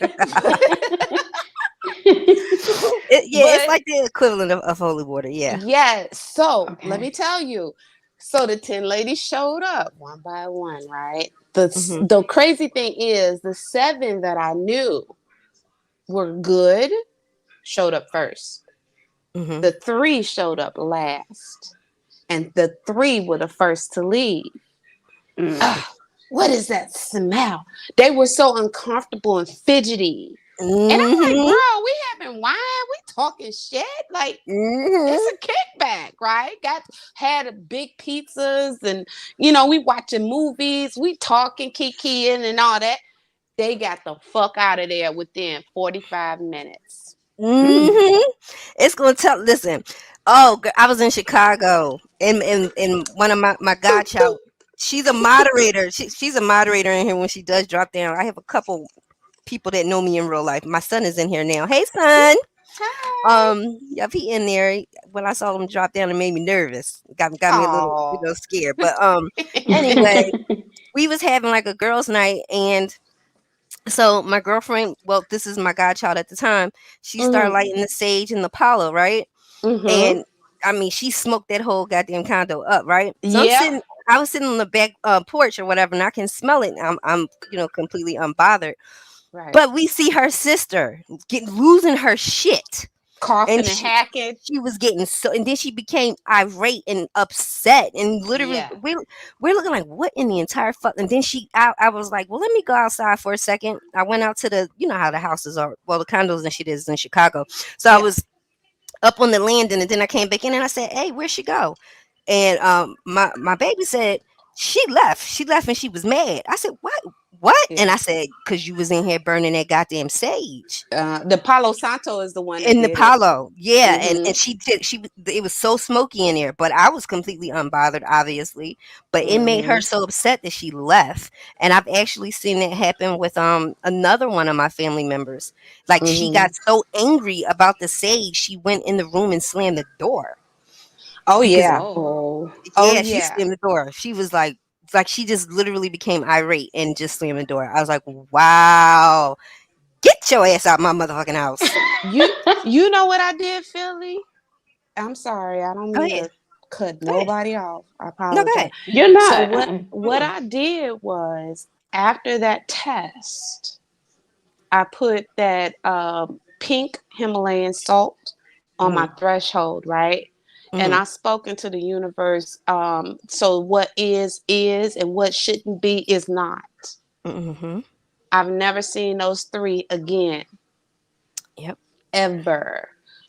Yeah, it's But like the equivalent of holy water. Yeah. yes. So let Okay. me tell you. So the 10 ladies showed up one by one, right? Mhm. The crazy thing is the seven that I knew were good showed up first. Mhm. The three showed up last. And the three were the first to leave. Mm. Ugh, what is that smell? They were so uncomfortable and fidgety. And I'm like, Mhm. girl, we having wine, we talking shit. Like, it's Mhm. a kickback, right? Got had big pizzas and we watching movies, we talking, kikiing and all that. They got the fuck out of there within 45 minutes. Mm. Mhm. It's gonna tell. Listen. Oh, I was in Chicago, and one of my godchild. She's a moderator. She's a moderator in here when she does drop down. I have a couple people that know me in real life. My son is in here now. Hey, son. Hi. Yep, he in there. When I saw him drop down, it made me nervous. Got me a little, Oh. scared. But anyway, we was having like a girls' night, and so my girlfriend, well, this is my godchild at the time. She started Mhm. lighting the sage and the Palo, right? Mhm. And I mean, she smoked that whole goddamn condo up, right? So Yep. I was sitting on the back porch or whatever, and I can smell it. I'm completely unbothered. Right. But we see her sister losing her shit, and Coughing and hacking. she was getting so, and then she became irate and upset, and literally Yeah. we're looking like, what in the entire fuck? And then I was like, well, let me go outside for a second. I went out to the, how the houses are, well, the condos and shit is in Chicago. So I Yeah. was up on the landing, and then I came back in and I said, hey, where'd she go? And my baby said she left and she was mad. I said, what? And Yeah. I said, because you was in here burning that goddamn sage The Palo Santo is the one that in the did it. Palo. Yeah, and Mhm. it was so smoky in there, but I was completely unbothered, obviously. But it made her Mhm. so upset that she left. And I've actually seen it happen with another one of my family members. Like, she got Mhm. so angry about the sage, she went in the room and slammed the door Oh because yeah. Oh. Oh yeah, she yeah. slammed the door. She was like she just literally became irate and just slammed the door. I was like, wow, get your ass out my motherfucking house. You you know what I did, Philly? I'm sorry. I don't Go mean ahead. to cut Go ahead. nobody off. I No, go apologize. ahead. You're So not. what Mm-mm. I did was after that test, I put that pink Himalayan salt on my Mhm. threshold, right? And Mhm. I spoke into the universe. So what is, and what shouldn't be is not. Mhm. I've never seen those three again, Yep. ever.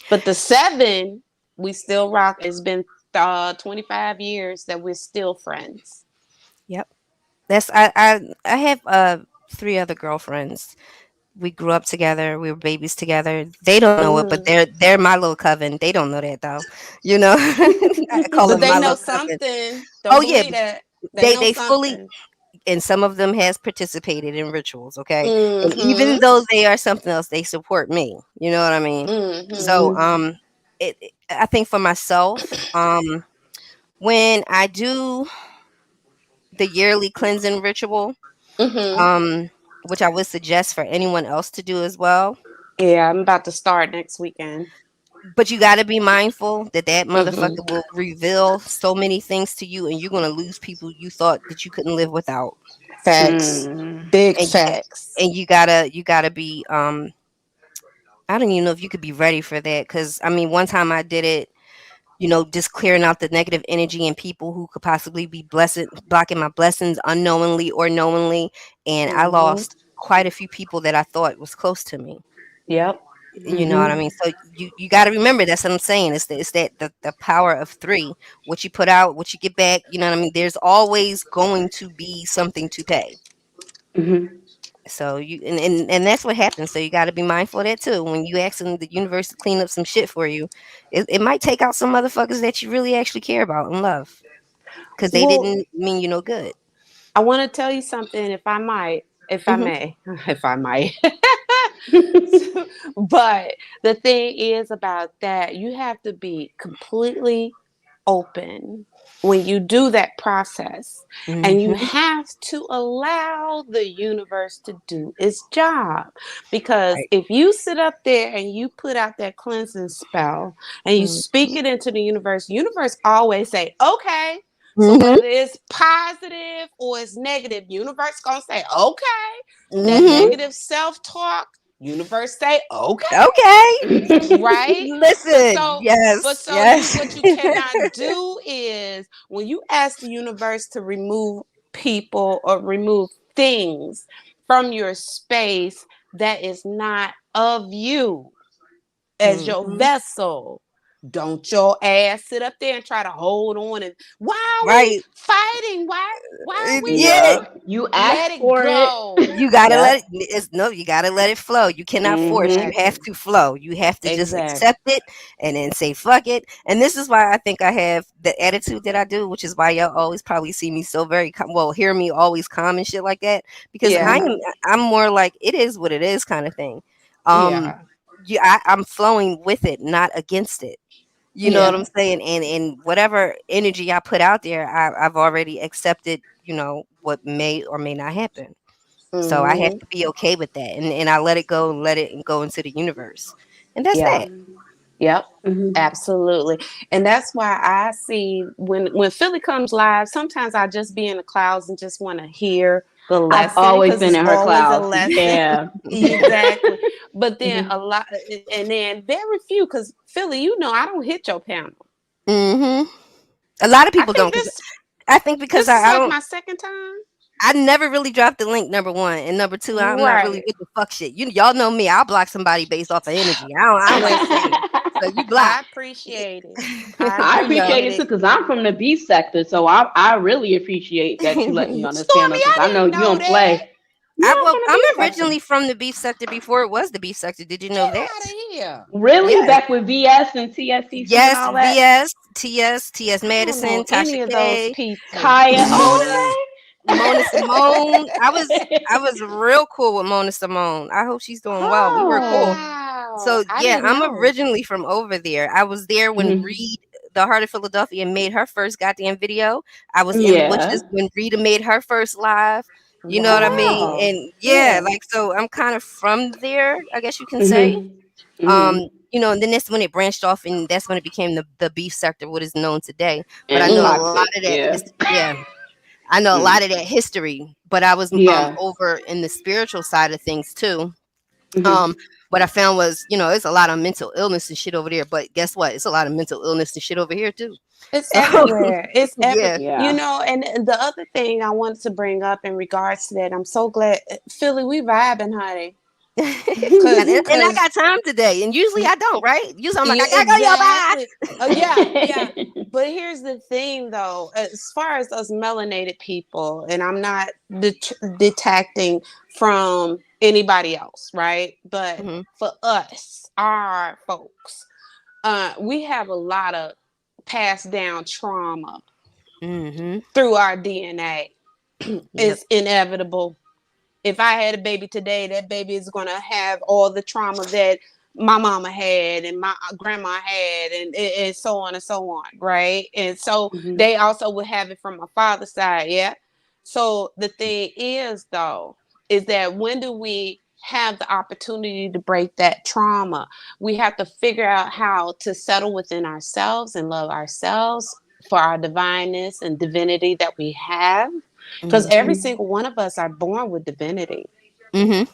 But the seven, we still rock. It's been 25 years that we're still friends. Yep. I have three other girlfriends. We grew up together. We were babies together. They don't know it, but Mhm. they're my little coven. They don't know that though. I call But them they my know little coven. something. Oh Don't yeah, believe that. They they know they fully, something. and some of them has participated in rituals, okay? And even Mm-hmm. though they are something else, they support me. You know what I mean? So Mm-hmm. I think for myself, when I do the yearly cleansing ritual, Mm-hmm. um, which I would suggest for anyone else to do as well. Yeah, I'm about to start next weekend. But you got to be mindful that that Hmm. motherfucker will reveal so many things to you, and you're gonna lose people you thought that you couldn't live without. Facts. Mm. Big And you facts. and you gotta be I don't even know if you could be ready for that, because I mean, one time I did it, just clearing out the negative energy and people who could possibly be blocking my blessings unknowingly or knowingly, and I Hmm. lost quite a few people that I thought was close to me. Yep. You know what I Mhm. mean? So you got to remember, that's what I'm saying. It's the power of three. What you put out, what you get back. You know what I mean? There's always going to be something to pay. Mhm. So and that's what happens. So you got to be mindful of that too. When you asking the universe to clean up some shit for you, it might take out some motherfuckers that you really actually care about and love, because they Well, didn't mean you no good. I want to tell you something, if I might, if I Hmm. may, if I might. But the thing is about that, you have to be completely open when you do that process. And you Hmm. have to allow the universe to do its job. Because Right. if you sit up there and you put out that cleansing spell and you speak it into the universe always say, okay. So Hmm. whether it's positive or it's negative, universe gonna say, okay. That Hmm. negative self-talk, universe say, okay, Okay. right? But Listen. so but Yes. so you Yes. what you cannot do is when you ask the universe to remove people or remove things from your space that is not of you as your Hmm. vessel. Don't your ass sit up there and try to hold on and why are we Right. fighting? Why are we Yeah. doing? Yep. You Let asked it for it. go. You gotta let it. Yep. No, you gotta let it flow. You cannot force. You have Exactly. to flow. You have to just Exactly. accept it and then say fuck it. And this is why I think I have the attitude that I do, which is why y'all always probably see me so very hear me always calm and shit like that, because Yeah. I'm more like it is what it is kind of thing. Um, Yeah. I'm flowing with it, not against it. You know what Yeah. I'm saying? And whatever energy I put out there, I've already accepted. What may or may not happen. So I have Hmm. to be okay with that, and I let it go and let it go into the universe, and that's Yeah. that. Yep. Mhm. Absolutely. And that's why I see when Philly comes live, sometimes I just be in the clouds and just want to hear the I've lesson always because been it's in her always a clouds. lesson. Yeah. Exactly. But then Mhm. a lot, and then very few, because Philly, I don't hit your panel. Hmm. A lot of I people don't, think because I think because this is I like don't. my second time. I never really dropped the link. Number one, and number two, I'm not really Right. with the fuck shit. Y'all know me. I'll block somebody based off of energy. I don't like to play. Listen, So you block. I appreciate it. I I You know. appreciate appreciate it too it. because I'm from the beef sector, so I really appreciate that you let me on this Stormy, panel because I I know didn't you know don't that. play. Yeah, I'm from the I'm beef sector. originally from the beef sector before it was the beef sector. Did you know Get that? out of here. Really, Yes. back with VS and TSCC and Yes, all that. VS, TS I don't Madison, know Tasha any of those K, people. Kaya, Mona, Mona Simone. I was okay. I was real cool with Mona Simone. I hope she's doing well. We were cool. Oh. Wow. So I yeah, didn't I'm know. originally from over there. I was there when Mhm. Reed, the Heart of Philadelphia, made her first goddamn video. I was in the Yeah. bushes when Rita made her first live. You know what I mean? Wow. And yeah, Yeah. like so I'm kind of from there, I guess you can say. Mhm. Mhm. And then that's when it branched off, and that's when it became the beef sector, what is known today. But I And know a Mm. lot toxic. of that Yeah. yeah, I know a Mm. lot of that history. But I was Yeah. over in the spiritual side of things too. Mhm. Um, what I found was, it's a lot of mental illness and shit over there. But guess what? It's a lot of mental illness and shit over here too. It's So everywhere. It's every, yeah. Yeah. and the other thing I wanted to bring up in regards to that, I'm so glad, Philly, we vibing, honey. And I Cause got time today, and usually I don't, right? Usually I'm like, yeah, I gotta go, y'all, bye. exactly. Oh yeah, yeah. But here's the thing, though. As far as us melanated people, and I'm not detacting from anybody else, right? But Hmm. for us, our folks, we have a lot of passed down trauma Hmm. through our DNA. Yep. It's inevitable. If I had a baby today, that baby is going to have all the trauma that my mama had and my grandma had, and so on and so on, right? And so Mhm. they also would have it from my father's side, yeah. So the thing is, though, is that when do we have the opportunity to break that trauma. We have to figure out how to settle within ourselves and love ourselves for our divineness and divinity that we have. Because Mhm. every Mhm. single one of us are born with divinity, Mhm.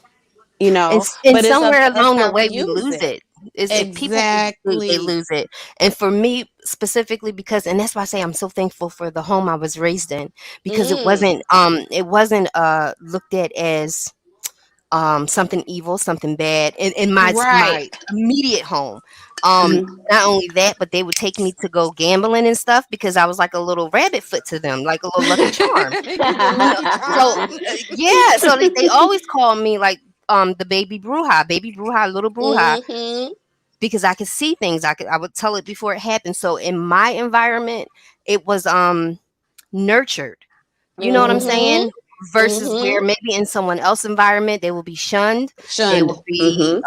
you And know, and but it's up somewhere to us along the how we way we use lose it. it. Is if people they Exactly. lose it. And for me specifically, because and that's why I say I'm so thankful for the home I was raised in, because Mm, it wasn't looked at as something evil, something bad in my right. immediate home. Um Mhm. Not only that, but they would take me to go gambling and stuff because I was like a little rabbit foot to them, like a little Lucky Charm. You You know, lucky so charm. yeah, so they always call me like the baby Bruja, little Bruja, Mm-hmm. because I could see things. I would tell it before it happened. So in my environment, it was nurtured. You know what I'm Mm-hmm. saying? Versus Mm-hmm. where maybe in someone else's environment they will be shunned. They Shunned. will be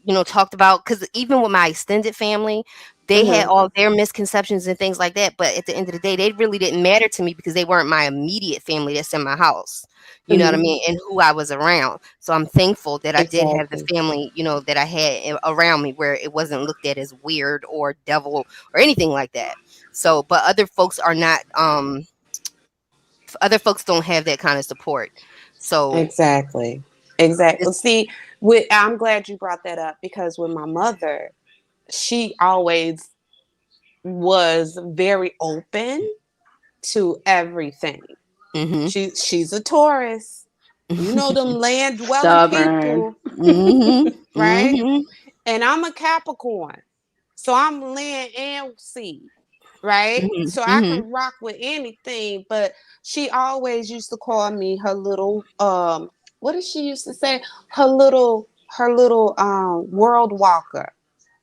Mhm. talked about, because even with my extended family, they had Mm-hmm. all their misconceptions and things like that, but at the end of the day they really didn't matter to me because they weren't my immediate family that's in my house. You know what I Mhm. mean? And who I was around. So I'm thankful that I did have the Exactly. family, that I had around me, where it wasn't looked at as weird or devil or anything like that. So but other folks are not other folks don't have that kind of support. So Exactly. Exactly. it's See, I'm glad you brought that up because with my mother, she always was very open to everything. mhm. She's a Taurus. You know them land dwelling Stubborn. people, Mhm. right? Mhm. And I'm a Capricorn. So I'm land and sea, right? Mhm. So I Mhm. can rock with anything, but she always used to call me her little what did she used to say? Her little world walker.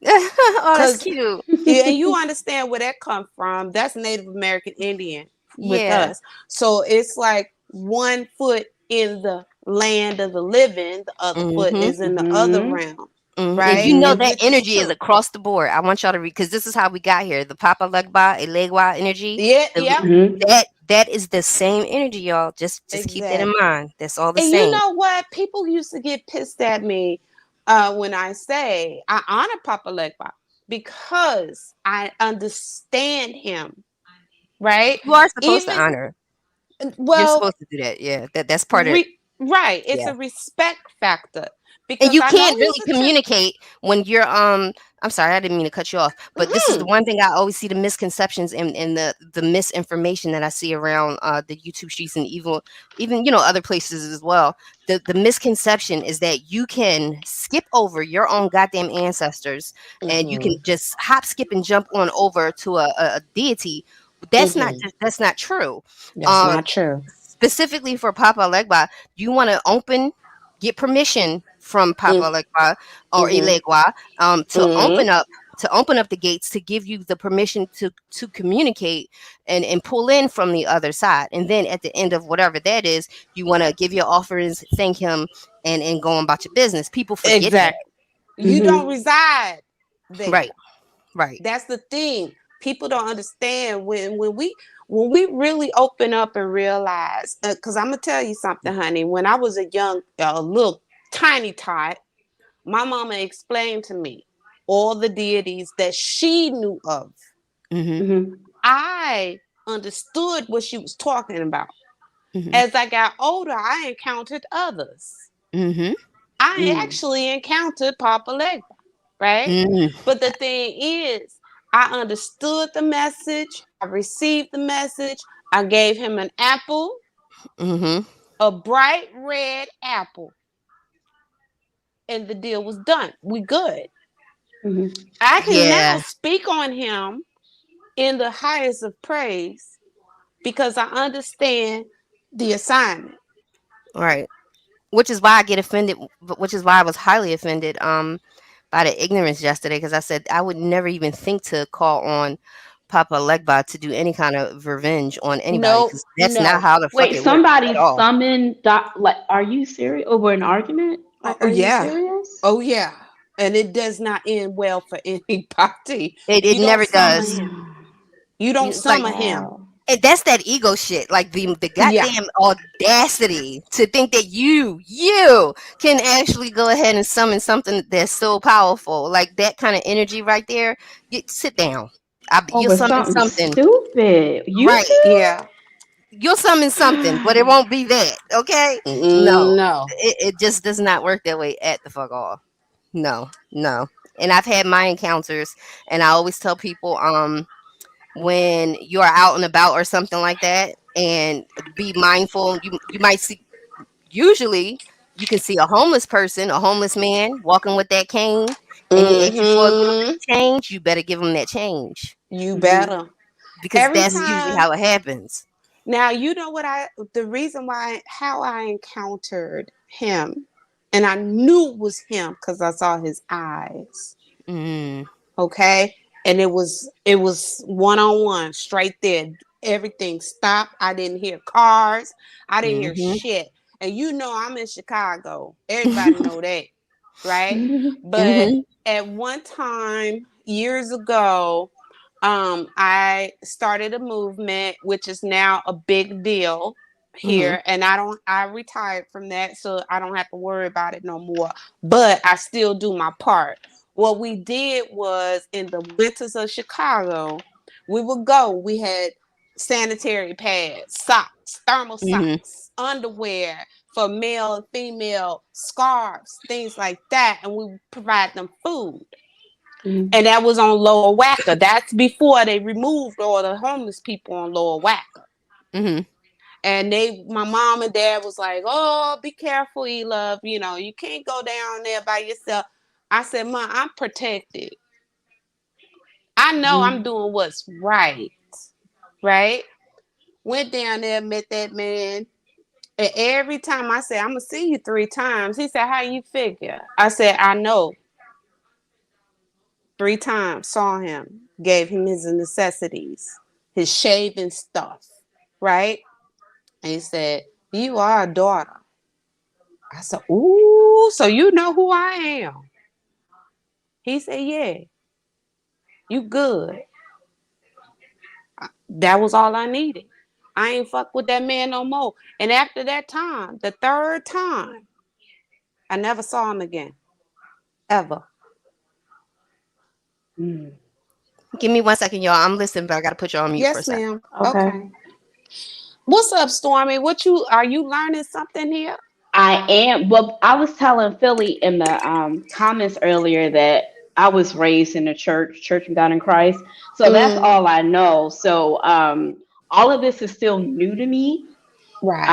Oh, that's Cause cute. and you understand where that come from. That's Native American Indian with Yeah. us. So it's like one foot in the land of the living, the other foot Mhm. is in the other Mhm. realm, And right? you know And that which is energy is true. across the board. I want y'all to read, because this is how we got here. The Papa Legba, Elegwa energy. Yeah, The, yep, Mhm. that is the same energy, y'all. Just keep that in exactly. mind. That's all the And you same. know what? People used to get pissed at me when I say I honor Papa Legba because I understand him, right? You are supposed to Even honor. You're well, supposed to do that. Yeah. That's part of right. It's yeah. a respect factor And because you I know can't he's really a communicate when you're I'm sorry, I didn't mean to cut you off, but this is the Mhm. one thing I always see: the misconceptions and the misinformation that I see around the YouTube streets, and even other places as well. The misconception is that you can skip over your own goddamn ancestors, and you can Mhm. just hop, skip, and jump on over to a deity. Mhm. That's not true. That's um not true. Specifically for Papa Legba, you want to get permission from Papa Mm. Legba or Mhm. Ilegwa, Mhm. to open up the gates, to give you the permission to communicate and pull in from the other side. And then at the end of whatever that is, you want to give your offerings, thank him, and go on about your business. People forget that. Exactly. You don't Mhm. reside there. Right, right. That's the thing. People don't understand when we really open up and realize. Because I'm gonna tell you something, honey. When I was a little tiny tot, my mama explained to me all the deities that she knew of. Mhm, Mhm. I understood what she was talking about. mhm, As I got older, I encountered others. mhm, I Mm. actually encountered Papa Legba, right? mhm, But the thing is, I understood the message, I received the message, I gave him an apple, mhm. a bright red apple, and the deal was done. We good. Mhm. I can now Yeah, speak on him in the highest of praise because I understand the assignment. right. Which is why I get offended. Which is why I was highly offended by the ignorance yesterday, because I said I would never even think to call on Papa Legba to do any kind of revenge on anybody, No, because that's not no. how the fuck Wait, it works somebody at all. summoned like are you serious over an argument? Like Oh are you yeah. serious? Oh yeah. And it does not end well for anybody. It You don't never summon does. him. Mm. You don't You like summon him. Wow. And that's that ego shit. Like the Yeah. goddamn audacity to think that you can actually go ahead and summon something that's so powerful. Like that kind of energy right there. You sit down. You'll Over summon something something. stupid. Right. YouTube? Yeah. You'll summon something, but it won't be that. Okay? No. No. It just does not work that way at the fuck all. No, no. And I've had my encounters, and I always tell people, when you are out and about or something like that, and be mindful. You might see, usually you can see a homeless person, a homeless man walking with that cane, and he asks you for a little bit Mm-hmm. of change. You better give him that change, You Mm-hmm. better. because Every that's usually time. how it happens. Now you know what the reason why how I encountered him, and I knew it was him because I saw his eyes. Mm, Okay, and it was one on one straight there. Everything stopped. I didn't hear cars. I didn't hear mm-hmm. shit. And you know I'm in Chicago. Everybody know that, right? But Mm-hmm. at one time years ago, I started a movement which is now a big deal Mm-hmm. here, and I retired from that, so I don't have to worry about it no more. But I still do my part. What we did was in the winters of Chicago, we would go. We had sanitary pads, socks, thermal Mm-hmm. socks, underwear for male and female, scarves, things like that, and we provide them food. And that was on Lower Wacker. That's before they removed all the homeless people on Lower Wacker. Mm-hmm. And my mom and dad was like, "Oh, be careful, E-Love. You know, you can't go down there by yourself." I said, "Mom, I'm protected. I know I'm Mm-hmm. doing what's right." Right? Went down there, met that man. And every time I said, "I'm gonna see you 3 times," he said, "How you figure?" I said, "I know." 3 times, saw him, gave him his necessities, his shaving stuff, right? And he said, "You are a daughter." I said, "Ooh, so you know who I am?" He said, "Yeah, you good." That was all I needed. I ain't fuck with that man no more. And after that time, the third time, I never saw him again, ever. Mm. Give me 1 second, y'all. I'm listening, but I gotta put you on mute for a Yes, second. ma'am. Okay. Okay. What's up, Stormy? What you are you learning something here? I am. Well, I was telling Philly in the comments earlier that I was raised in a church, Church of God in Christ. So that's Mm, all I know. So all of this is still new to me. right.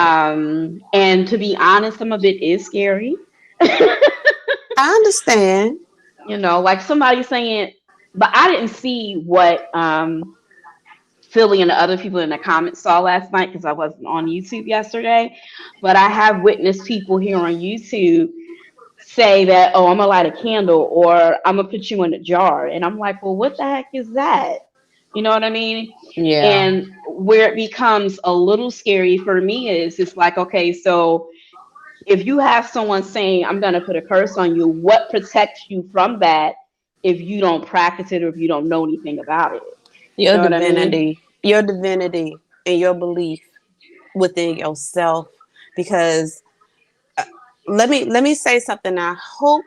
And to be honest, some of it is scary. I understand. Like somebody saying, but I didn't see what Philly and the other people in the comments saw last night because I wasn't on YouTube yesterday. But I have witnessed people here on YouTube say that, oh, I'm gonna light a candle or I'm gonna put you in a jar. And I'm like, well, what the heck is that? You know what I mean? Yeah. And where it becomes a little scary for me is it's like, okay, so if you have someone saying, I'm gonna put a curse on you, what protects you from that if you don't practice it or if you don't know anything about it? You know what I mean? Your divinity, and your belief within yourself. Because let me say something. I hope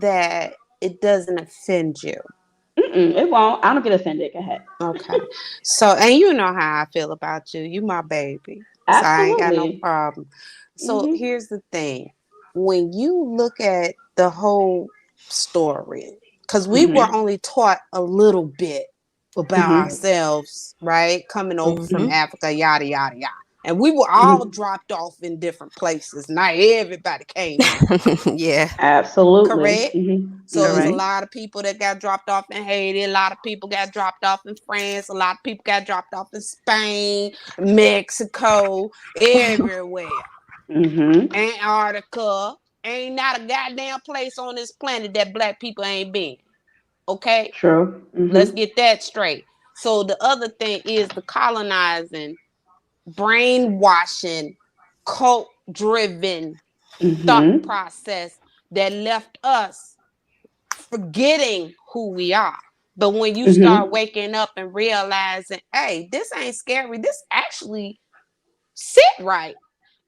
that it doesn't offend you. Mm-mm, it won't. I don't get offended. Go ahead. Okay. So, and you know how I feel about you. You my baby. So I ain't got no Absolutely. problem. So Hmm. here's the thing. When you look at the whole story, because we were Hmm. only taught a little bit about Hmm. ourselves, right? Coming over from Mm-hmm. Africa, yada, yada, yada. And we were all Hmm. dropped off in different places. Not everybody came here. Yeah. Absolutely. Correct? Hmm. So You're there's a right. lot of people that got dropped off in Haiti. A lot of people got dropped off in France. A lot of people got dropped off in Spain, Mexico, everywhere. Hmm. Antarctica. Ain't not a goddamn place on this planet that black people ain't been. Okay? True. Let's Hmm. get that straight. So the other thing is the colonizing, brainwashing, cult driven thought Hmm. process that left us forgetting who we are. But when you start Mhm. waking up and realizing, hey, this ain't scary, this actually sit right.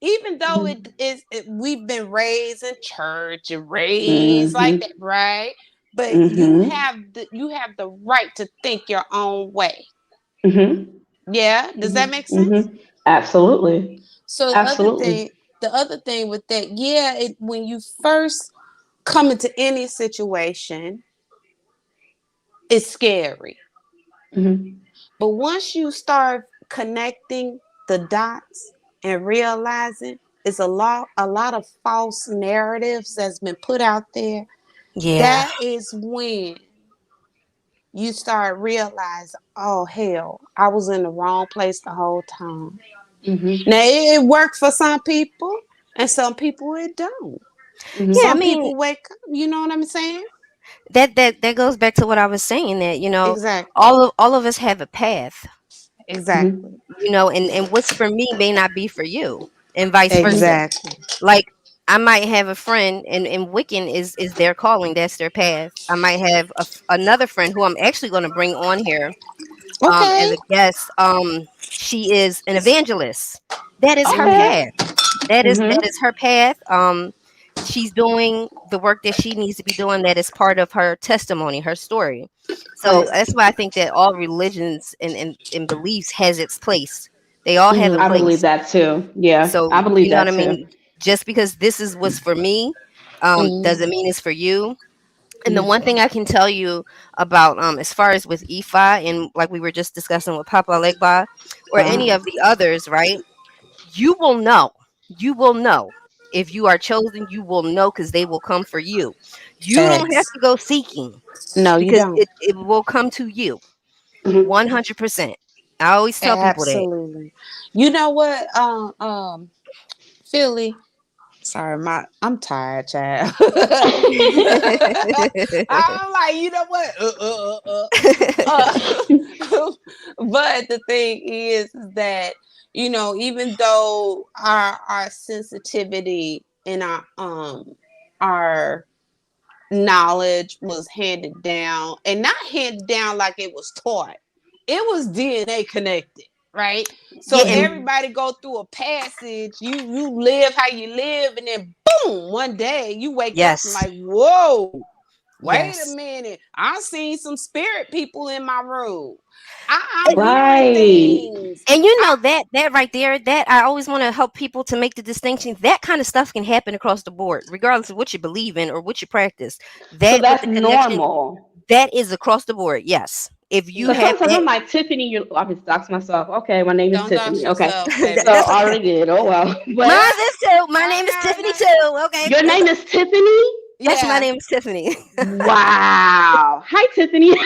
Even though Mhm. it is, we've been raised in church and raised like Mhm. that, right? But Mhm. you have the right to think your own way. Mhm. Yeah, does that Mhm. make sense? Mhm. Absolutely. So Absolutely. the other thing with that, yeah, when you first come into any situation, it's scary. Mhm. But once you start connecting the dots and realizing it's a lot of false narratives that's been put out there, Yeah. that is when you start realizing, oh hell, I was in the wrong place the whole time. Mhm. Now it worked for some people, and some people it don't. Yeah, I Mhm. Some mean, people wake up, you know what I'm saying? that goes back to what I was saying, that, Exactly. all of us have a path, Exactly. and what's for me may not be for you, and vice versa. Mhm. Exactly. Like, I might have a friend, and Wiccan is their calling, that's their path. I might have another friend who I'm actually going to bring on here as Okay. a guest. She is an evangelist. That is her Okay. path. That is Mhm. her path. She's doing the work that she needs to be doing. That is part of her testimony, her story. So Right. that's why I think that all religions and beliefs has its place. They all have a Mm-hmm. I believe place. that too. Yeah, So I believe you know what that I too. mean. Just because this is what's for me, doesn't mean it's for you. And the Mhm. one thing I can tell you about, as far as with Ifa, and like we were just discussing with Papa Legba, or any Uh-huh. of the others, right? You will know. You will know. If you are chosen, you will know, because they will come for you. You don't have Facts. to go seeking, No, you because don't. it will come to you Mhm. 100%. I always tell people that. Absolutely. You know what? Philly. Sorry, I'm tired, child. I'm like, you know what? But the thing is that, even though our sensitivity and our knowledge was handed down, and not handed down like it was taught, it was DNA connected, right? So Yeah, and Mhm. everybody go through a passage. You live how you live, and then boom, one day you wake up and yes, like, whoa, wait a yes. minute, I seen some spirit people in my room. I'm hearing Right. things. And you I know that right there, that I always want to help people to make the distinction. That kind of stuff can happen across the board, regardless of what you believe in or what you practice. So That with that's the connection, normal. that is across the board. Yes, if you Because have sometimes that, I'm like, Tiffany, you I just dox myself. Okay, my name is don't dox Tiffany. Okay. yourself, baby. So that's I okay. already did. Oh well. Mine But is too. My Oh name is no, Tiffany no. too. Okay, your name is Tiffany? that's my Yeah. name is Tiffany. Wow. Hi, Tiffany. Isn't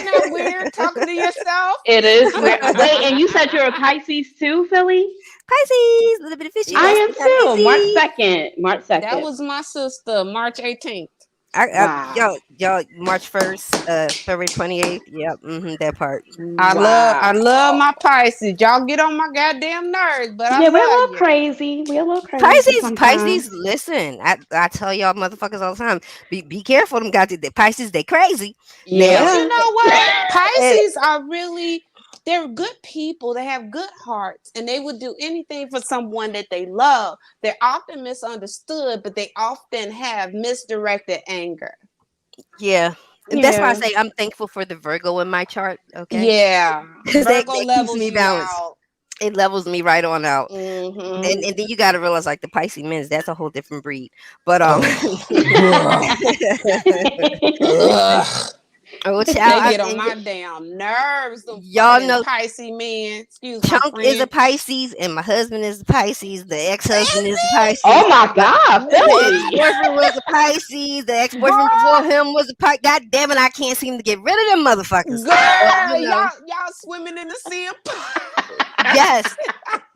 that weird talking to yourself? It is weird. Wait, and you said you're a Pisces too, Philly? Pisces, a little bit of fishy, I Yeah, got am some got too. March Pisces. 2nd. March that 2nd. was my sister, March 18th. Wow. Y'all, March 1st, February 28th. Yep, that part. I love Wow. my Pisces. Y'all get on my goddamn nerves, but I Yeah, we're a love little you. crazy. We're a little crazy Pisces. sometimes. Listen, I tell y'all motherfuckers all the time. Be careful, them guys. The Pisces, they crazy. But Now, you Yeah. know what? eh, Pisces are really, they're good people. They have good hearts, and they would do anything for someone that they love. They're often misunderstood, but they often have misdirected anger. yeah, and that's why I Yeah. say I'm thankful for the Virgo in my chart. Okay, Yeah. because that Virgo that keeps levels me you balanced. out. It levels me right on out. Mm-hmm. And then you got to realize, like, the Pisces men, that's a whole different breed. But Ugh. oh They child, get on my damn nerves, them y'all fucking know Pisces men. Excuse my Chunk is a French. Pisces, and my husband is a Pisces. The ex-husband is a Pisces. Oh my My, God, the Philly. ex-boyfriend was a Pisces. The ex-boyfriend before Girl, him was a Pisces. God damn it, I can't seem to get rid of them motherfuckers. But girl, y'all swimming in the sea of yes,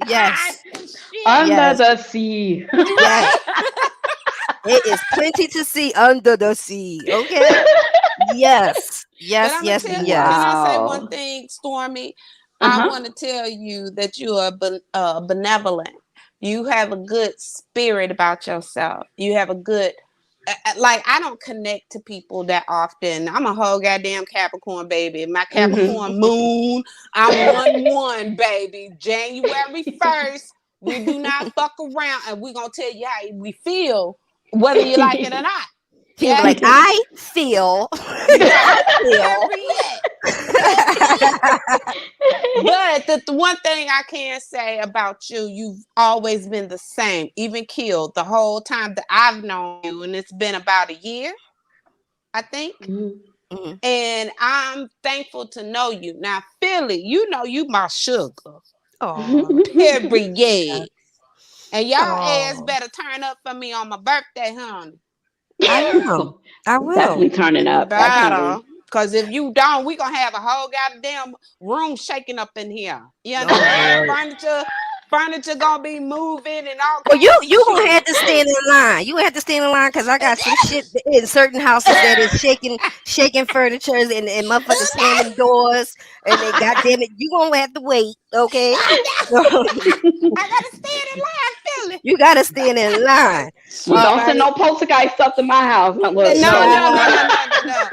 yes, shit. Under yes, the sea. yes. It is plenty to see under the sea. Okay. Yes, But yes, I'm gonna yes, tell. and yes. Can I say one Wow. thing, Stormy? I Uh-huh. want to tell you that you are benevolent. You have a good spirit about yourself. You have a good like I don't connect to people that often. I'm a whole goddamn Capricorn baby. My Mhm. Capricorn moon, I'm 1/1, baby. January 1st, we do not fuck around, and we gonna tell you how we feel, whether you like it or not. She gonna be Yeah, like, I feel. yeah. I feel. Period. Period. But the one thing I can say about you, you've always been the same, even killed the whole time that I've known you, and it's been about a year, I think. Mhm. Mhm. And I'm thankful to know you. Now, Philly, you know you my sugar. Aw. Period. And y'all ass Aw. better turn up for me on my birthday, honey. I am. I will. Definitely turning You up. better. Definitely. Cause if you don't, we gonna have a whole goddamn room shaking up in here. You Oh understand? Lord. Furniture gonna be moving and all Well, you kinds of you gonna shit. have to stand in line. You gonna have to stand in line because I got some shit in certain houses that is shaking furniture and motherfuckers slamming doors and they goddamn it, you gonna have to wait, okay? I gotta stand in line, Philly. You gotta stand in line. Well, All don't send right. no poltergeist up to my house. Now, look, No, no. no, no, no, Child. no, no, no.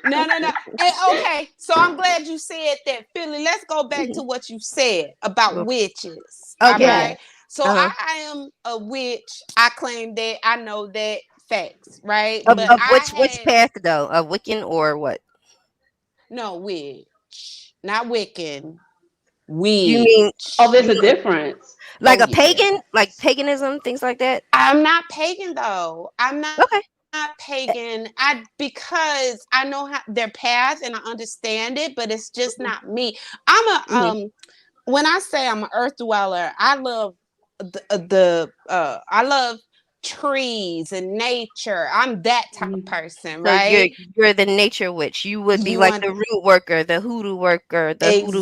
No, no, no. And okay, so I'm glad you said that, Philly. Let's go back to what you said about witches. All Okay. right. Yes. So Uh-huh. I am a witch. I claim that. I know that facts, right? Of, But Mhm. of I which had path though? Of Wiccan or what? no witch, not Wiccan, You mean Oh, witch. there's you a mean difference. like Oh a yeah. pagan? Like paganism, things like that? I'm not pagan though. I'm not Okay. pagan. I because I know how their path and I understand it, but it's just not Mhm. me. I'm a Hmm. when I say I'm an earth dweller, I love I love trees and nature. I'm that type of Mhm. person, So you're right? you're the nature witch. You would be You like want the root worker, the hoodoo, ex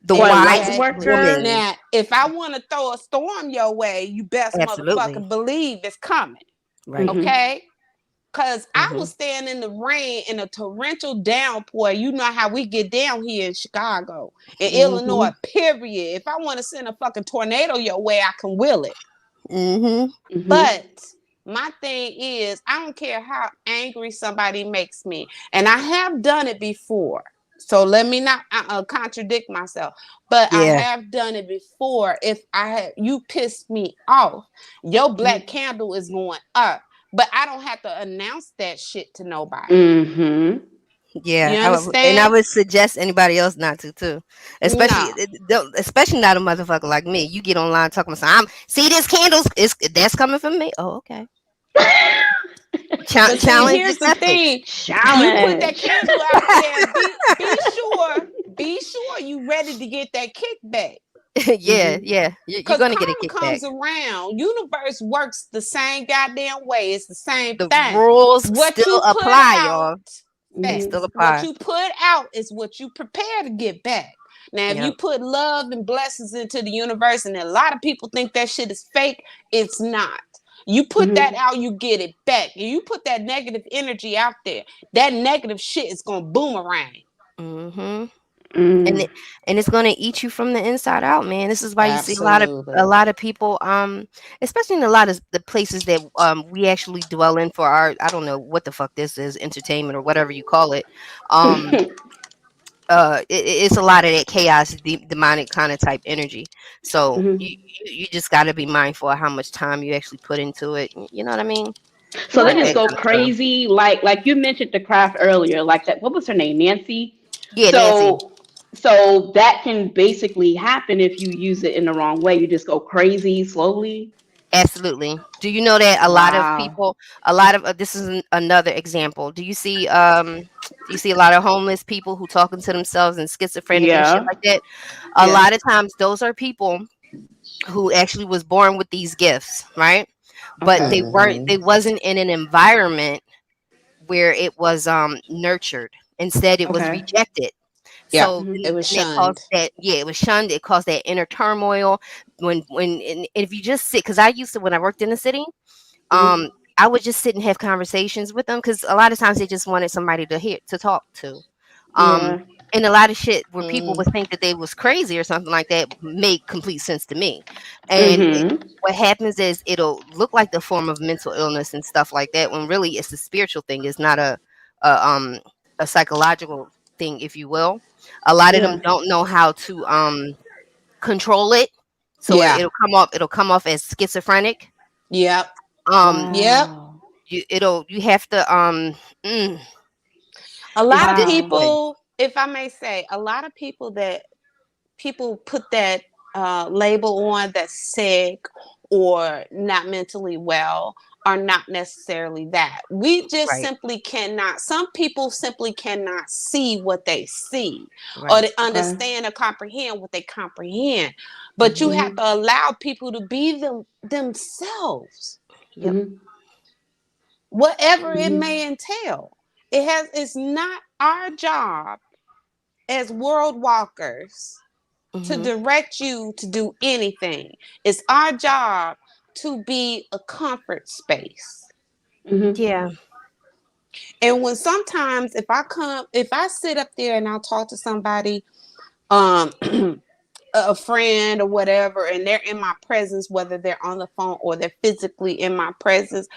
the Or a light wise exactly. worker. woman. Now, if I want to throw a storm your way, you best Absolutely. motherfucker believe it's coming. Right. Mhm. Okay? Cause I Hmm. was staying in the rain in a torrential downpour. You know how we get down here in Chicago, in Illinois, Hmm. period. If I want to send a fucking tornado your way, I can will it. Hmm. Mhm. But my thing is, I don't care how angry somebody makes me, and I have done it before. So let me not contradict myself, but I Yeah. have done it before. If I have you pissed me off, your black Mhm. candle is going up, but I don't have to announce that shit to nobody. Mhm. Yeah. You And I understand? would suggest anybody else not to too, especially No. especially not a motherfucker like me. You get online talking about, I'm see this candles. It's that's coming from me. Oh, okay. But see, Challenge here's the accepted. thing: you put that Challenge. candle out there. Be sure you ready to get that kickback. Yeah, Mhm. yeah. You're Cause gonna get a karma kickback. comes around. Universe works the same goddamn way. It's the same The thing. rules What still you put apply, out, y'all. They Mhm. still facts. What apply. you put out is what you prepare to get back. Now, if you Yep. put love and blessings into the universe, and a lot of people think that shit is fake, it's not. You put that Mhm. out, you get it back. And you put that negative energy out there, that negative shit is gonna boomerang. Hmm. And Mhm. and it's gonna eat you from the inside out, man. This is why you see a Absolutely. lot of people, especially in a lot of the places that we actually dwell in for our, I don't know what the fuck this is, entertainment or whatever you call it. Um, it's a lot of that chaos, demonic kind of type energy. So Mhm. you just got to be mindful of how much time you actually put into it. You know what I mean? So they Like just that Right. go kind of stuff. crazy. Like you mentioned the craft earlier. Like that. What was her name? Nancy. Yeah, Nancy. So that can basically happen if you use it in the wrong way. You just go crazy slowly. Absolutely. Do you know that a lot of Wow. people, a lot of this is another example. Do you see a lot of homeless people who talking to themselves and schizophrenic and shit Yeah. like that? A Yeah. lot of times those are people who actually was born with these gifts, right? But Okay. Mm-hmm. they wasn't in an environment where it was nurtured. Instead it was Okay. rejected. Yeah. So Mhm. It was then it caused shunned. that, yeah, it was shunned. It caused that inner turmoil. And if you just sit, because I used to, when I worked in the city, Mhm. um, I would just sit and have conversations with them because a lot of times they just wanted somebody to hear to talk to. Um, Yeah. And a lot of shit where people Mm, would think that they was crazy or something like that made complete sense to me. And Mm-hmm. what happens is it'll look like the form of mental illness and stuff like that when really it's a spiritual thing. It's not a a psychological thing, if you will. A lot of them Yeah. don't know how to control it, so yeah. it'll come off as schizophrenic. Yep. Um, Yep. Wow. you have to mm, A it's lot of go Wow. ahead. people, if I may say, a lot of people that people put that label on that's sick or not mentally well are not necessarily that. We just Right, simply cannot, some people simply cannot see what they see or right. to Okay. understand or comprehend what they comprehend. But you Hmm. have Mm-hmm. to allow people to be themselves, Yep. Mm-hmm. whatever it Mm-hmm. may entail. It's not our job as world walkers to Hmm. direct you to do anything. It's our job to be a comfort space. Mm-hmm. Yeah. And when sometimes if I sit up there and I'll talk to somebody, a friend or whatever, and they're in my presence, whether they're on the phone or they're physically in my presence,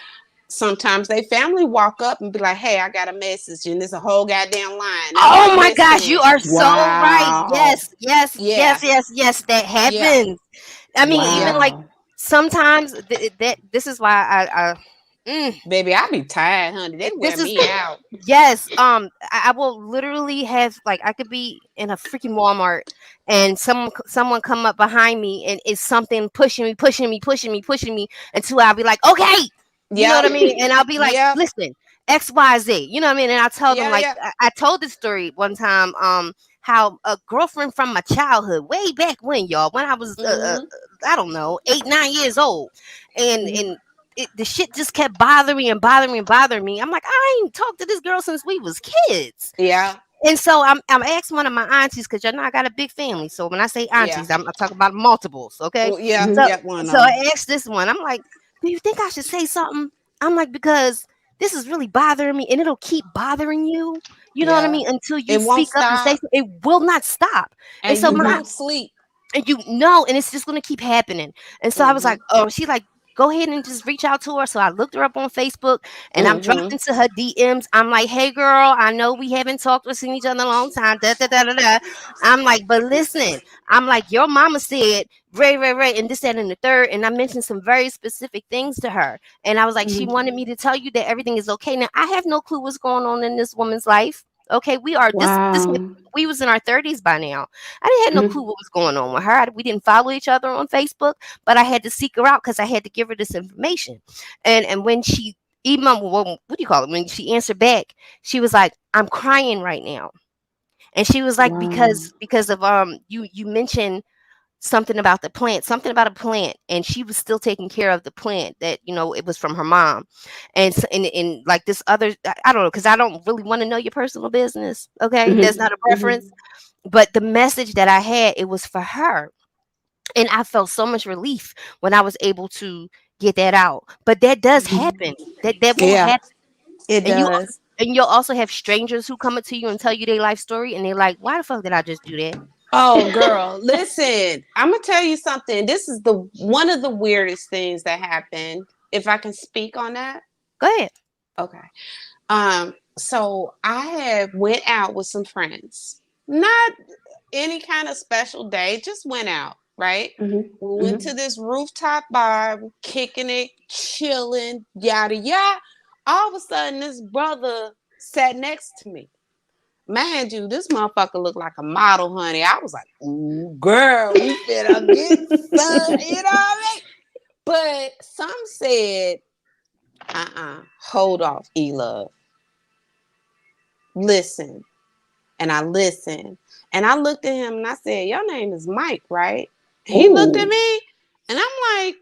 sometimes they family walk up and be like, "Hey, I got a message," and it's a whole goddamn line. And I'm like, Oh my gosh, you "Listen, are so right. Wow. Yes, yes, yeah, yes, yes, yes. That yeah, happens. I mean, even yeah, like Wow. sometimes that this is why baby, I be tired, honey. They wear this is me out." yes. I will literally have like I could be in a freaking Walmart and someone come up behind me and it's something pushing me, pushing me, pushing me, pushing me until I'll be like, okay, you know what Yep, I mean? And I'll be like, yep, listen, XYZ, you know what I mean? And I'll tell them yeah, like yeah. I told this story one time, how a girlfriend from my childhood, way back when, y'all, when I was Mm-hmm. I don't know, 8, 9 years old, Mm-hmm. and the shit just kept bothering me and bothering me and bothering me. I'm like, I ain't talked to this girl since we was kids. Yeah, And so I'm asking one of my aunties because y'all know I got a big family. So when I say yeah. aunties, I talk about multiples. Okay. Well, yep, So Mm-hmm. yep. One so of them. I asked this one. I'm like, do you think I should say something? I'm like, because this is really bothering me, and it'll keep bothering you. You know what I Yeah, mean? Until you it won't speak up and say stop, something, it will not stop. And and so you my won't Mm-hmm. sleep. and you know, and it's just gonna keep happening. And so I was Mm-hmm. like, oh, she like, go ahead and just reach out to her. So I looked her up on Facebook and I'm dropped Mm-hmm. into her DMs. I'm like, hey girl, I know we haven't talked or seen each other in a long time. Da, da, da, da, da. I'm like, but listen, I'm like, your mama said, Ray, and this, that, and the third. And I mentioned some very specific things to her. And I was like, she Mm-hmm. wanted me to tell you that everything is okay. Now I have no clue what's going on in this woman's life. Okay, we are this Wow. we was in our 30s by now. I didn't have no clue Mm-hmm. what was going on with her. We didn't follow each other on Facebook, but I had to seek her out because I had to give her this information. And when she emailed, what do you call it? When she answered back, she was like, "I'm crying right now," and she was like, Wow. because of you mentioned something about a plant, and she was still taking care of the plant that it was from her mom, and like this other, I don't know because I don't really want to know your personal business. Okay, that's Mm-hmm. not a Mm-hmm. preference, but the message that I had, it was for her. And I felt so much relief when I was able to get that out. But that does Mm-hmm. happen. That will Yeah, happen. it And does. you'll also have strangers who come up to you and tell you their life story and they're like, why the fuck did I just do that? Oh, girl, listen. I'm gonna tell you something. This is the one of the weirdest things that happened. If I can speak on that, Go ahead. okay. So I had went out with some friends. Not any kind of special day, just went out, right? We went Mm-hmm. to this rooftop bar, kicking it, chilling, yada yada. All of a sudden, this brother sat next to me. Mind you, this motherfucker looked like a model, honey. I was like, ooh, girl, we finna get some, you know what I mean? But some said, hold off, E-Love. Listen. And I listened. And I looked at him and I said, your name is Mike, right? And he looked at Oh. me and I'm like,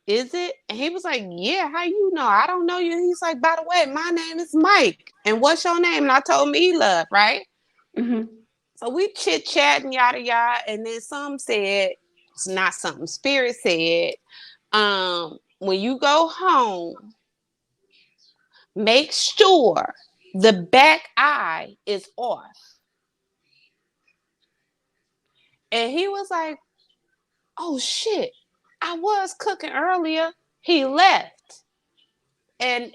is it? And he was like, yeah, how you know? I don't know you. He's like, by the way, my name is Mike. And what's your name? And I told him E-Love, right? Mm-hmm. So we chit chatting, yada yada. And then some said, it's not something Spirit said. When you go home, make sure the back eye is off. And he was like, oh shit, I was cooking earlier. He left. And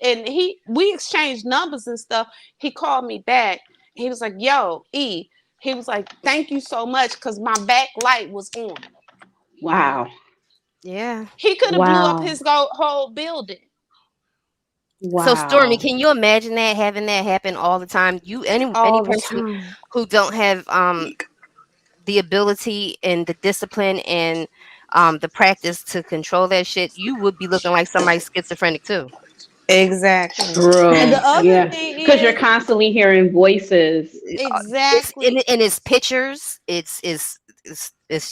we exchanged numbers and stuff. He called me back. He was like, yo, E. He was like, thank you so much because my back light was on. Wow. Yeah. He could have blew up Wow. his whole building. So Stormy, Wow. can you imagine that having that happen all the time? Any All the person time. who don't have the ability and the discipline and the practice to control that shit, you would be looking like somebody schizophrenic too. Exactly. And True. the other Yeah. thing Because you're is, constantly hearing voices. It's exactly. in its pictures. It's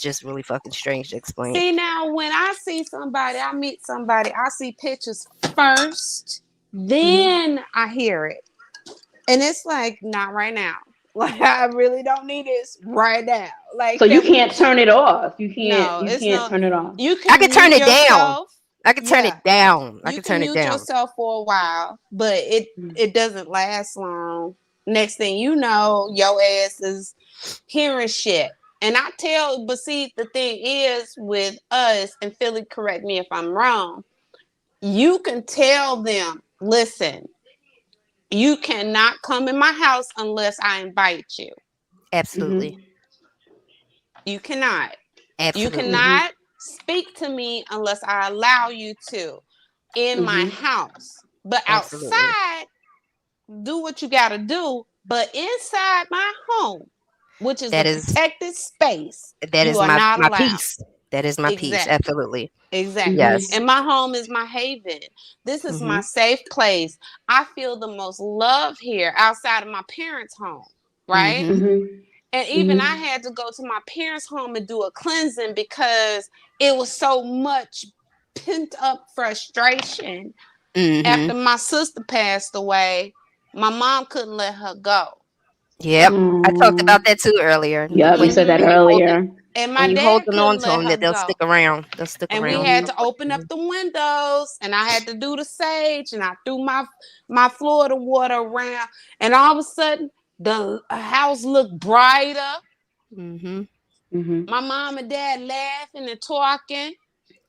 just really fucking strange to explain. See, now when I see somebody, I meet somebody, I see pictures first, Hmm. then I hear it. And it's like, not right now. Like, I really don't need this right now. Like, So you can we? can't turn it off. You can't. No, You it's can't not. turn it off. You I can could turn mute it down. yourself. I could turn Yeah, it down. I you could can turn it mute down. yourself for a while, but it doesn't last long. Next thing you know, your ass is hearing shit. And I tell, but see, the thing is with us, and Philly, correct me if I'm wrong, you can tell them, listen, you cannot come in my house unless I invite you. Absolutely. Hmm. You cannot. You Absolutely. Hmm. cannot speak to me unless I allow you to in my Hmm. house. But Absolutely. outside, do what you got to do. But inside my home, which is a That is protected space, that you is are not my allowed. piece. That is my piece. Exactly. Absolutely. Exactly. Yes. Hmm. And my home is my haven. This is my Mhm. safe place. I feel the most love here outside of my parents' home, right? Mhm. Hmm. And even I Hmm. had to go to my parents' home and do a cleansing because it was so much pent up frustration after Mhm. my sister passed away. My mom couldn't let her go. Yep. I talked about Um, that too earlier. yep, you said that Hmm. When you hold it, earlier. And my when you dad holding on couldn't to let them, her that they'll stick go. around. They'll stick And we around. had Hmm. to open up the windows, and I had to do the sage, and I threw my Florida water around, and all of a sudden the house looked brighter. Mhm. Hmm. My mom and dad laughing and talking.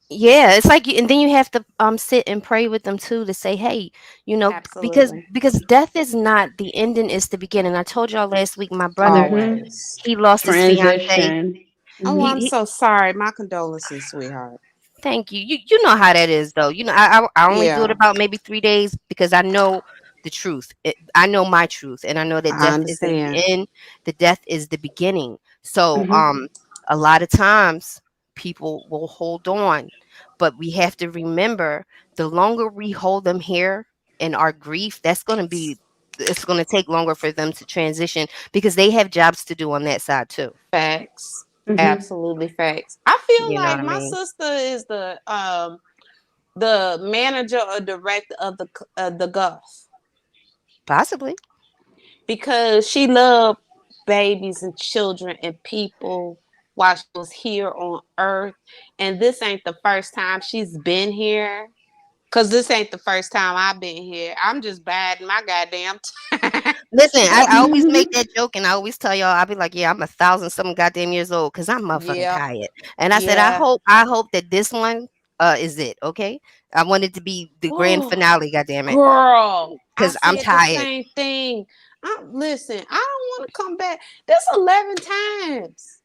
Yeah, it's like and then you have to sit and pray with them too to say, "Hey, Absolutely. because death is not the ending, it's the beginning." I told y'all last week my brother, Hmm. Always. he lost his fiance. Transition. Oh, Hmm. I'm He so sorry. My condolences, sweetheart. Thank you. You know how that is though. I only do it Yeah, about maybe 3 days because I know the truth. I know my truth, and I know that I death isn't the understand. end. The death is the beginning. So Hmm. a lot of times people will hold on, but we have to remember the longer we hold them here in our grief, that's going to be it's going to take longer for them to transition because they have jobs to do on that side too. Facts. Hmm. Absolutely facts. I feel You know what like I my mean? sister is the manager or director of the Gulf Possibly. because she loved babies and children and people while she was here on Earth. And this ain't the first time she's been here. Cause this ain't the first time I've been here. I'm just biding my goddamn time. Listen, I always make Hmm. that joke, and I always tell y'all, I'll be like, "Yeah, I'm 1,000 something goddamn years old, cause I'm motherfucking Yeah, tired." And I said, yeah. I hope that this one, is it. Okay, I want it to be the grand Oh, finale. Goddamn it, girl, I cause I'm said the tired. same thing. Listen, I don't want to come back. That's 11 times.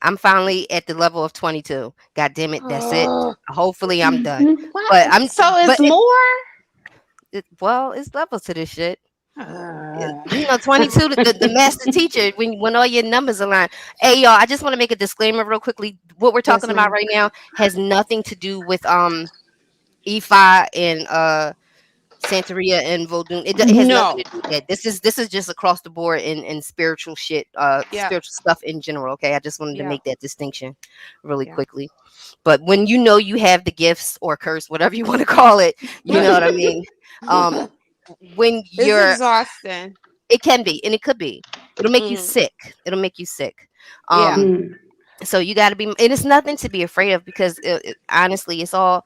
I'm finally at the level of 22. God damn it, that's it. Oh, Hopefully, I'm done. what? But So it's but more? well, it's levels to this shit. Uh, 22, the master teacher, when all your numbers align. Hey, y'all, I just want to make a disclaimer real quickly. What we're yes, talking about ma'am. right now has nothing to do with EFI and Santeria and Vodun. It has nothing No. to do with that. This is just across the board in spiritual shit, Yeah, spiritual stuff in general. Okay, I just wanted to yeah, make that distinction really yeah. quickly. But when you know you have the gifts or curse, whatever you want to call it, you know what I mean. Um, when It's you're exhausting. it can be and it could be. It'll make you Mm, sick. It'll make you sick. yeah. So you got to be, and it's nothing to be afraid of because honestly, it's all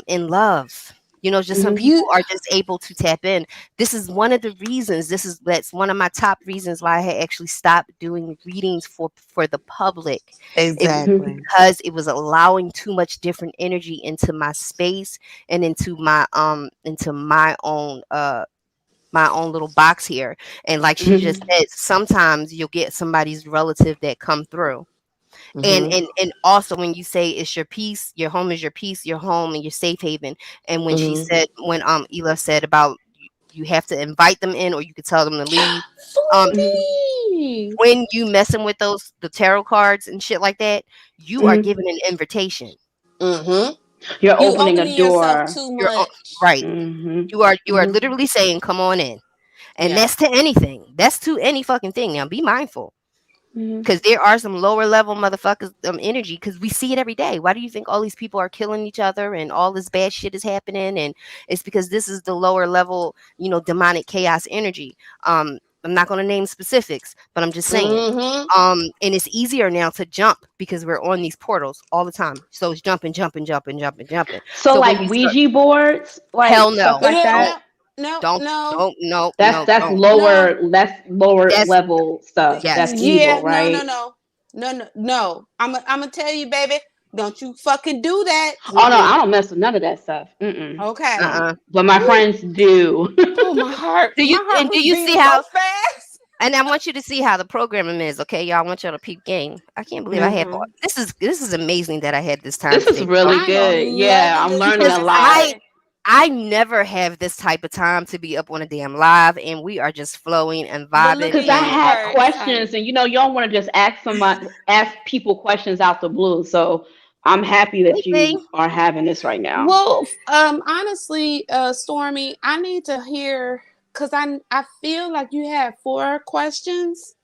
in love. Just some Mhm. people You are just able to tap in. This is one of the reasons. That's one of my top reasons why I had actually stopped doing readings for the public. It was Mhm. exactly. because it was allowing too much different energy into my space and into my own little box here. And like she just Mhm. said, sometimes you'll get somebody's relative that come through. And Hmm. and also when you say it's your peace, your home is your peace, your home and your safe haven. And Hmm. when Ela said about you have to invite them in or you could tell them to leave. Um Mhm. Fully. when you messing with the tarot cards and shit like that, you are Mhm. giving an invitation. Hmm. You're You opening a opening yourself door. too You're much. right. Mhm. You are Mhm. literally saying, "Come on in," and Yeah. that's to anything. That's to any fucking thing. Now, be mindful. Mhm. Because there are some lower level motherfuckers energy because we see it every day. Why do you think all these people are killing each other and all this bad shit is happening? And it's because this is the lower level, demonic chaos energy. I'm not going to name specifics, but I'm just saying. Hmm. And it's easier now to jump because we're on these portals all the time. So it's jumping, jumping, jumping, jumping, jumping. So So when like you start, Ouija boards, hell like stuff no, like No, don't, that. no, no, don't, no, don't, no, That's no, that's don't. no. lower. That's lower That's level stuff. That's yes, evil, Yeah, no, no, right? no, no, no, no. I'm gonna tell you, baby. Don't you fucking do that. Oh no, I Mm-mm. don't mess with none of that stuff. Mm-mm. Okay. uh-uh. But my Ooh, friends do. oh, my heart Do was you see beating so how? fast. And I want you to see how the programming is, okay, y'all. I want y'all to peep game. I can't believe I had Uh-huh. this is amazing that I had this time This is today, y'all. really I am good. Yeah, loving I'm this learning Because a lot. conversation. I never have this type of time to be up on a damn live, and we are just flowing and But look vibing. at Cause I And you had first, questions, honey. and you don't want to just ask people questions out the blue. So I'm happy that lately, you are having this right now. Well, honestly, Stormy, I need to hear because I feel like you have 4 questions.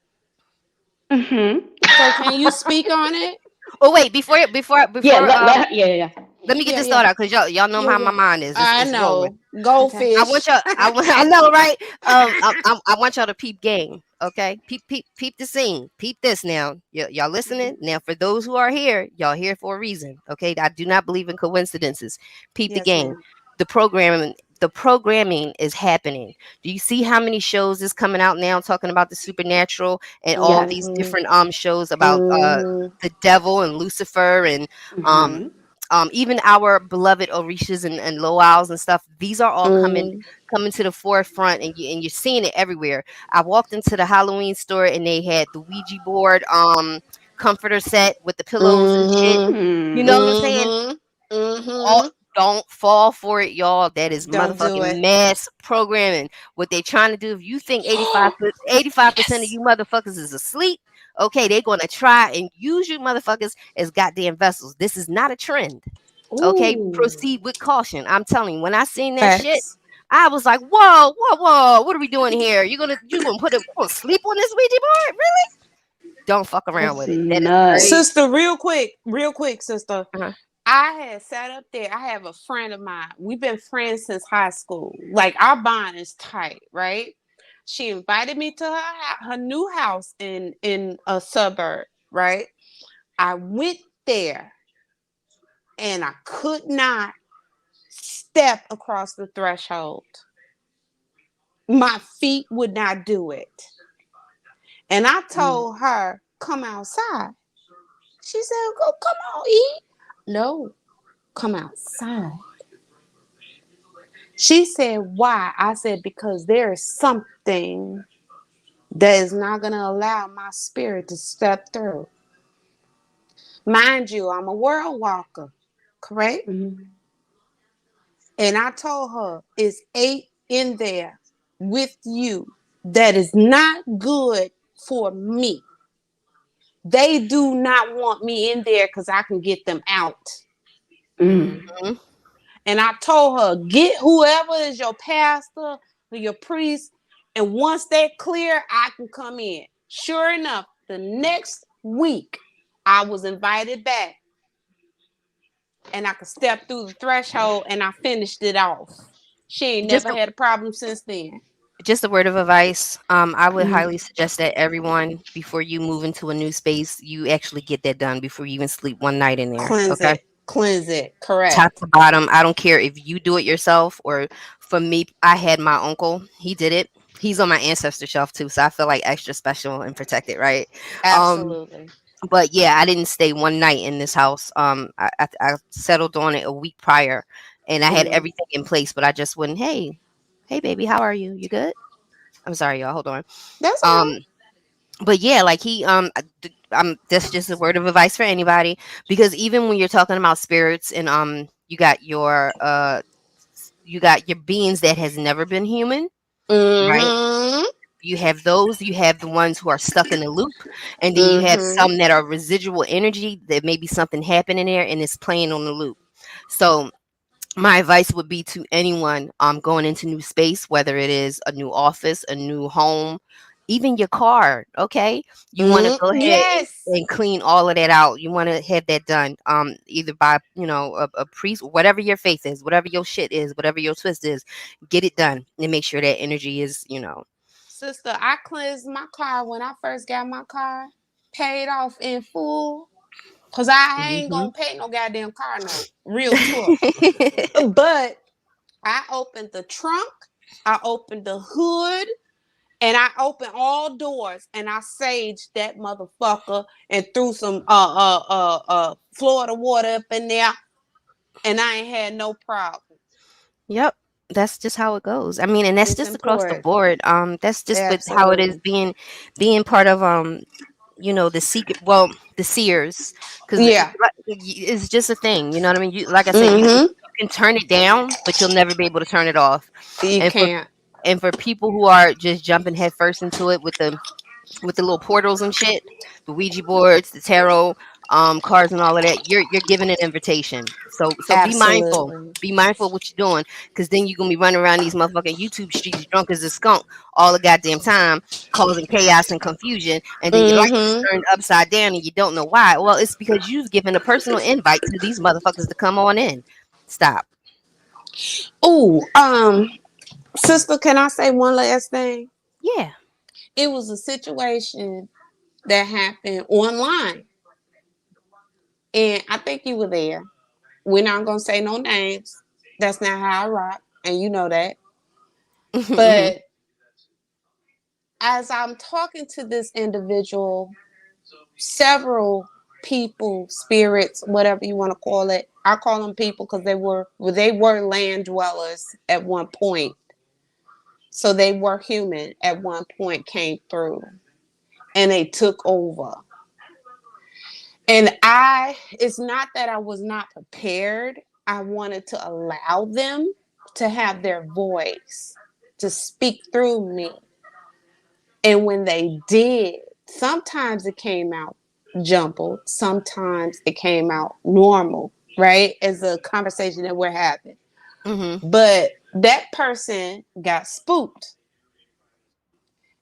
Hmm. So can you speak on it? oh wait, Yeah, before yeah, yeah, yeah. let me get Yeah, this yeah, thought out because y'all know yeah, how my yeah. mind is. I It's rolling. know. Okay. I want Goldfish. y'all. I know, right? I want y'all to peep game. Okay, peep the scene. Peep this now. Y'all listening now? For those who are here, y'all here for a reason. Okay, I do not believe in coincidences. Peep the Yes, game. ma'am. The programming. The programming is happening. Do you see how many shows is coming out now talking about the supernatural and all these Yes. Mm-hmm. different shows about Mm-hmm. the devil and Lucifer and um Hmm. even our beloved Orishas and Loals and stuff. These are all Mm-hmm. coming to the forefront, and you're seeing it everywhere. I walked into the Halloween store and they had the Ouija board, comforter set with the pillows and shit. Mm-hmm. You know Hmm. what I'm saying? Mm-hmm. All Mm-hmm. don't fall for it, y'all. That is Don't do motherfucking it. mass programming. What they trying to do, if you think 85% of Yes. you motherfuckers is asleep, okay, they're gonna try and use you motherfuckers as goddamn vessels. This is not a trend. Okay, Ooh. proceed with caution. I'm telling you, when I seen that shit, Facts. I was like, whoa, whoa, whoa, what are we doing here? You gonna sleep on this Ouija board? Really? Don't fuck around That's with it. That is nuts. crazy. Sister, real quick, sister. Uh-huh. I had sat up there. I have a friend of mine. We've been friends since high school. Like our bond is tight, right? She invited me to her new house in a suburb, right? I went there and I could not step across the threshold. My feet would not do it. And I Mm. told her, come outside. She said, go come on, eat. No, come outside. She said, why? I said, because there is something that is not going to allow my spirit to step through. Mind you, I'm a world walker, correct? Mhm. And I told her, it's 8 in there with you that is not good for me. They do not want me in there because I can get them out. Mm. Mm-hmm. And I told her, get whoever is your pastor or your priest. And once they're clear, I can come in. Sure enough, the next week, I was invited back and I could step through the threshold and I finished it off. She ain't Just never had a problem since then. just a word of advice. I would Mhm. highly suggest that everyone, before you move into a new space, you actually get that done before you even sleep one night in there. Cleanse Okay. it. Cleanse it. top Correct. to bottom. I don't care if you do it yourself or for me, I had my uncle. He did it. He's on my ancestor shelf too, so I feel like extra special and protected, right? Um, Absolutely. but yeah, I didn't stay one night in this house. I settled on it a week prior, and I had Mm. everything in place, but I just wouldn't. Hey, baby, how are you? You good? I'm sorry, y'all. Hold on. That's all Um, right. but yeah, like that's just a word of advice for anybody, because even when you're talking about spirits and you got your beings that has never been human, right? Mm-hmm. You have those, you have the ones who are stuck in a loop, and then you have Mm-hmm. some that are residual energy that maybe something happened in there and it's playing on the loop. So my advice would be to anyone going into new space, whether it is a new office, a new home, even your car. Okay, you want to Mm. go ahead Yes. and clean all of that out. You want to have that done, either by a priest, whatever your faith is, whatever your shit is, whatever your twist is, get it done and make sure that energy is. Sister, I cleansed my car when I first got my car, paid off in full. Cause I ain't Hmm. gonna pay no goddamn car note. Real talk. But I opened the trunk, I opened the hood, and I opened all doors and I saged that motherfucker and threw some Florida water up in there, and I ain't had no problem. Yep. That's just how it goes. I mean, and that's It's just across the important. board. That's just with how it is Absolutely. being part of the secret, well, the seers, because Yeah. it's just a thing, you know what I mean? Like I said, Mm-hmm. you can turn it down, but you'll never be able to turn it off. You And for can't. people who are just jumping headfirst into it with the little portals and shit, the Ouija boards, the tarot, cards, and all of that, you're giving an invitation. So be mindful. Absolutely. Be mindful of what you're doing, because then you're gonna be running around these motherfucking YouTube streets drunk as a skunk all the goddamn time, causing chaos and confusion, and then your life is Mm-hmm. turned upside down and you don't know why. Well, it's because you've given a personal invite to these motherfuckers to come on in. Stop. Oh, sister, can I say one last thing? Yeah. It was a situation that happened online, and I think you were there. We're not gonna say no names. That's not how I rock, and you know that. Hmm. But as I'm talking to this individual, several people, spirits, whatever you want to call it, I call them people because they were land dwellers at one point. So they were human at one point, came through, and they took over. And it's not that I was not prepared. I wanted to allow them to have their voice, to speak through me. And when they did, sometimes it came out jumbled, sometimes it came out normal, right? As a conversation that we're having. Hmm. But that person got spooked.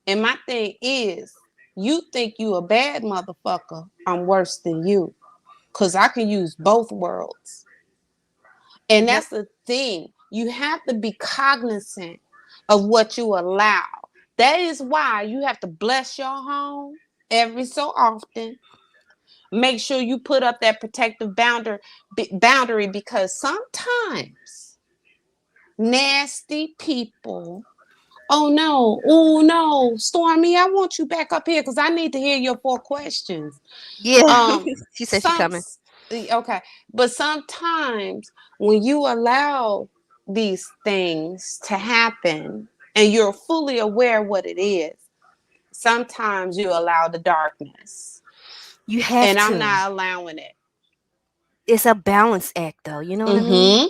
And my thing is, you think you a bad motherfucker, I'm worse than you. Cause I can use both worlds. And Yep. that's the thing. You have to be cognizant of what you allow. That is why you have to bless your home every so often. Make sure you put up that protective boundary because sometimes nasty people. Oh no, Stormy, I want you back up here because I need to hear your 4 questions. Yeah. Um, She said she some coming. okay, but sometimes when you allow these things to happen and you're fully aware what it is, sometimes you allow the darkness, You have and I'm to. not allowing it. It's a balance act, though. You know what I mean? Mm-hmm.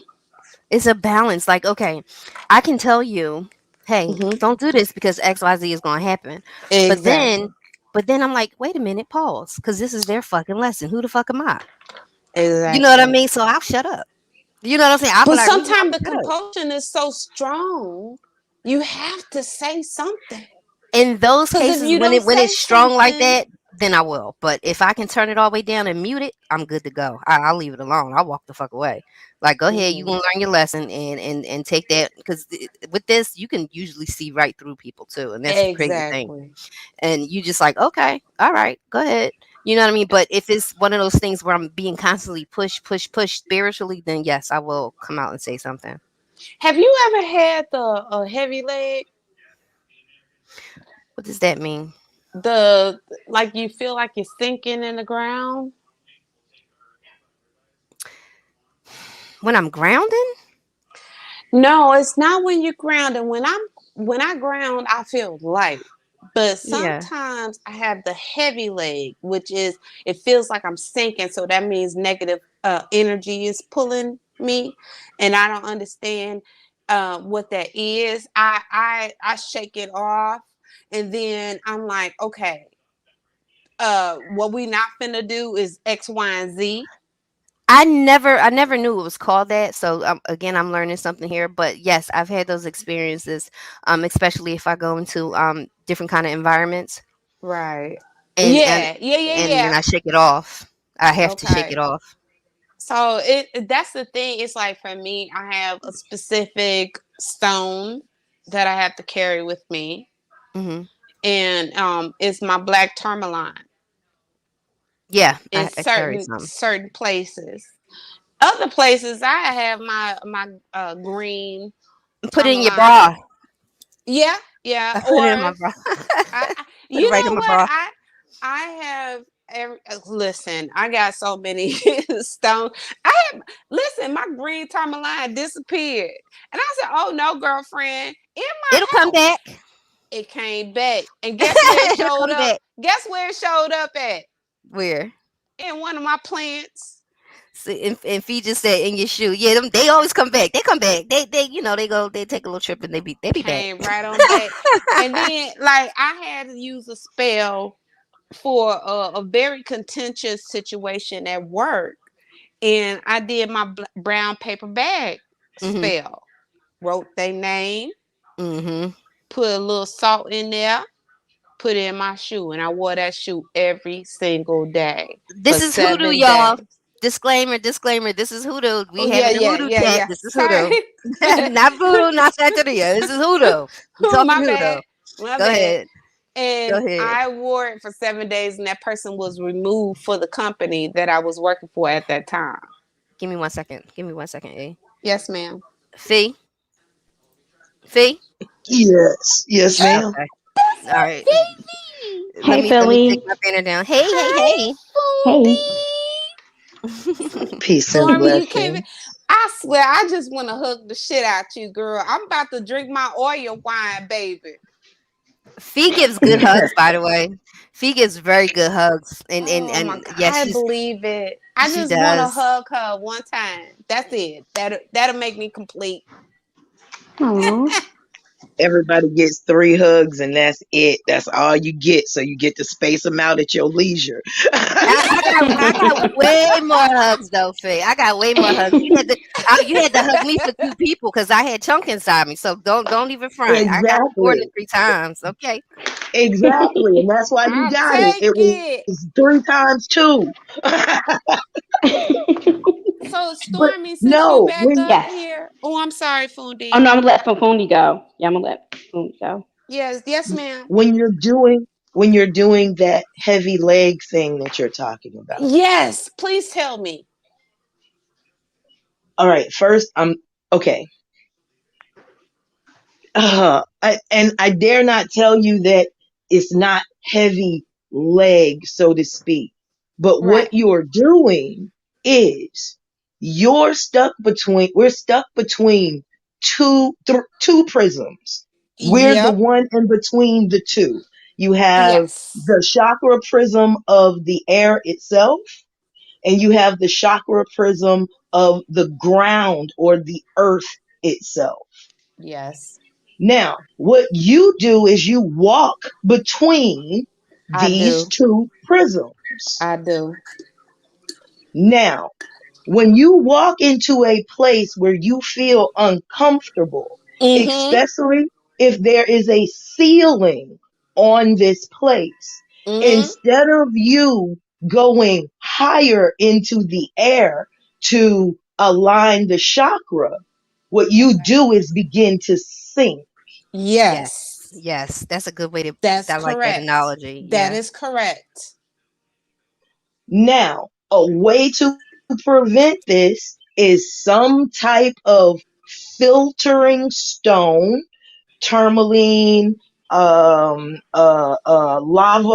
It's a balance. Like, okay, I can tell you, hey, Mm-hmm. don't do this because XYZ is going to happen. But then, Exactly. but then I'm like, wait a minute, pause, because this is their fucking lesson. Who the fuck am I? You know what I Exactly. mean? So I'll shut up. You know what I'm saying? I'll be But like, mm, I'm sometimes gonna the shut up. compulsion is so strong, you have to say something. In those Because if cases, you when don't it's say strong like something, that, then I will. But if I can turn it all the way down and mute it, I'm good to go. I'll leave it alone. I'll walk the fuck away. Like, go ahead, you mm-hmm. gonna learn your lesson and take that, because with this, you can usually see right through people too, and that's the crazy thing. Exactly. And you just like, okay, all right, go ahead. You know what I mean? But if it's one of those things where I'm being constantly pushed spiritually, then yes, I will come out and say something. Have you ever had the heavy leg? What does that mean? The like you feel like you're sinking in the ground? When I'm grounding? No, it's not when you're grounded. When I ground, I feel light. But Yeah. sometimes I have the heavy leg, which is it feels like I'm sinking. So that means negative energy is pulling me, and I don't understand what that is. I shake it off, and then I'm like, okay, what we not finna do is X, Y, and Z. I never knew it was called that. So again, I'm learning something here. But yes, I've had those experiences, especially if I go into different kind of environments, Right. and and Yeah, yeah, yeah, and then yeah. I shake it off. I have to shake it Okay. off. So that's the thing. It's like for me, I have a specific stone that I have to carry with me, Hmm. and it's my black tourmaline Yeah, in I carry certain some. places. Other places, I have my green Put it in your tourmaline. bra. Yeah, yeah. I put it in my Or bra. Put it you right in know my what bra. I have every listen, I got so many stones. I have listen, my green tourmaline disappeared. And I said, oh no, girlfriend, in It'll my come house. back. It came back. And guess where it It'll showed come up? back. Guess where it showed up at? Where? In one of my plants. See, and Fee just said in your shoe. Yeah, them, they always come back. They come back. They go. They take a little trip and they be back. Came right on back. And then like I had to use a spell for a very contentious situation at work. And I did my brown paper bag Mhm. spell. Wrote their name, Mhm. put a little salt in there, put it in my shoe, and I wore that shoe every single day for This is hoodoo, 7 days. y'all. Disclaimer, disclaimer. This is hoodoo. Oh We yeah, having the yeah, hoodoo yeah, chat. yeah. This is Sorry, hoodoo. Not voodoo, not Santeria. This is hoodoo. We talking my hoodoo. bad, my Go bad. ahead. Go And ahead. I wore it for 7 days, and that person was removed for the company that I was working for at that time. Give me 1 second. Give me 1 second, eh? Yes, ma'am. Fee? Fee? Yes, yes, ma'am. Okay. All That's right. my baby. Hey, Let me take Philly. my banner down. Hi, Hey. Hey. Peace and Stormy, you came in. blessings. I swear, I just want to hug the shit out you, girl. I'm about to drink my oil wine, baby. Fee gives good hugs, by the way. Fee gives very good hugs. Oh my And god, yeah, I believe it. I she just want to does. hug her one time. That's it. That'll make me complete. Aw. Everybody gets 3 hugs and that's it. That's all you get. So you get to space them out at your leisure. I got way more hugs though, Faye. I got way more hugs. You had to hug me for two people because I had chunk inside me. So don't even front. I got more than Exactly. 3 times. Okay. Exactly. And that's why you I'll got it. take It it. was 3 times 2. So, But Stormy, since you no, back when up Yes. here, oh, I'm sorry, Oh Fundi. no, I'm gonna let Fundi go. Yeah, I'm gonna let Fundi go. Yes, yes, ma'am. when you're doing when you're doing that heavy leg thing that you're talking about. Yes, please tell me. All right, first I'm okay. And I dare not tell you that it's not heavy leg, so to speak. But what Right. you're doing is we're stuck between two prisms. We're the Yep. one in between the two. You have Yes. the chakra prism of the air itself, and you have the chakra prism of the ground or the earth itself. Yes. Now, what you do is you walk between I these do. two prisms. I do. Now, when you walk into a place where you feel uncomfortable, Mm-hmm. especially if there is a ceiling on this place, Mm-hmm. instead of you going higher into the air to align the chakra, what you do is begin to sink. Yes. Yes. Yes. That's a good way to That's I like that correct. analogy. That Yeah. is correct. Now, a way to prevent this is some type of filtering stone, tourmaline, lava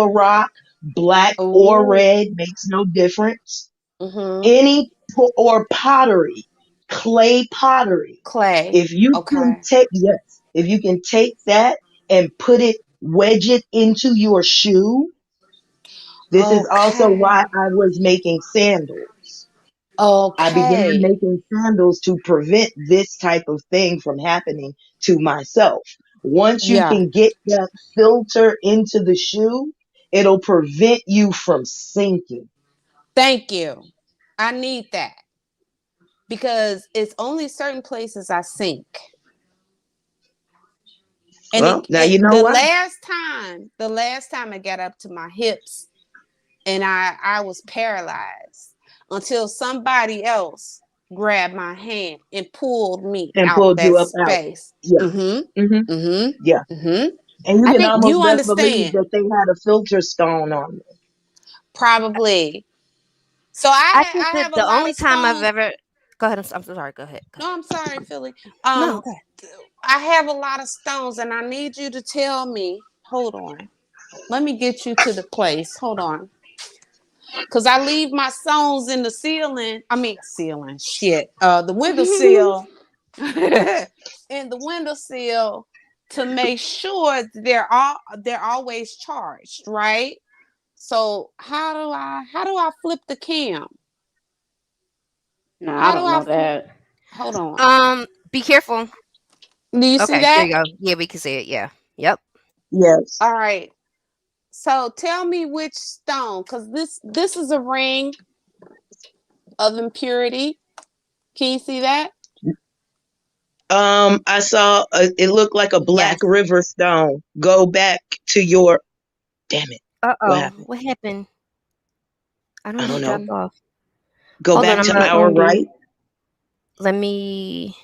rock, black or Oh. red, makes no difference. Mm-hmm. Any or pottery, clay pottery. Clay. If you can Okay. take, yes, if you can take that and put it, wedge it into your shoe. This is also why Okay. I was making sandals. I began Okay. making sandals to prevent this type of thing from happening to myself. Once you Yeah. can get that filter into the shoe, it'll prevent you from sinking. Thank you. I need that because it's only certain places I sink. And Well, now it you know why. the last time it got up to my hips and I was paralyzed until somebody else grabbed my hand and pulled me And out pulled that you up out. space. Yeah. Mm-hmm. Hmm. Yeah. Mm-hmm. Mm-hmm. And you I can think almost you best believe understand. that they had a filter stone on them. Probably. So I think I that have a the lot only of time I've stones. ever go ahead. I'm so sorry. Go ahead. Go No, ahead. I'm sorry, Philly. No. Um, Okay. I have a lot of stones, and I need you to tell me. Hold on. Let me get you to the place. Hold on. Cause I leave my stones in the ceiling. I mean ceiling. Shit. The windowsill. In the windowsill to make sure they're always charged, right? So how do I flip the cam? No, I How do don't I know flip? that. Hold on. Be careful. Do you see Okay, there that? you go. Yeah, we can see it. Yeah. Yep. Yes. All right. So tell me which stone, because this is a ring of impurity. Can you see that? I saw it looked like a black Yes. river stone. Go back to your, damn it. What Uh-oh. happened? What happened? I don't I know. don't It know. dropped off. Go Hold on. back I'm to gonna our right. let me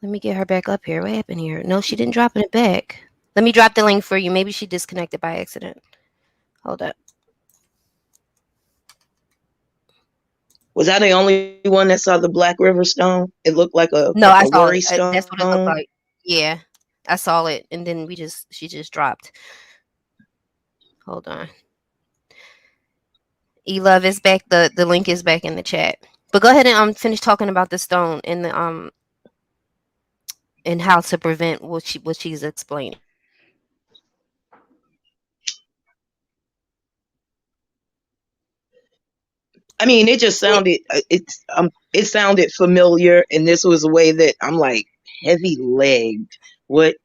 let me get her back up here. What happened here? No, she didn't drop it back. Let me drop the link for you. Maybe she disconnected by accident. Hold up. Was I the only one that saw the Black River stone? It looked No, like a I saw worry it. That's what it stone. looked like. Yeah, I saw it, and then she just dropped. Hold on. E-Love is back. The link is back in the chat. But go ahead and finish talking about the stone and how to prevent what she's explaining. I mean, it just Yeah, sounded it sounded familiar, and this was a way that I'm like heavy legged. What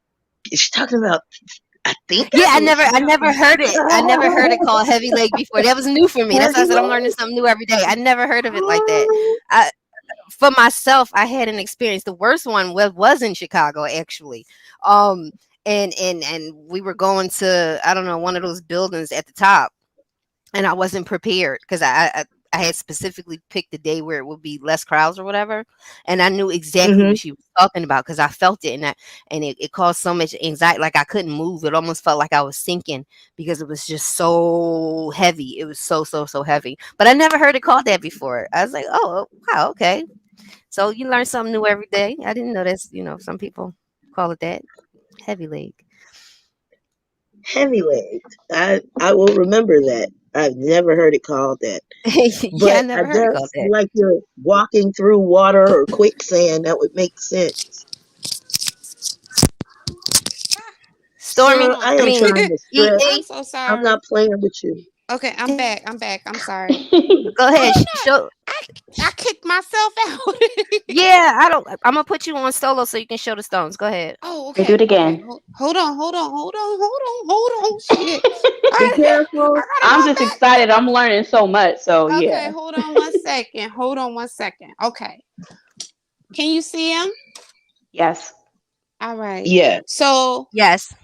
is she talking about? I think yeah. that's what I she's never talking heard it. I never heard it about. called heavy leg before. That was new for me. That's why I Heavy said I'm learning leg. something new every day. I never heard of it like that. Oh. I, for myself, I had an experience. The worst one was in Chicago, actually. Um, and we were going to, I don't know, one of those buildings at the top, and I wasn't prepared because I had specifically picked the day where it would be less crowds or whatever, and I knew exactly Hmm. what she was talking about because I felt it, and it caused so much anxiety, like I couldn't move. It almost felt like I was sinking because it was just so heavy. It was so heavy, but I never heard it called that before. I was like, oh wow, okay. So you learn something new every day. I didn't know that's some people call it that, heavy leg. Heavy legged. I will remember that. I've never heard it called that. Yeah, I But I never heard it called guess that. like you're walking through water or quicksand, that would make sense. Stormy, Girl, I I am mean, trying to I'm EA. stretch. so I'm sorry. not playing with you. Okay, I'm back. I'm back. I'm sorry. Go ahead, Oh no, show. I kicked myself out. Yeah, I don't. I'm gonna put you on solo so you can show the stones. Go ahead. Oh, Okay, do it okay, okay. again. Hold on, hold on, hold on, hold on, hold on. Shit. Be I, I careful. gotta I'm go just back. excited. I'm learning so much. So Okay, yeah. hold on 1 second. Hold on 1 second. Okay. Can you see him? Yes. All right. Yeah. So, Yes.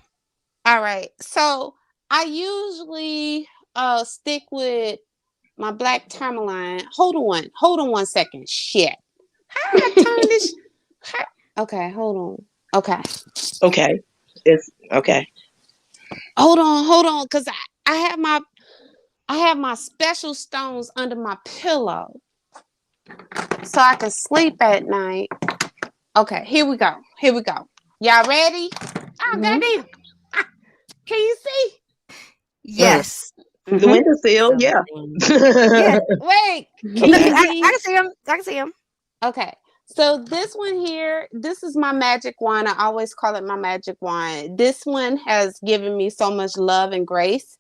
all right. So, I usually stick with my black tourmaline. Hold on 1 second. Shit. How I turn this? How, okay, hold on. Okay. Okay. It's okay. Hold on, cause I have my I have my special stones under my pillow so I can sleep at night. Okay, here we go. Here we go. Y'all ready? Oh, Mhm. goddamn. Ah, can you see? Mm. Yes. The Mhm. windowsill, yeah. Something. Yeah. Wait, can No, you I see? can see him. I can see him. Okay. So this one here, this is my magic wand. I always call it my magic wand. This one has given me so much love and grace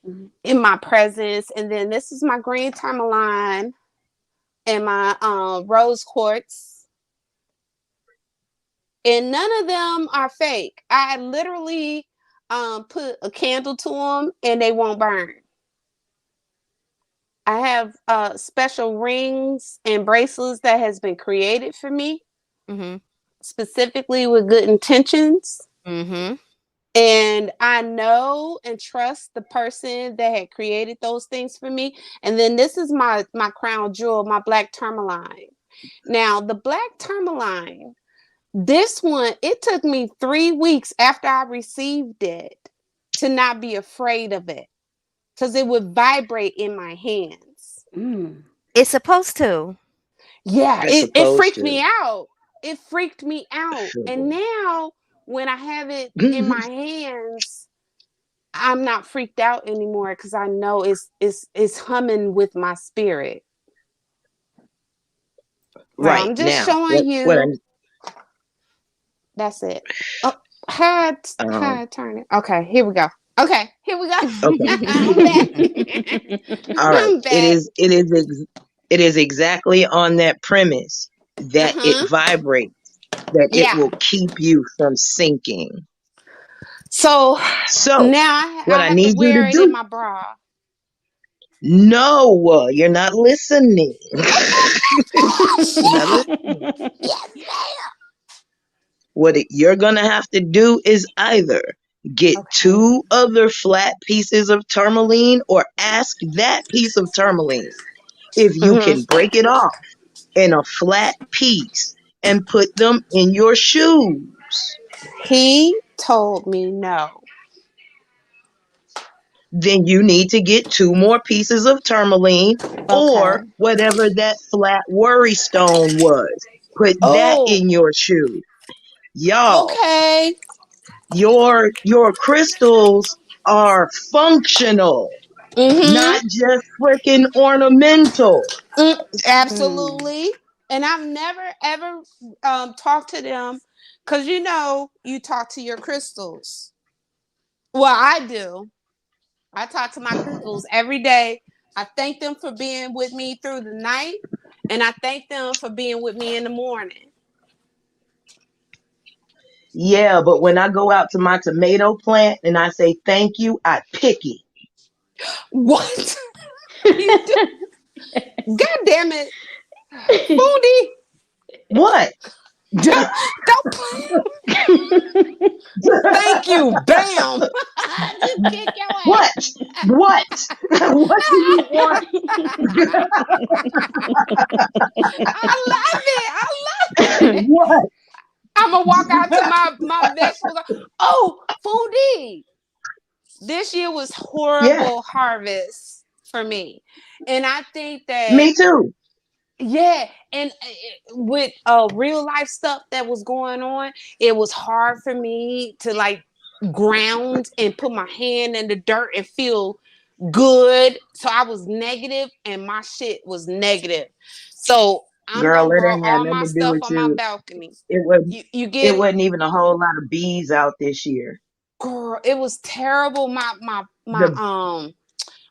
Mhm. in my presence. And then this is my green tourmaline and my rose quartz. And none of them are fake. I literally put a candle to them and they won't burn. I have special rings and bracelets that has been created for me Mhm. specifically with good intentions. Mhm. And I know and trust the person that had created those things for me. And then this is my crown jewel, my black tourmaline. Now the black tourmaline, this one, it took me 3 weeks after I received it to not be afraid of it because it would vibrate in my hands. Mm. It's supposed to. Yeah, It's it supposed freaked to. me out. It freaked me out. And Sure. now when I have it in my hands, I'm not freaked out anymore because I know it's humming with my spirit. So Right. Right I'm just now, showing what I you. That's it. Oh, how um I turn it? Okay, here we go. Okay, here we go. okay. I'm back. All right. I'm back. It is exactly on that premise Uh that it huh. vibrates, that it Yeah. will keep you from sinking. So So, now what I I have to need you to wear it in do, my bra. no, you're not listening. You're not listening. Yes, ma'am. You're going to have to do is either get Okay. two other flat pieces of tourmaline or ask that piece of tourmaline if you Hmm. can break it off in a flat piece and put them in your shoes. He told me no. Then you need to get two more pieces of tourmaline or Okay. whatever that flat worry stone was. Put that Oh. in your shoe. Y'all, Okay. your crystals are functional, Mm-hmm. not just freaking ornamental. Hmm. Absolutely. And I've never ever talked to them because you talk to your crystals. Well, I do. I talk to my crystals every day. I thank them for being with me through the night, and I thank them for being with me in the morning. Yeah, but when I go out to my tomato plant and I say thank you, I pick it. What? You do? God damn it, Foodie! What? Don't thank you. Bam! Just kick your What? What? What do you want? I love it. I love it. What? I'm gonna walk out to my vegetables. Oh, Foodie! This year was Yeah, horrible harvest for me, and I think that me too. yeah, and with real life stuff that was going on, it was hard for me to like ground and put my hand in the dirt and feel good. So I was negative, and my shit was negative. So I'm Girl, gonna it grow ain't had all nothing my to do stuff with on my you. balcony. It wasn't You it get it? wasn't even a whole lot of bees out this year. Girl, it was terrible. The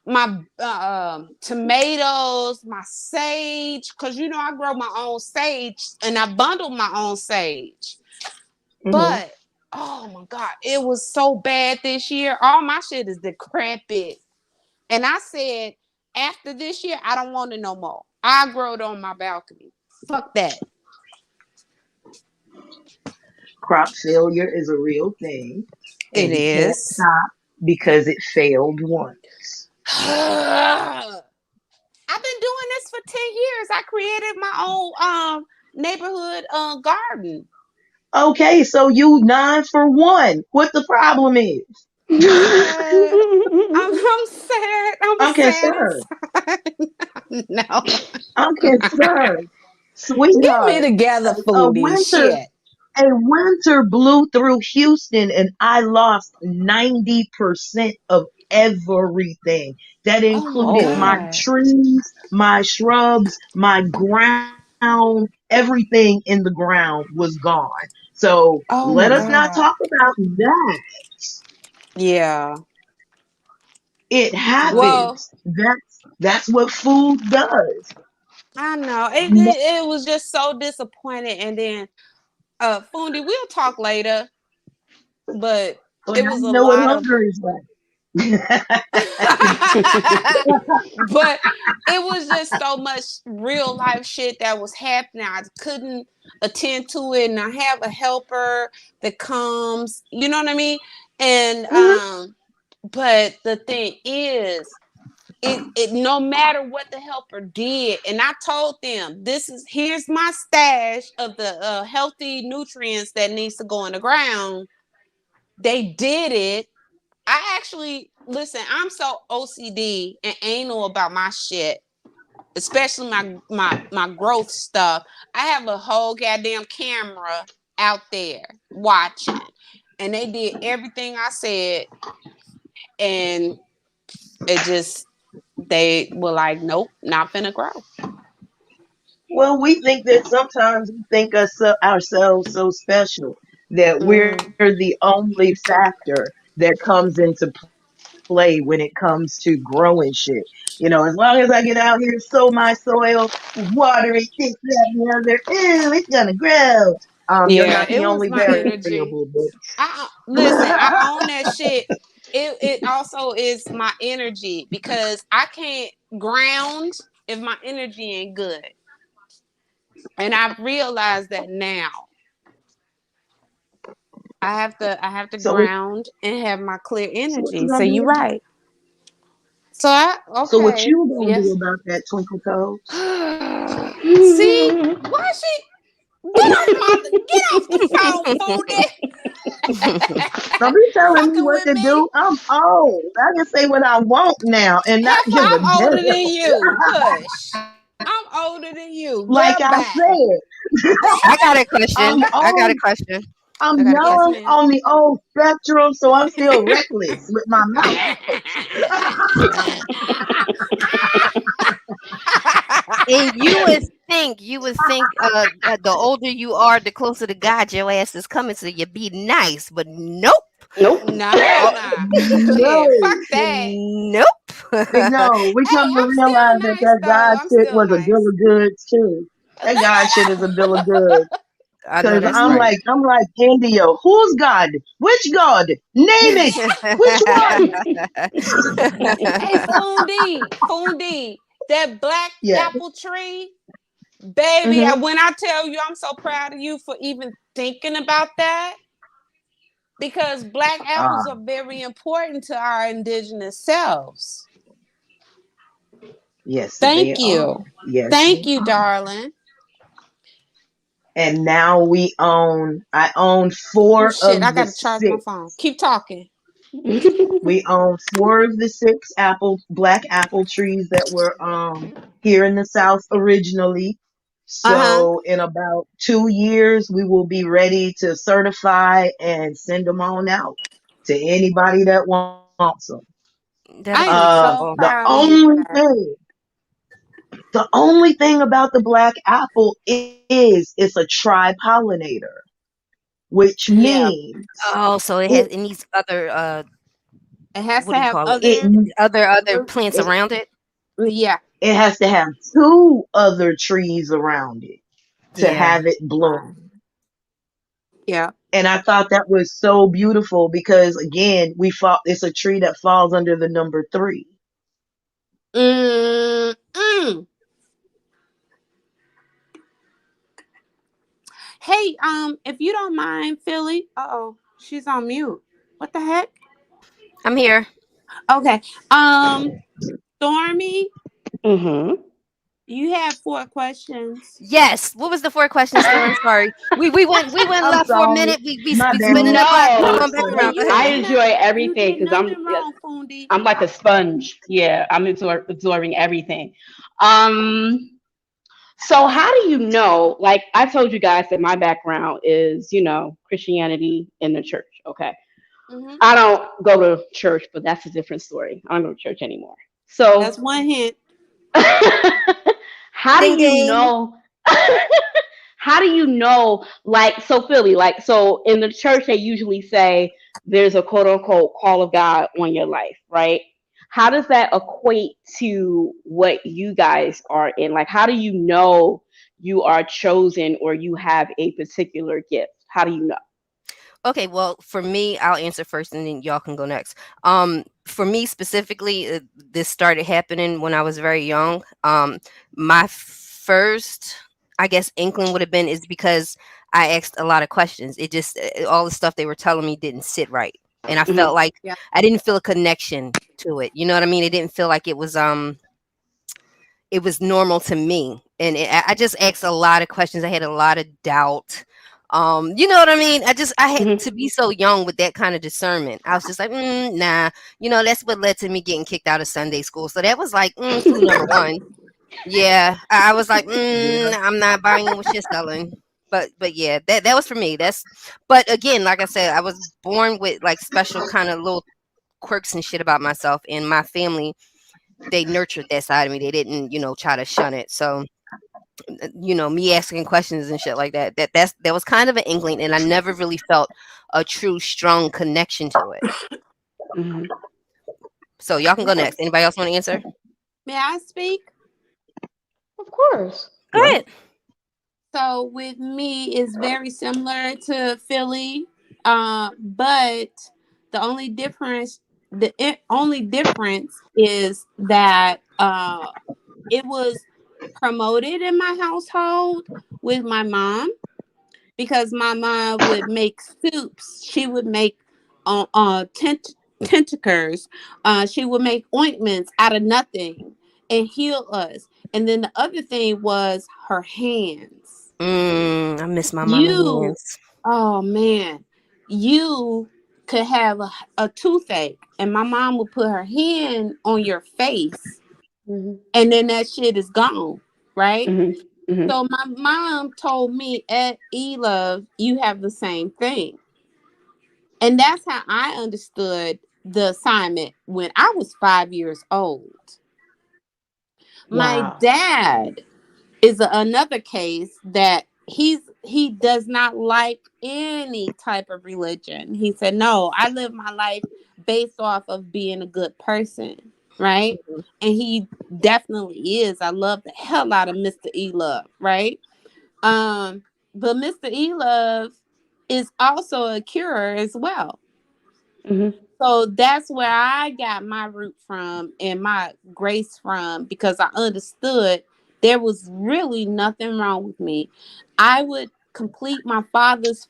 My tomatoes, my sage, because I grow my own sage and I bundle my own sage. mhm. But oh my god, it was so bad this year. All my shit is decrepit. And I said, after this year, I don't want it no more. I grow it on my balcony. Fuck that. Crop failure is a real thing, It and you can't is. stop because it failed once. I've been doing this for 10 years. I created my own neighborhood garden. Okay, so you 9 for 1. What the problem is? What? I'm sad. I'm I'm sad concerned. inside. No. I'm concerned. Get me Sweetheart, together, a foodie. winter Shit. a winter blew through Houston and I lost 90% of everything. That Oh my included my Oh. God. trees, my shrubs, my ground, everything in the ground was gone. So Oh let my us not God. talk about that. Yeah. It Well, happens. That's what food does. I know. It was just so disappointed. And then Fundi, we'll talk later, but So it now was you a know what lot of hunger is like. but it was just so much real life shit that was happening. I couldn't attend to it, and I have a helper that comes, you know what I mean? And but the thing is, it no matter what the helper did, and I told them here's my stash of the healthy nutrients that needs to go in the ground. They did it. I actually listen. I'm so OCD and anal about my shit, especially my growth stuff. I have a whole goddamn camera out there watching, and they did everything I said, and it just they were like, nope, not finna grow. Well, we think that sometimes we think ourselves so special that we're Mm-hmm. the only factor that comes into play when it comes to growing shit. As long as I get out here, sow my soil, water it, this, that, and the other, it's gonna grow. You're not Yeah, the it only was my variable, energy. bitch. I listen. I own that shit. It also is my energy because I can't ground if my energy ain't good, and I've realized that now. I have to so, what, ground and have my clear so what you energy. So gonna you're do? right. So I So what okay you gonna do yes. about that, Twinkle Toes? See why she get off the phone, foodie. Don't be telling me Fucking what with to me. do. I'm old. I can say what I want now and not Heifer, give a I'm older than damn. you. Hush. I'm older than you. Like Girl, I bye. said, I got a question. I'm I got a old. question. I'm I got a Yes, young question. ma'am. on the old spectrum, so I'm still reckless with my mouth. Uh, and you would think that the older you are, the closer to God your ass is coming, so you be nice. But nope. Nope. Nah, hell Oh, nah. Shit, fuck No, that. nope. no, we come Hey, to I'm realize still that nice that though. God I'm shit still was a bill nice. of goods too. That God shit is a bill of goods. I know Cause that's I'm right. like, I'm like India. Who's God? Which God? Name it. Which one? Hey, Fundi, that black Yeah. apple tree, baby. Hmm. When I tell you, I'm so proud of you for even thinking about that because black apples Ah, are very important to our indigenous selves. yes, they Thank are. you. Yes, Thank they you, are. darling. And now I own Oh four shit, I of the gotta charge my six. phone. Keep talking. We own four of the six black apple trees that were here in the South originally. Uh-huh. So in about 2 years, we will be ready to certify and send them on out to anybody that wants them. That'll I be am so beautiful. proud of you for that. The only thing about the black apple is it's a tri-pollinator, which Yeah. means Oh, so it it needs other It has what to do you have call it? it other Other other plants it, around it. yeah. it has to have two other trees around it to Yeah. have it bloom. Yeah. And I thought that was so beautiful because again, it's a tree that falls under the number three. Mm. Hey, if you don't mind, Philly. Uh-oh, she's on mute. What the heck? I'm here. Okay. Stormy, Mhm. You had four questions. Yes. What was the four questions, Sterling? Sorry. We went I'm left for a sorry. minute. We My spinning bad. the block. Come No, on No, back Fundi, around. Go you I ahead. did enjoy not. You everything did because nothing wrong, Fundi. I'm like a sponge. Yeah, I'm absorbing everything. Um, so how do you know? Like I told you guys that my background is, Christianity in the church. Okay, Hmm. I don't go to church, but that's a different story. I don't go to church anymore. So That's one hint. how do Ding you ding. know? How do you know? Like, so Philly, like, so in the church, they usually say there's a quote unquote call of God on your life, right? How does that equate to what you guys are in? Like, how do you know you are chosen or you have a particular gift? How do you know? Okay, well, for me, I'll answer first and then y'all can go next. For me specifically, this started happening when I was very young. My first, I guess, inkling would have been is because I asked a lot of questions. It just all the stuff they were telling me didn't sit right, and I Hmm. felt like Yeah. I didn't feel a connection to it. You know what I mean? It didn't feel like it was normal to me, and I just asked a lot of questions. I had a lot of doubt. You know what I mean? I had Hmm. to be so young with that kind of discernment. I was just like, nah. That's what led to me getting kicked out of Sunday school. So that was like clue number one. Yeah, I was like, Yeah. I'm not buying what you're selling. But yeah, that was for me. But again, like I said, I was born with like special kind of little quirks and shit about myself, and my family, they nurtured that side of me. They didn't, try to shun it. So, me asking questions and shit like that. That was kind of an inkling, and I never really felt a true strong connection to it. Hmm. So y'all can go Okay. next. Anybody else want to answer? May I speak? Of course. Go ahead. So with me, it's very similar to Philly, but the only difference is that it was promoted in my household with my mom, because my mom would make soups. She would make tentacles. She would make ointments out of nothing and heal us. And then the other thing was her hands. I miss my mama You, hands. oh man, you could have a toothache, and my mom would put her hand on your face, Hmm. and then that shit is gone, right? Hmm. Hmm. So my mom told me, at E-Love, you have the same thing. And that's how I understood the assignment when I was 5 years old. My Wow. dad is another case that he does not like any type of religion. He said, "No, I live my life based off of being a good person." Right? And he definitely is. I love the hell out of Mr. E Love, right? Um, but Mr. E Love is also a curer as well. Hmm. So that's where I got my root from and my grace from, because I understood there was really nothing wrong with me. I would complete my father's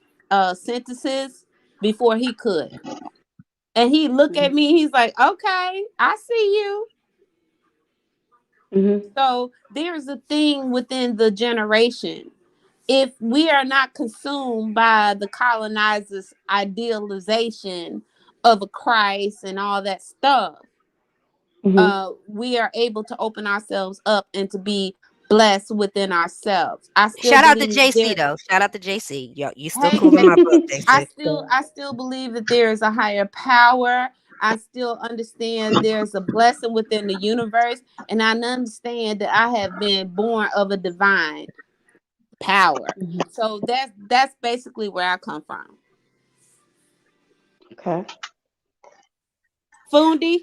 sentences before he could. And he look at me, he's like, "Okay, I see you." Hmm. So there's a thing within the generation. If we are not consumed by the colonizers' idealization of a Christ and all that stuff, Hmm. we are able to open ourselves up and to be blessed within ourselves. I still Shout out to believe JC there. though. Shout out to JC. Yo, you still Hey, cool in hey, my book, I JC. still, I still believe that there is a higher power. I still understand there's a blessing within the universe, and I understand that I have been born of a divine power. So that's basically where I come from. Okay. Fundi.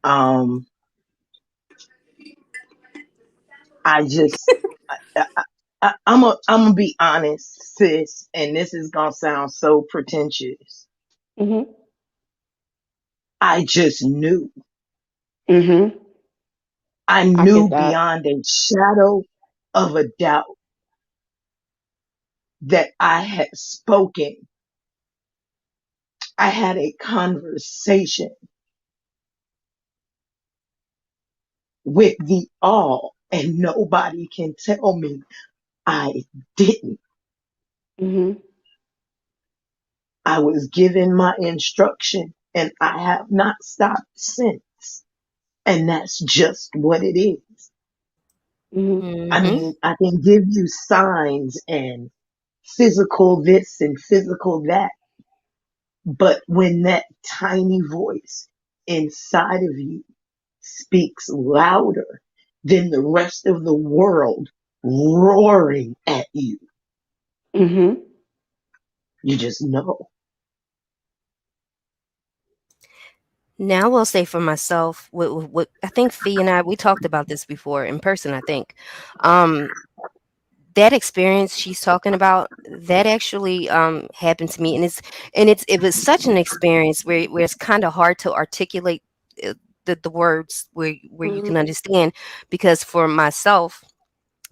Um, I just, I'm gonna be honest, sis, and this is gonna sound so pretentious. Hmm. I just knew. Hmm. I I knew get that. beyond a shadow of a doubt that I had spoken. I had a conversation with the all, and nobody can tell me I didn't. Mhm. I was given my instruction and I have not stopped since. And that's just what it is. Mhm. I Mm-hmm. mean, I can give you signs and physical this and physical that, but when that tiny voice inside of you speaks louder than the rest of the world roaring at you, Mhm. you just know. Now I will say for myself, what I think Fee and I we talked about this before in person. I think, um, that experience she's talking about that actually happened to me, and it was such an experience where it's kind of hard to articulate uh, the words where you Mhm. can understand, because for myself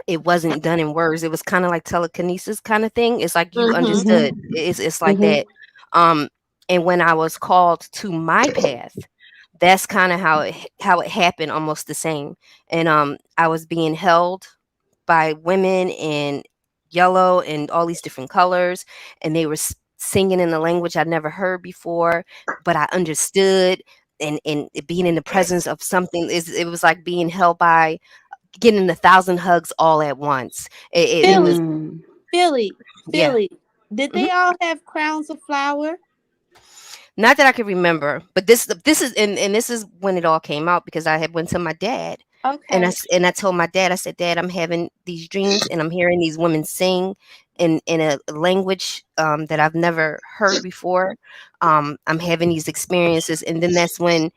it wasn't done in words. It was kind of like telekinesis kind of thing. It's like you Mhm. understood. Mhm. It's like Mhm. that. Um, and when I was called to my path, that's kind of how it happened, almost the same. And I was being held by women in yellow and all these different colors, and they were singing in a language I'd never heard before, but I understood. And it being in the presence of something is it was like being held by getting 1,000 hugs all at once. It was Philly, Mm. Philly, yeah. Philly. Did Mhm. they all have crowns of flower? Not that I can remember, but this is and this is when it all came out, because I had went to my dad, and Okay. and I told my dad, I said, Dad, I'm having these dreams and I'm hearing these women sing in a language that I've never heard before. I'm having these experiences, and then that's when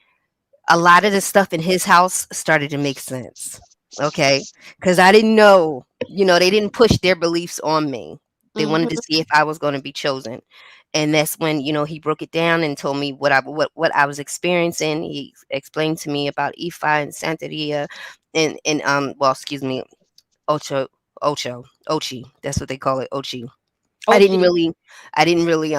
a lot of the stuff in his house started to make sense. Okay. Because I didn't know, they didn't push their beliefs on me. They wanted to Mhm. see if I was going to be chosen. And that's when, he broke it down and told me what I was experiencing. He explained to me about Ifa and Santeria and well, excuse me, Ocho, Ochi. That's what they call it, Ochi. I didn't Ochi. really, I didn't really,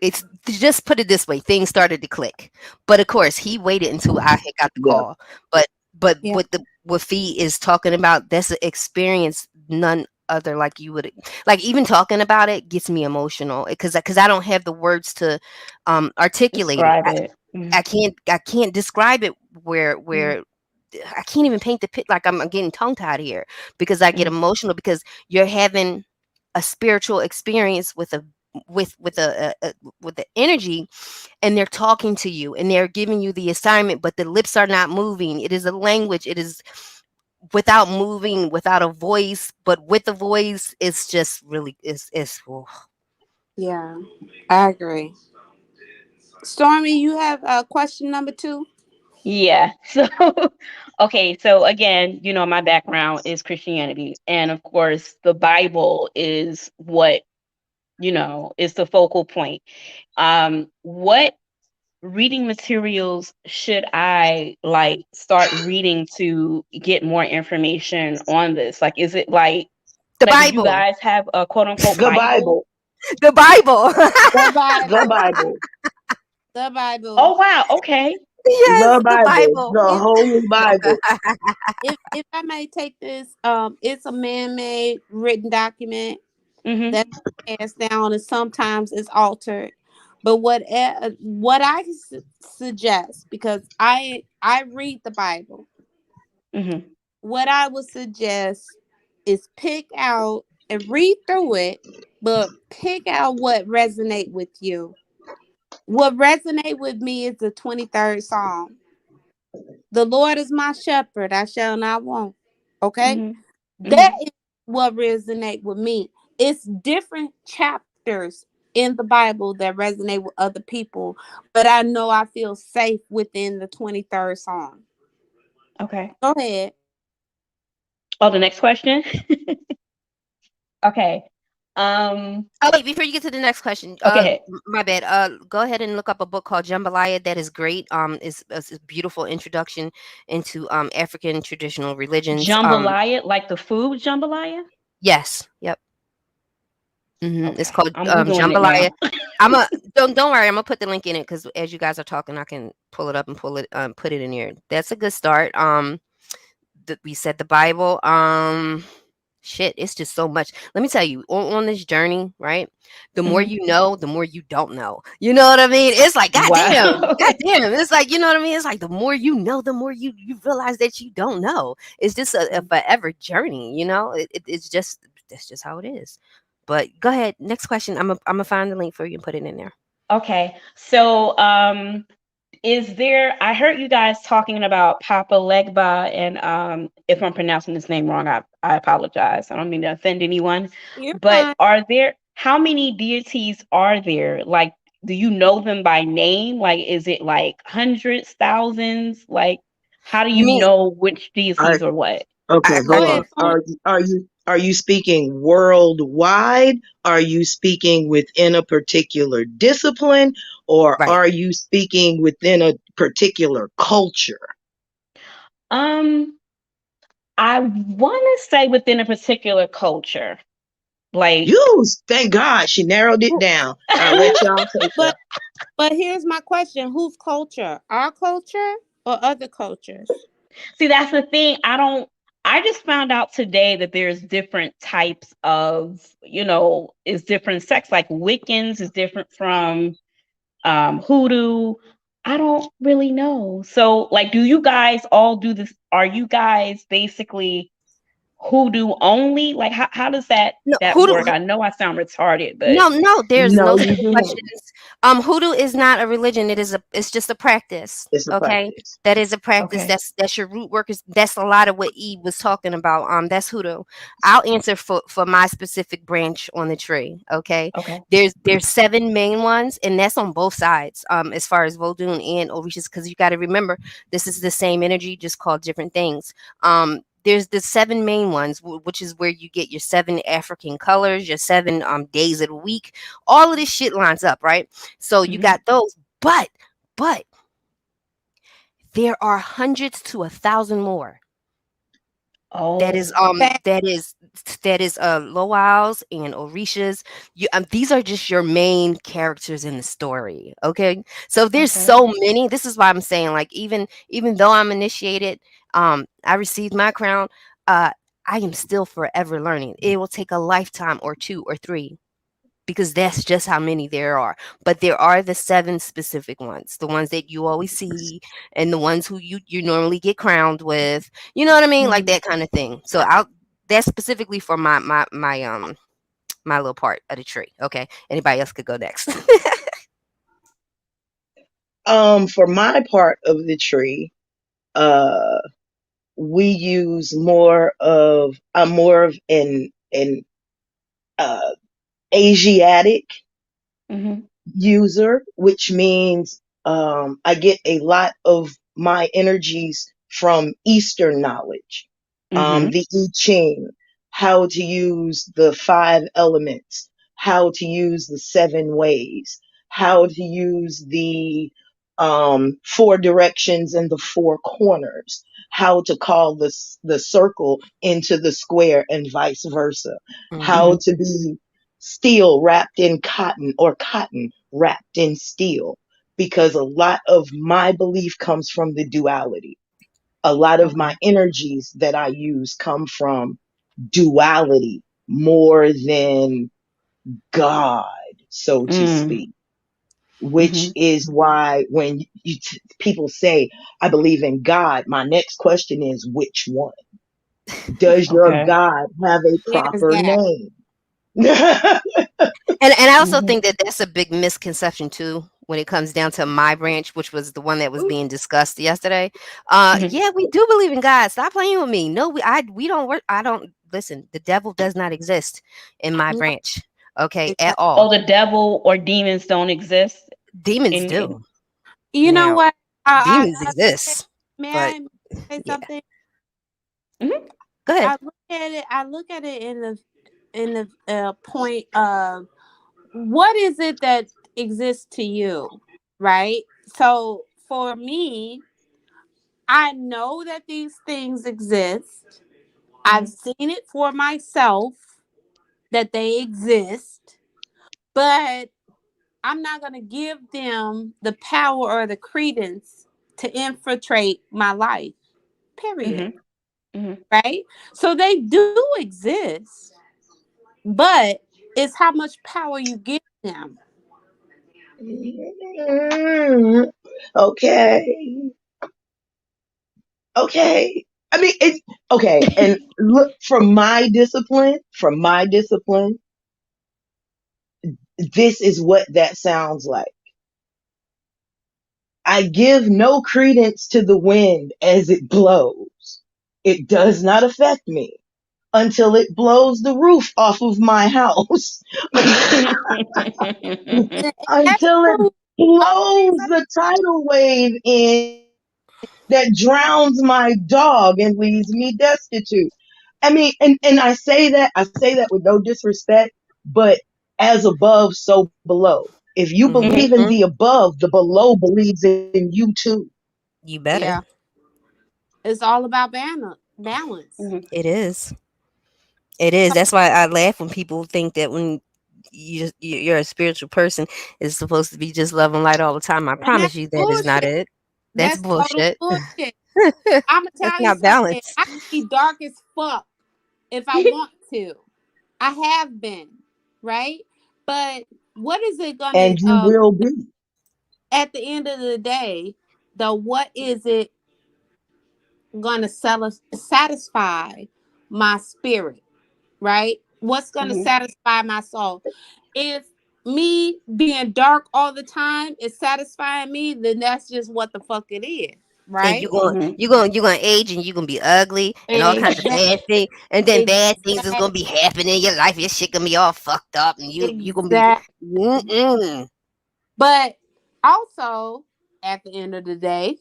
it's just put it this way, things started to click. But of course, he waited until I had got the Yep. call. But Yeah. what Fee is talking about, that's an experience none other like you would like. Even talking about it gets me emotional, because I don't have the words to articulate it. Describe it. Mm. I can't describe it Mm. where I can't even paint the pit. Like I'm getting tongue tied here because I get Mm. emotional, because you're having a spiritual experience with the energy, and they're talking to you and they're giving you the assignment, but the lips are not moving. It is a language. It is without moving, without a voice, but with a voice. It's just really it's oh. Yeah. I agree. Stormy, you have question number two? Yeah. So, okay. So again, my background is Christianity, and of course, the Bible is what is the focal point. What reading materials should I like start reading to get more information on this? Like, is it The like do you Bible. guys have a quote unquote The Bible? Bible. The Bible. The The Bible. Bible. The Bible. Oh wow. Okay. Yes, The the Bible. Bible. The If Holy Bible. if I may take this, it's a man-made written document Mhm. that's passed down, and sometimes it's altered. But what I suggest, because I read the Bible, Mhm. what I would suggest is pick out and read through it, but pick out what resonate with you. What resonate with me is the 23rd Psalm. The Lord is my shepherd, I shall not want. Okay? Mhm. That Mhm. is what resonate with me. It's different chapters in the Bible that resonate with other people, but I know I feel safe within the 23rd Psalm. Okay. Go ahead. Oh, the next question. Okay. Um. Oh wait, before you get to the next question, Okay. Ahead. my bad. Go ahead and look up a book called Jambalaya. That is great. It's a beautiful introduction into African traditional religions. Jambalaya, like the food jambalaya. Yes, yep. It's Okay. called I'm googling it Jambalaya. now. I'm a don't worry. I'm gonna put the link in it because as you guys are talking, I can pull it up and pull it put it in here. That's a good start. We said the Bible. Shit, it's just so much. Let me tell you, on this journey, right? The more Mhm. you know, the more you don't know. You know what I mean? It's like, Wow. goddamn. It's like, you know what I mean? It's like the more you know, the more you realize that you don't know. It's just a forever journey. You know, it's just that's just how it is. But go ahead, next question. I'm gonna find the link for you and put it in there. Okay. So, is there, I heard you guys talking about Papa Legba, and if I'm pronouncing his name wrong, I apologize. I don't mean to offend anyone. You're But fine. how many deities are there? Like, do you know them by name? Like, is it like hundreds, thousands? Like, how do You you mean? know which Are, deities or what? okay, Go Go hold ahead. on. ahead, Tony. Are you speaking worldwide? Are you speaking within a particular discipline, or Right. are you speaking within a particular culture? Um, I want to say within a particular culture. Like, You, thank God, she narrowed it Who- down. I'll let y'all take But but here's my question: whose culture? Our culture or other cultures? see, that's the thing. I just found out today that there's different types of, is different sects. Like Wiccans is different from hoodoo. I don't really know. So, like, do you guys all do this? Are you guys basically hoodoo only? Like, how does No, that work? I know I sound retarded, but no, there's No, no you silly do not. questions. Hoodoo is not a religion. It's just a practice. It's a Okay, practice. that is a practice. okay, That's your root work. That's a lot of what E was talking about. That's hoodoo. I'll answer for my specific branch on the tree. Okay, okay, there's seven main ones, and that's on both sides. As far as Vodun and Orishas, because you got to remember this is the same energy, just called different things. There's the seven main ones, which is where you get your seven African colors, your seven days of the week. All of this shit lines up, right? So you hmm, got those, but there are hundreds to 1,000 more. That is oh, Fact. Lowals and Orishas. These are just your main characters in the story. Okay, so there's okay, so many. This is why I'm saying, like, even though I'm initiated, I received my crown. Uh, I am still forever learning. It will take a lifetime or two or three because that's just how many there are. But there are the seven specific ones, the ones that you always see, and the ones who you normally get crowned with. You know what I mean, like mhm, that kind of thing. So I'll that's specifically for my little part of the tree. Okay, anybody else could go next. For my part of the tree, uh, we use more of an uh Asiatic mhm, user, which means I get a lot of my energies from Eastern knowledge. mhm, The I Ching, how to use the five elements, how to use the seven ways, how to use the four directions and the four corners, how to call the circle into the square and vice versa, how Hmm. mhm, to be steel wrapped in cotton or cotton wrapped in steel, because a lot of my belief comes from the duality. A lot of okay, my energies that I use come from duality more than God, so to mm, speak. Which mhm, is why when people say, I believe in God, my next question is, which one? Does your okay, God have a There's proper that. name? And I also mhm, think that that's a big misconception too when it comes down to my branch, which was the one that was being discussed yesterday. mhm, Yeah, we do believe in God. Stop playing with me. No, we don't work. I don't listen. The devil does not exist in my No, branch. Okay, at exactly. all. oh, the devil or demons don't exist Demons in do You know now. what? Demons I look at, exist, may but I say yeah. something? mhm, Go ahead. I look at it. I look at it in the point of what is it that exists to you, right? So for me, I know that these things exist. I've mhm, seen it for myself that they exist, but I'm not going to give them the power or the credence to infiltrate my life. Period. Mhm. Mhm. Right? So they do exist, but it's how much power you give them. Mm, okay. Okay. I mean, it's okay. And look, from my discipline, this is what that sounds like. I give no credence to the wind as it blows. It does not affect me until it blows the roof off of my house. And that's Until it true always. blows the tidal wave in that drowns my dog and leaves me destitute. I mean, and I say that with no disrespect, but as above, so below. If you believe Mhm. in Hmm. the above, the below believes in you too. You better. Yeah. It's all about balance. Mhm. It is. It is. That's why I laugh when people think that when you're a spiritual person, it's supposed to be just love and light all the time. I And that's promise you that is not bullshit. it. That's That's total bullshit. bullshit. I'm gonna That's tell you not something. balance. I can be dark as fuck if I want to. I have been, right? But what is it gonna And you will be. at the end of the day, what is it gonna satisfy my spirit, right? What's gonna Mhm. satisfy my soul? If me being dark all the time is satisfying me, then that's just what the fuck it is, And right? Mhm. you're going to age and you're going to be ugly and all kinds of Exactly. bad things. And then bad things is Exactly. going to be happening in your life. Your shit going to be all fucked up and you going to be Exactly. mm-mm. But also, at the end of the day,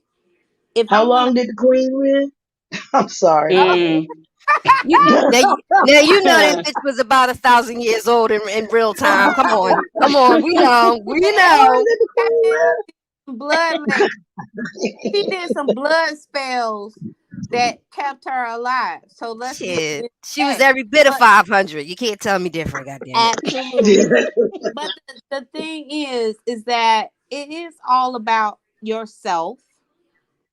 if How I want long did the queen live? I'm sorry. to, Mm. You. Now you know that bitch was about 1,000 years old in real time. Come on, we How long know. did the queen blood, she live? did some blood spells that kept her alive. So let's look Shit, at she was that. every bit of But 500. You can't tell me different. God damn it. absolutely. But the thing is that it is all about yourself.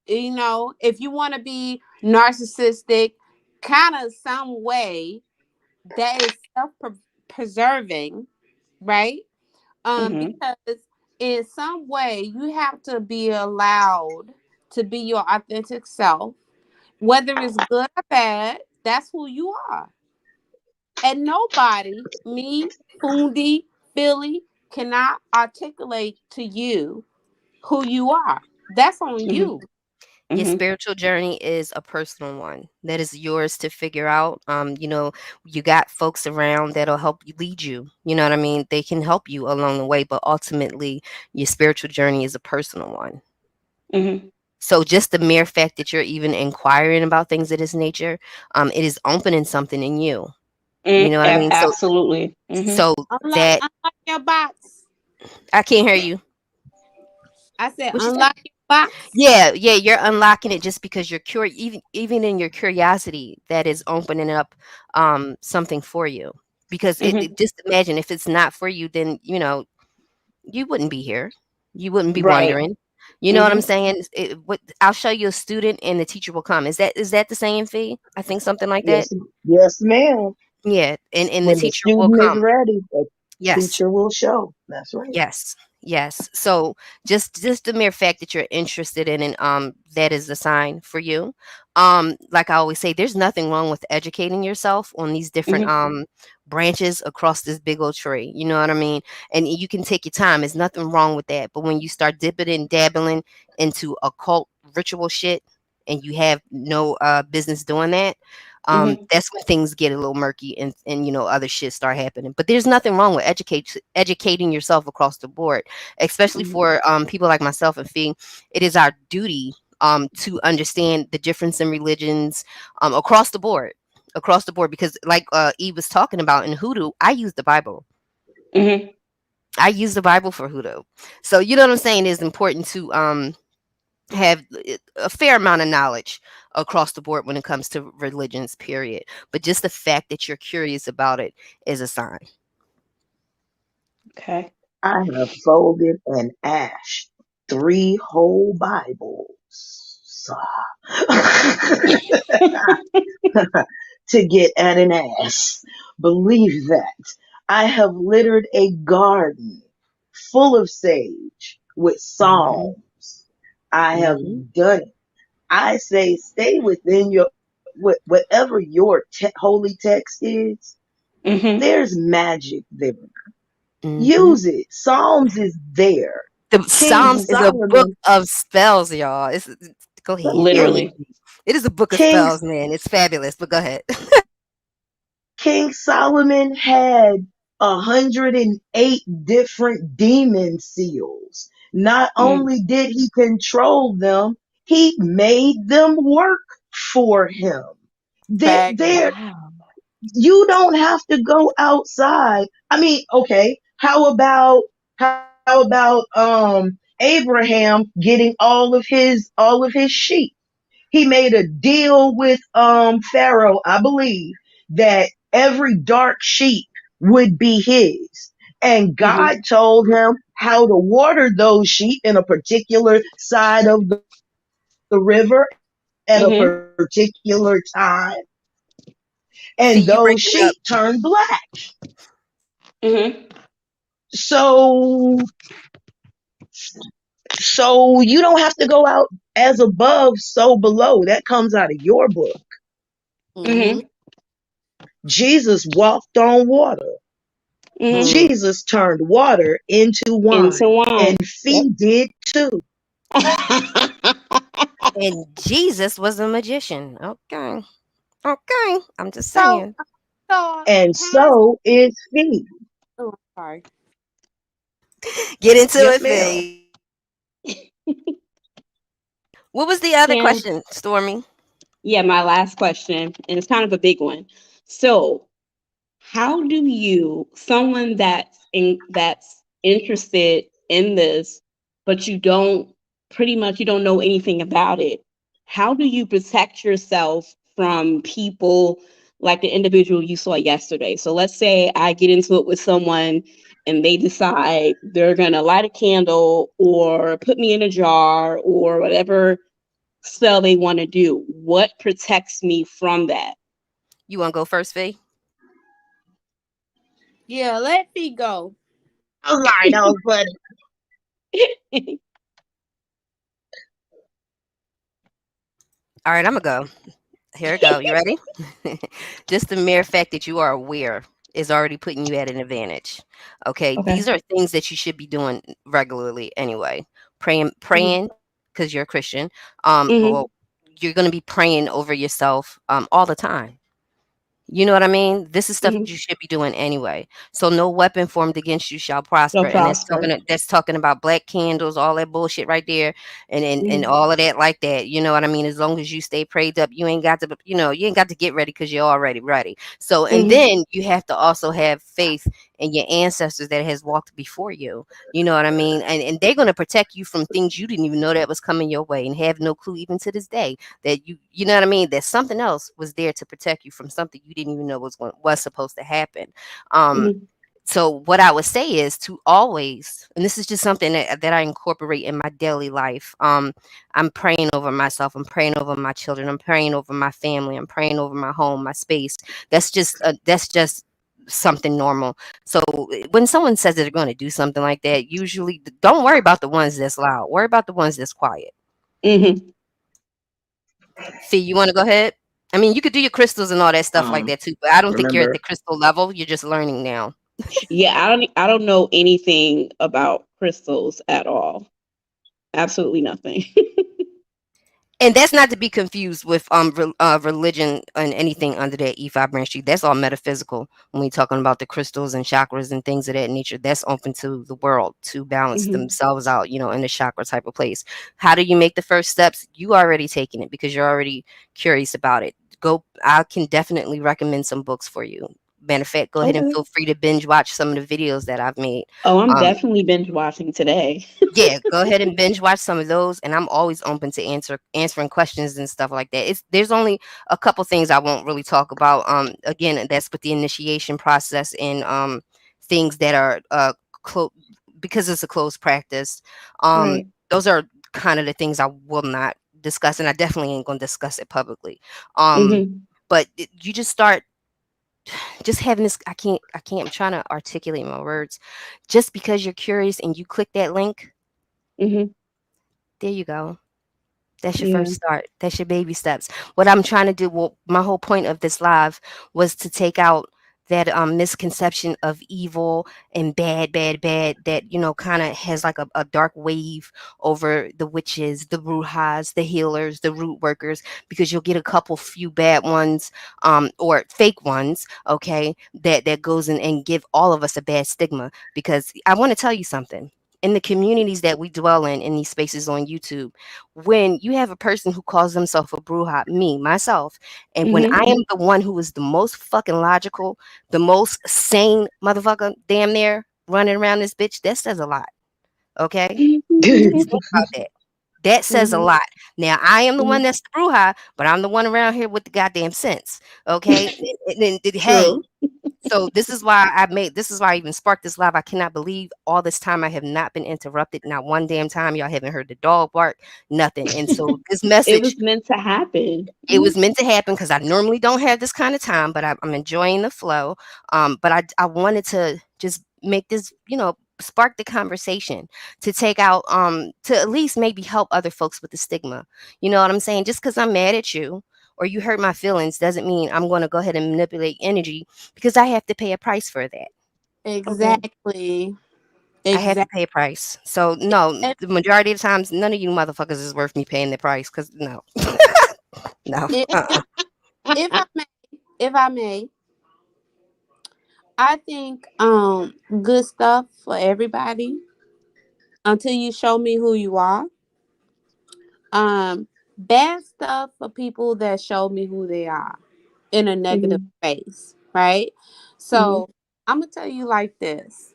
You know, if you want to be narcissistic, kind of some way that is preserving, right? Mhm. Because in some way you have to be allowed to be your authentic self, whether it's good or bad. That's who you are, and nobody, me, Fundi, Philly, cannot articulate to you who you are. That's on Mhm. you. Your Mhm. spiritual journey is a personal one that is yours to figure out. You got folks around that'll help you lead you. You know what I mean? They can help you along the way, but ultimately, your spiritual journey is a personal one. Mhm. So just the mere fact that you're even inquiring about things of this nature, it is opening something in you. You Mm. know what I mean? So Absolutely. Mhm. so Unlock, that unlock your box. I can't hear you. I said, What you say? unlock your box. Yeah, yeah, you're unlocking it just because you're curious. Even in your curiosity, that is opening up something for you. Because Mhm. just imagine if it's not for you, then you wouldn't be here. You wouldn't be Right. wondering. You know what I'm Mhm. saying? I'll show you a student and the teacher will come. Is that the same fee? I think something like that. Yes, yes, ma'am. Yeah, and the When the teacher will student is come. ready, the Yes. teacher will show. That's right. Yes. Yes. So just the mere fact that you're interested in it, that is a sign for you. Like I always say, there's nothing wrong with educating yourself on these different Mhm. branches across this big old tree. You know what I mean? And you can take your time. There's nothing wrong with that. But when you start dipping and dabbling into occult ritual shit and you have no business doing that, Mhm. that's when things get a little murky and other shit start happening. But there's nothing wrong with educating yourself across the board, especially Mhm. for people like myself and Fee. It is our duty to understand the difference in religions across the board. Across the board, because like Eve was talking about in hoodoo, I use the Bible. Mhm. I use the Bible for hoodoo. So you know what I'm saying? It's important to have a fair amount of knowledge across the board when it comes to religions, period. But just the fact that you're curious about it is a sign. Okay. I have folded an ash, three whole Bibles. So- to get at an ass. Believe that. I have littered a garden full of sage with Mhm. psalms. I have Mhm. done it. I say stay within your whatever your holy text is. Mhm. There's magic there. Mm-hmm. Use it. Psalms is there. The King Psalms is a book Solomon, of spells, y'all. Go ahead. Go ahead. Literally. It is a book of King spells, man. It's fabulous. But go ahead. King Solomon had 108 different demon seals. Not Mm. only did he control them, he made them work for him. Fact. There, Wow. you don't have to go outside. I mean, okay, how about Abraham getting all of his sheep? He made a deal with Pharaoh, I believe, that every dark sheep would be his. And Mhm. God told him how to water those sheep in a particular side of the river at a particular Mhm. time. And those See, sheep you breaking turned up. black. Mhm. So so you don't have to go out as above, so below. That comes out of your book. Mm-hmm. Mhm. Jesus walked on water. Mhm. Hmm. Jesus turned water into Into wine, and wine. Yep. Fee did too. And Jesus was a magician. Okay. Okay. I'm just So, saying. And has so is Fee. oh, sorry. Get into Yes, it, ma'am. Faye. What was the other Can question, Stormy? Yeah, my last question, and it's kind of a big one. So, how do you, someone that's interested in this, but you don't pretty much you don't know anything about it, how do you protect yourself from people like the individual you saw yesterday? So let's say I get into it with someone and they decide they're gonna light a candle or put me in a jar or whatever spell they want to do. What protects me from that? You want to go first, Faye? Yeah, let me go. I was like, that was funny. All right, I'm going to go. Here we go. You ready? Just the mere fact that you are aware is already putting you at an advantage. Okay, Okay. these are things that you should be doing regularly anyway. Mhm. Praying because you're a Christian. Mhm. Well, you're going to be praying over yourself all the time. You know what I mean? This is stuff that you Mhm. should be doing anyway. So no weapon formed against you shall prosper, No and prosper. that's talking about black candles, all that bullshit right there, and Mhm. all of that like that. You know what I mean? As long as you stay prayed up, you ain't got to, you ain't got to get ready because you're already ready. So, and Mhm. then you have to also have faith in your ancestors that has walked before you. You know what I mean? And they're gonna protect you from things you didn't even know that was coming your way, and have no clue even to this day that you know what I mean, that something else was there to protect you from something you didn't even know was supposed to happen. Um Mhm. so what I would say is to always, and this is just something that I incorporate in my daily life. I'm praying over myself, I'm praying over my children, I'm praying over my family, I'm praying over my home, my space. That's just something normal. So when someone says that they're going to do something like that, usually don't worry about the ones that's loud, worry about the ones that's quiet. Mhm. Fee, you want to go ahead? I mean, you could do your crystals and all that stuff like Um, that too, but I don't think you're at remember, the crystal level. You're just learning now. Yeah, I don't know anything about crystals at all. Absolutely nothing. And that's not to be confused with religion and anything under that E5 branch tree. That's all metaphysical when we're talking about the crystals and chakras and things of that nature. That's open to the world to balance Mhm. themselves out, in the chakra type of place. How do you make the first steps? You already taking it because you're already curious about it. Go. I can definitely recommend some books for you. Matter of fact, go ahead and Okay. feel free to binge watch some of the videos that I've made. Oh, I'm Um, definitely binge watching today. yeah, go ahead and binge watch some of those, and I'm always open to answering questions and stuff like that. There's only a couple things I won't really talk about. Again, that's with the initiation process and things that are because it's a closed practice. Um, Right. those are kind of the things I will not discuss, and I definitely ain't gonna discuss it publicly. Um, Mhm. but you just start just having this. I can't. I'm trying to articulate my words. Just because you're curious and you click that link, Mhm. there you go. That's your Yeah. first start. That's your baby steps. What I'm trying to do, well, my whole point of this live was to take out that misconception of evil and bad, bad, bad that, kind of has like a dark wave over the witches, the brujas, the healers, the root workers, because you'll get a couple few bad ones, or fake ones, okay, that goes in and give all of us a bad stigma. Because I want to tell you something. In the communities that we dwell in these spaces on YouTube, when you have a person who calls themselves a bruja, me, myself, and when I Mhm. am the one who is the most fucking logical, the most sane motherfucker damn near running around this bitch, that says a lot. Okay? Just think about that. That says a Mhm. lot. Now I am the one Mhm. that's the bruja, but I'm the one around here with the goddamn sense. Okay? Hey, True. so this is why I even sparked this live. I cannot believe all this time I have not been interrupted. Not one damn time. Y'all haven't heard the dog bark, nothing. And so this It message, was meant to happen. it Mhm. was meant to happen because I normally don't have this kind of time, but I'm enjoying the flow. But I wanted to just make this, spark the conversation to take out, to at least maybe help other folks with the stigma. You know what I'm saying? Just because I'm mad at you or you hurt my feelings doesn't mean I'm going to go ahead and manipulate energy, because I have to pay a price for that. Okay. Exactly. I have to Exactly. pay a price. So no, And the majority of times, none of you motherfuckers is worth me paying the price. Cause no, no. if if I may, if I may, I think good stuff for everybody until you show me who you are. Bad stuff for people that show me who they are in a negative Mhm. space, right? Mhm. So I'm gonna tell you like this: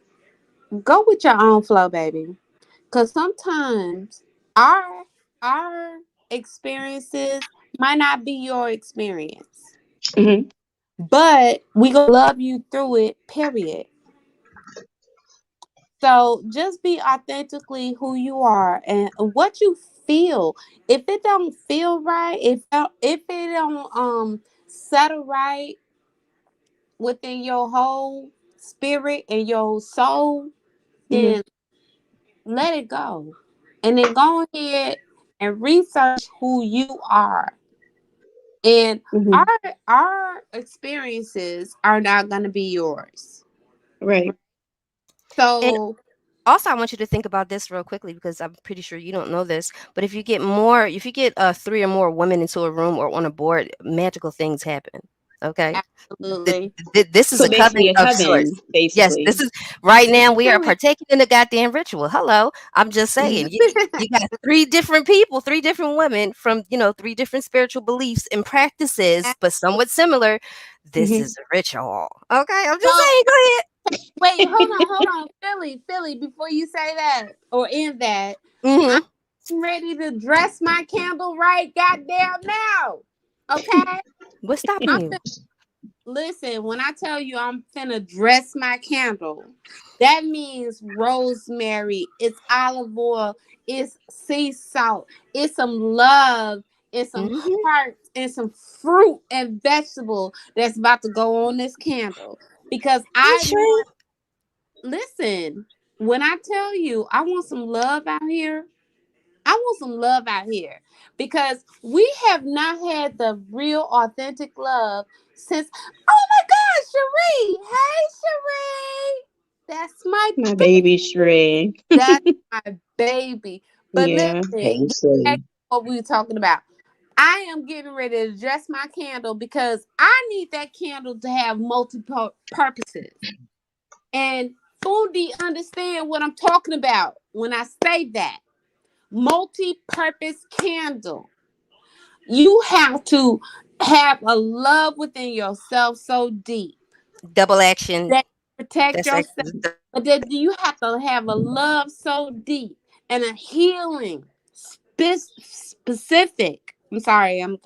go with your own flow, baby. Cause sometimes our our experiences might not be your experience, Mhm. but we gonna love you through it. Period. So just be authentically who you are and what you feel. If it don't feel right, if it don't settle right within your whole spirit and your soul, Mhm. then let it go. And then go ahead and research who you are. And our Mhm. our experiences are not gonna be yours. Right. And So also, I want you to think about this real quickly, because I'm pretty sure you don't know this. But if you get three or more women into a room or on a board, magical things happen. Okay, absolutely. this is So a basically coven a of coven, sorts. Yes, this basically. is right now we are Period. partaking in the goddamn ritual. Hello, I'm just saying. You got three different people, three different women from three different spiritual beliefs and practices, but somewhat similar. This Mhm. is a ritual. Okay, I'm just So saying. Go ahead. wait, hold on, Philly. Before you say that or end that, I'm Hmm. ready to dress my candle right. Goddamn now, okay? What's stopping I'm you? listen. When I tell you I'm finna dress my candle, that means rosemary. It's olive oil. It's sea salt. It's some love. It's some Hmm. hearts and some fruit and vegetable that's about to go on this candle because You I sure? want. Listen, when I tell you I want some love out here, I want some love out here because we have not had the real authentic love since. Oh my God, Cherie! Hey, Cherie! That's my My baby Shrey. that's my baby. But Yeah. listen, Hey, back say, to what we were talking about. I am getting ready to dress my candle because I need that candle to have multiple purposes. And Fundi understand what I'm talking about when I say that. Multi-purpose candle. You have to have a love within yourself so deep Double action. that you protect That's yourself, actually but that you have to have a love so deep and a healing specific. I'm sorry, I'm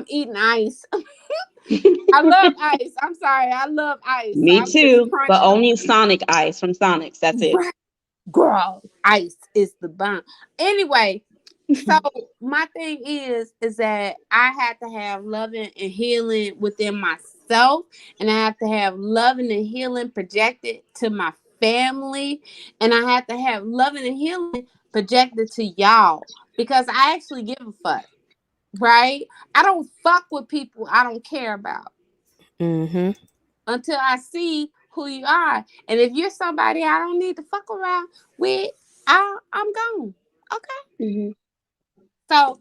eating ice. I love ice. I'm sorry, I love ice. So Me I'm just too. But crunching on only Sonic Ice from Sonics. That's it. right. Girl, ice is the bomb. Anyway, so my thing is that I had to have loving and healing within myself, and I have to have loving and healing projected to my family, and I have to have loving and healing projected to y'all because I actually give a fuck, right? I don't fuck with people I don't care about Mm-hmm. until I see who you are. And if you're somebody I don't need to fuck around with, I'm gone. Okay. Mhm. So,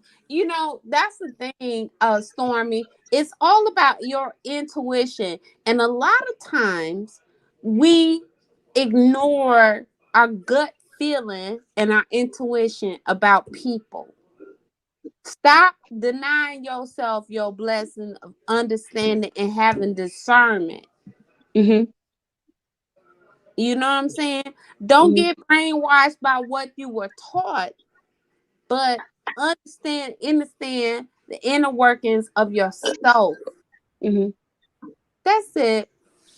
that's the thing, Stormy. It's all about your intuition. And a lot of times we ignore our gut feeling and our intuition about people. Stop denying yourself your blessing of understanding and having discernment. Mhm. You know what I'm saying? Don't Mhm. get brainwashed by what you were taught, but understand the inner workings of your soul. Mhm. That's it.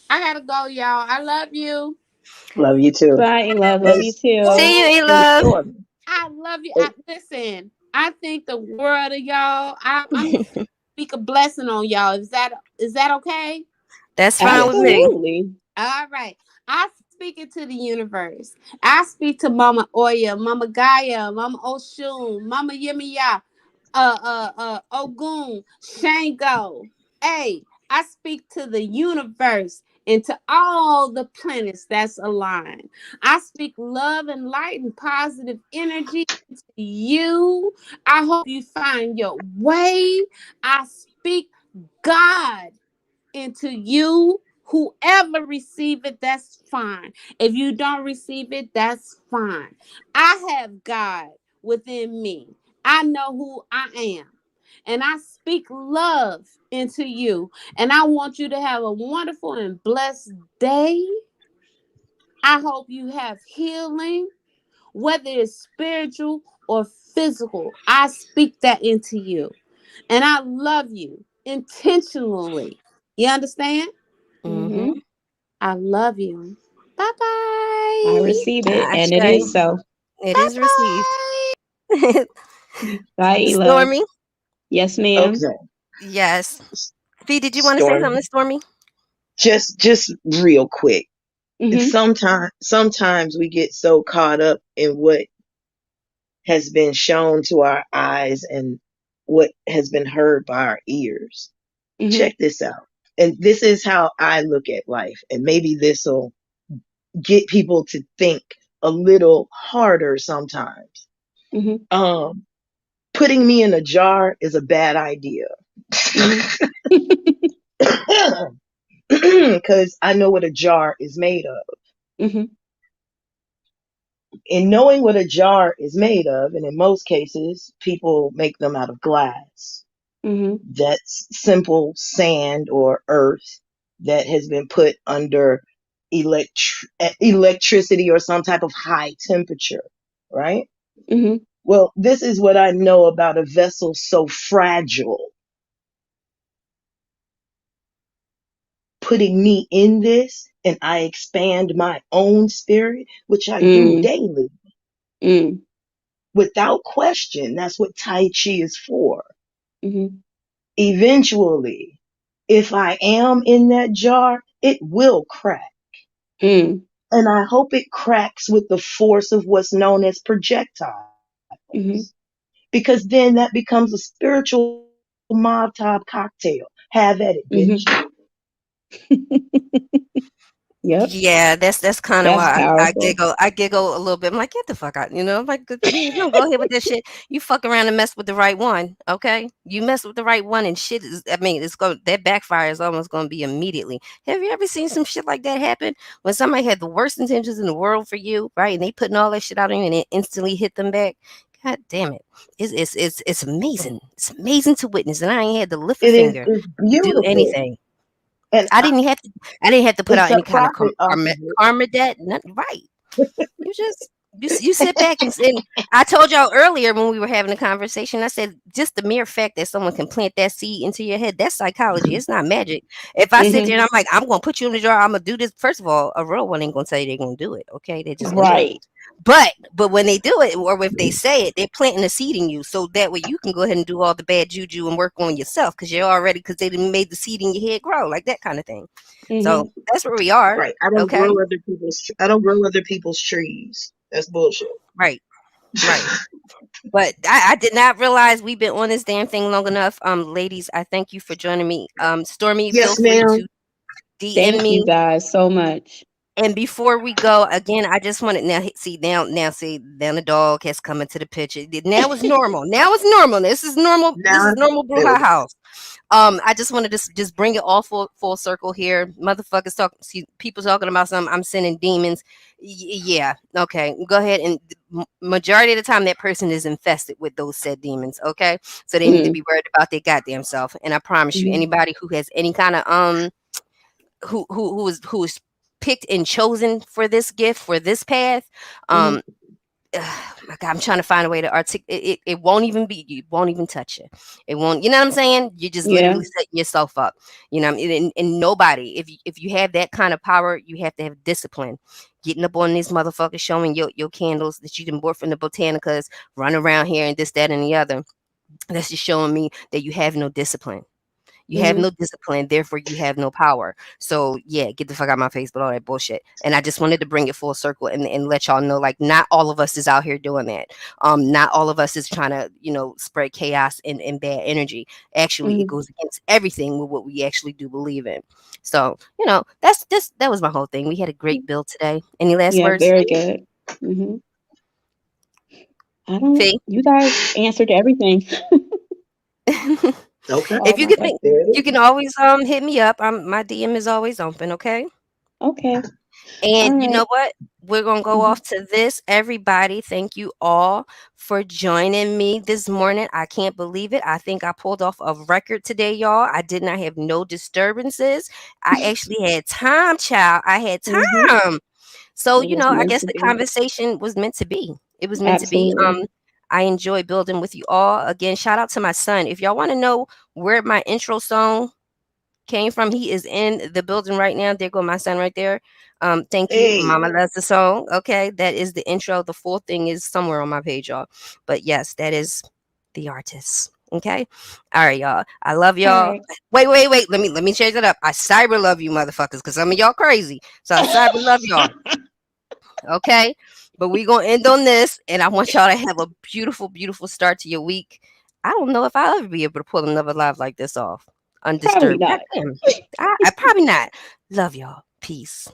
I gotta go, y'all. I love you. Love you too. Bye, love. Love you As too. See Oh, you, and E-Love. Stormy. I love you. eh, Listen, I think the world of y'all. I'm gonna speak a blessing on y'all. Is that okay? That's fine with me. Absolutely. All right. I speak it to the universe. I speak to Mama Oya, Mama Gaia, Mama Oshun, Mama Yemiya, Ogun, Shango. Hey, I speak to the universe and to all the planets that's aligned. I speak love and light and positive energy to you. I hope you find your way. I speak God into you. Whoever receive it, that's fine. If you don't receive it, that's fine. I have God within me. I know who I am. And I speak love into you. And I want you to have a wonderful and blessed day. I hope you have healing, whether it's spiritual or physical. I speak that into you. And I love you intentionally. You understand? Mm-hmm. Mhm. I love you. Bye I bye. receive it, and it Ashe. is so. It Bye is received. bye. Bye, love. Stormy? Yes, ma'am. Okay, Yes. V, did you want to say Stormy. something to Stormy? Just real quick. Mhm. Sometimes we get so caught up in what has been shown to our eyes and what has been heard by our ears. Mhm. Check this out. And this is how I look at life. And maybe this will get people to think a little harder sometimes. Mhm. Um, Putting me in a jar is a bad idea. Mhm. Because I know what a jar is made of. Mhm. In knowing what a jar is made of, and in most cases, people make them out of glass. Mhm. That's simple sand or earth that has been put under electricity or some type of high temperature, right? Mhm. Well, this is what I know about a vessel so fragile. Putting me in this and I expand my own spirit, which I do Mm. daily Mm. without question. That's what Tai Chi is for. Mhm. Eventually, if I am in that jar, it will crack. Mm. And I hope it cracks with the force of what's known as projectiles. Mhm. Because then that becomes a spiritual Molotov cocktail. Have at it, bitch. Mhm. Yep. Yeah, that's kind of That's why I powerful. giggle. I giggle a little bit. I'm like, get the fuck out. I'm like, yeah, no, go ahead with that shit. You fuck around and mess with the right one, okay? You mess with the right one, and shit is. I mean, it's going that backfire is almost going to be immediately. Have you ever seen some shit like that happen when somebody had the worst intentions in the world for you, right? And they putting all that shit out on you, and it instantly hit them back. God damn it! It's amazing. It's amazing to witness, and I ain't had to lift a It is finger it's to do beautiful. anything. And I didn't have to put it's out the any kind of profit off of karma debt. Nothing, right? You just You sit back and I told y'all earlier when we were having a conversation, I said just the mere fact that someone can plant that seed into your head, that's psychology. It's not magic. If I sit there Hmm. and I'm like, I'm gonna put you in the jar, I'm gonna do this. First of all, a real one ain't gonna tell you they're gonna do it. Okay, they're just gonna do it. Right. But when they do it, or if they say it, they're planting a seed in you, so that way you can go ahead and do all the bad juju and work on yourself because you're already because they done made the seed in your head grow like that kind of thing. So Hmm. that's where we are. Right. I don't Okay, grow other people's. I don't grow other people's trees. That's bullshit. right, right. But I did not realize we've been on this damn thing long enough. Ladies, I thank you for joining me. Stormy, feel Yes, free ma'am. to DM Thank you me. guys so much. And before we go, again, I just wanted see now the dog has come into the picture. Now it's normal. Now it's normal. This is normal. This Now, is normal Bruja no. house. I just wanted to just bring it all full circle here. Motherfuckers talking, see, people talking about something. I'm sending demons. Yeah, okay. Go ahead and majority of the time that person is infested with those said demons. Okay, so they need to Mm. be worried about their goddamn self. And I promise you, Hmm. anybody who has any kind of who is picked and chosen for this gift for this path, Hmm. um my God, I'm trying to find a way to articulate it. It won't even be, you won't even touch it. It won't, you know what I'm saying? You're just Yeah. literally setting yourself up. You know, and nobody, if you have that kind of power, you have to have discipline. Getting up on these motherfuckers, showing your candles that you done bought from the botanicas, run around here and this, that, and the other. That's just showing me that you have no discipline. You have Hmm. no discipline, therefore you have no power. So yeah, get the fuck out of my face with all that bullshit. And I just wanted to bring it full circle and let y'all know, like, not all of us is out here doing that. Not all of us is trying to, spread chaos and bad energy. Actually, it Hmm. goes against everything with what we actually do believe in. So, that was my whole thing. We had a great build today. Any last Yeah, words? very good. Hmm. I don't. Fee? You guys answered everything. Okay. If All you my can think, There questions. it you is. can always hit me up. My DM is always open, okay? Okay. All And you right. know what? We're going to go Hmm. off to this. Everybody, thank you all for joining me this morning. I can't believe it. I think I pulled off a record today, y'all. I did not have no disturbances. I actually had time, child. I had Hmm. time. So, It was I meant guess to the be. conversation was meant to be. It was meant to be. Absolutely. I enjoy building with you all. Again, shout out to my son. If y'all want to know where my intro song came from. He is in the building right now. There go my son right there. Thank you. Hey. Mama loves the song. Okay. That is the intro. The full thing is somewhere on my page, y'all. But yes, that is the artist. Okay. All right, y'all. I love All y'all. right. Wait. Let me change it up. I cyber love you motherfuckers because some of y'all crazy. So I cyber love y'all. Okay. But we gonna end on this, and I want y'all to have a beautiful, beautiful start to your week. I don't know if I'll ever be able to pull another live like this off Probably undisturbed. God not. damn. I probably not. Love y'all. Peace.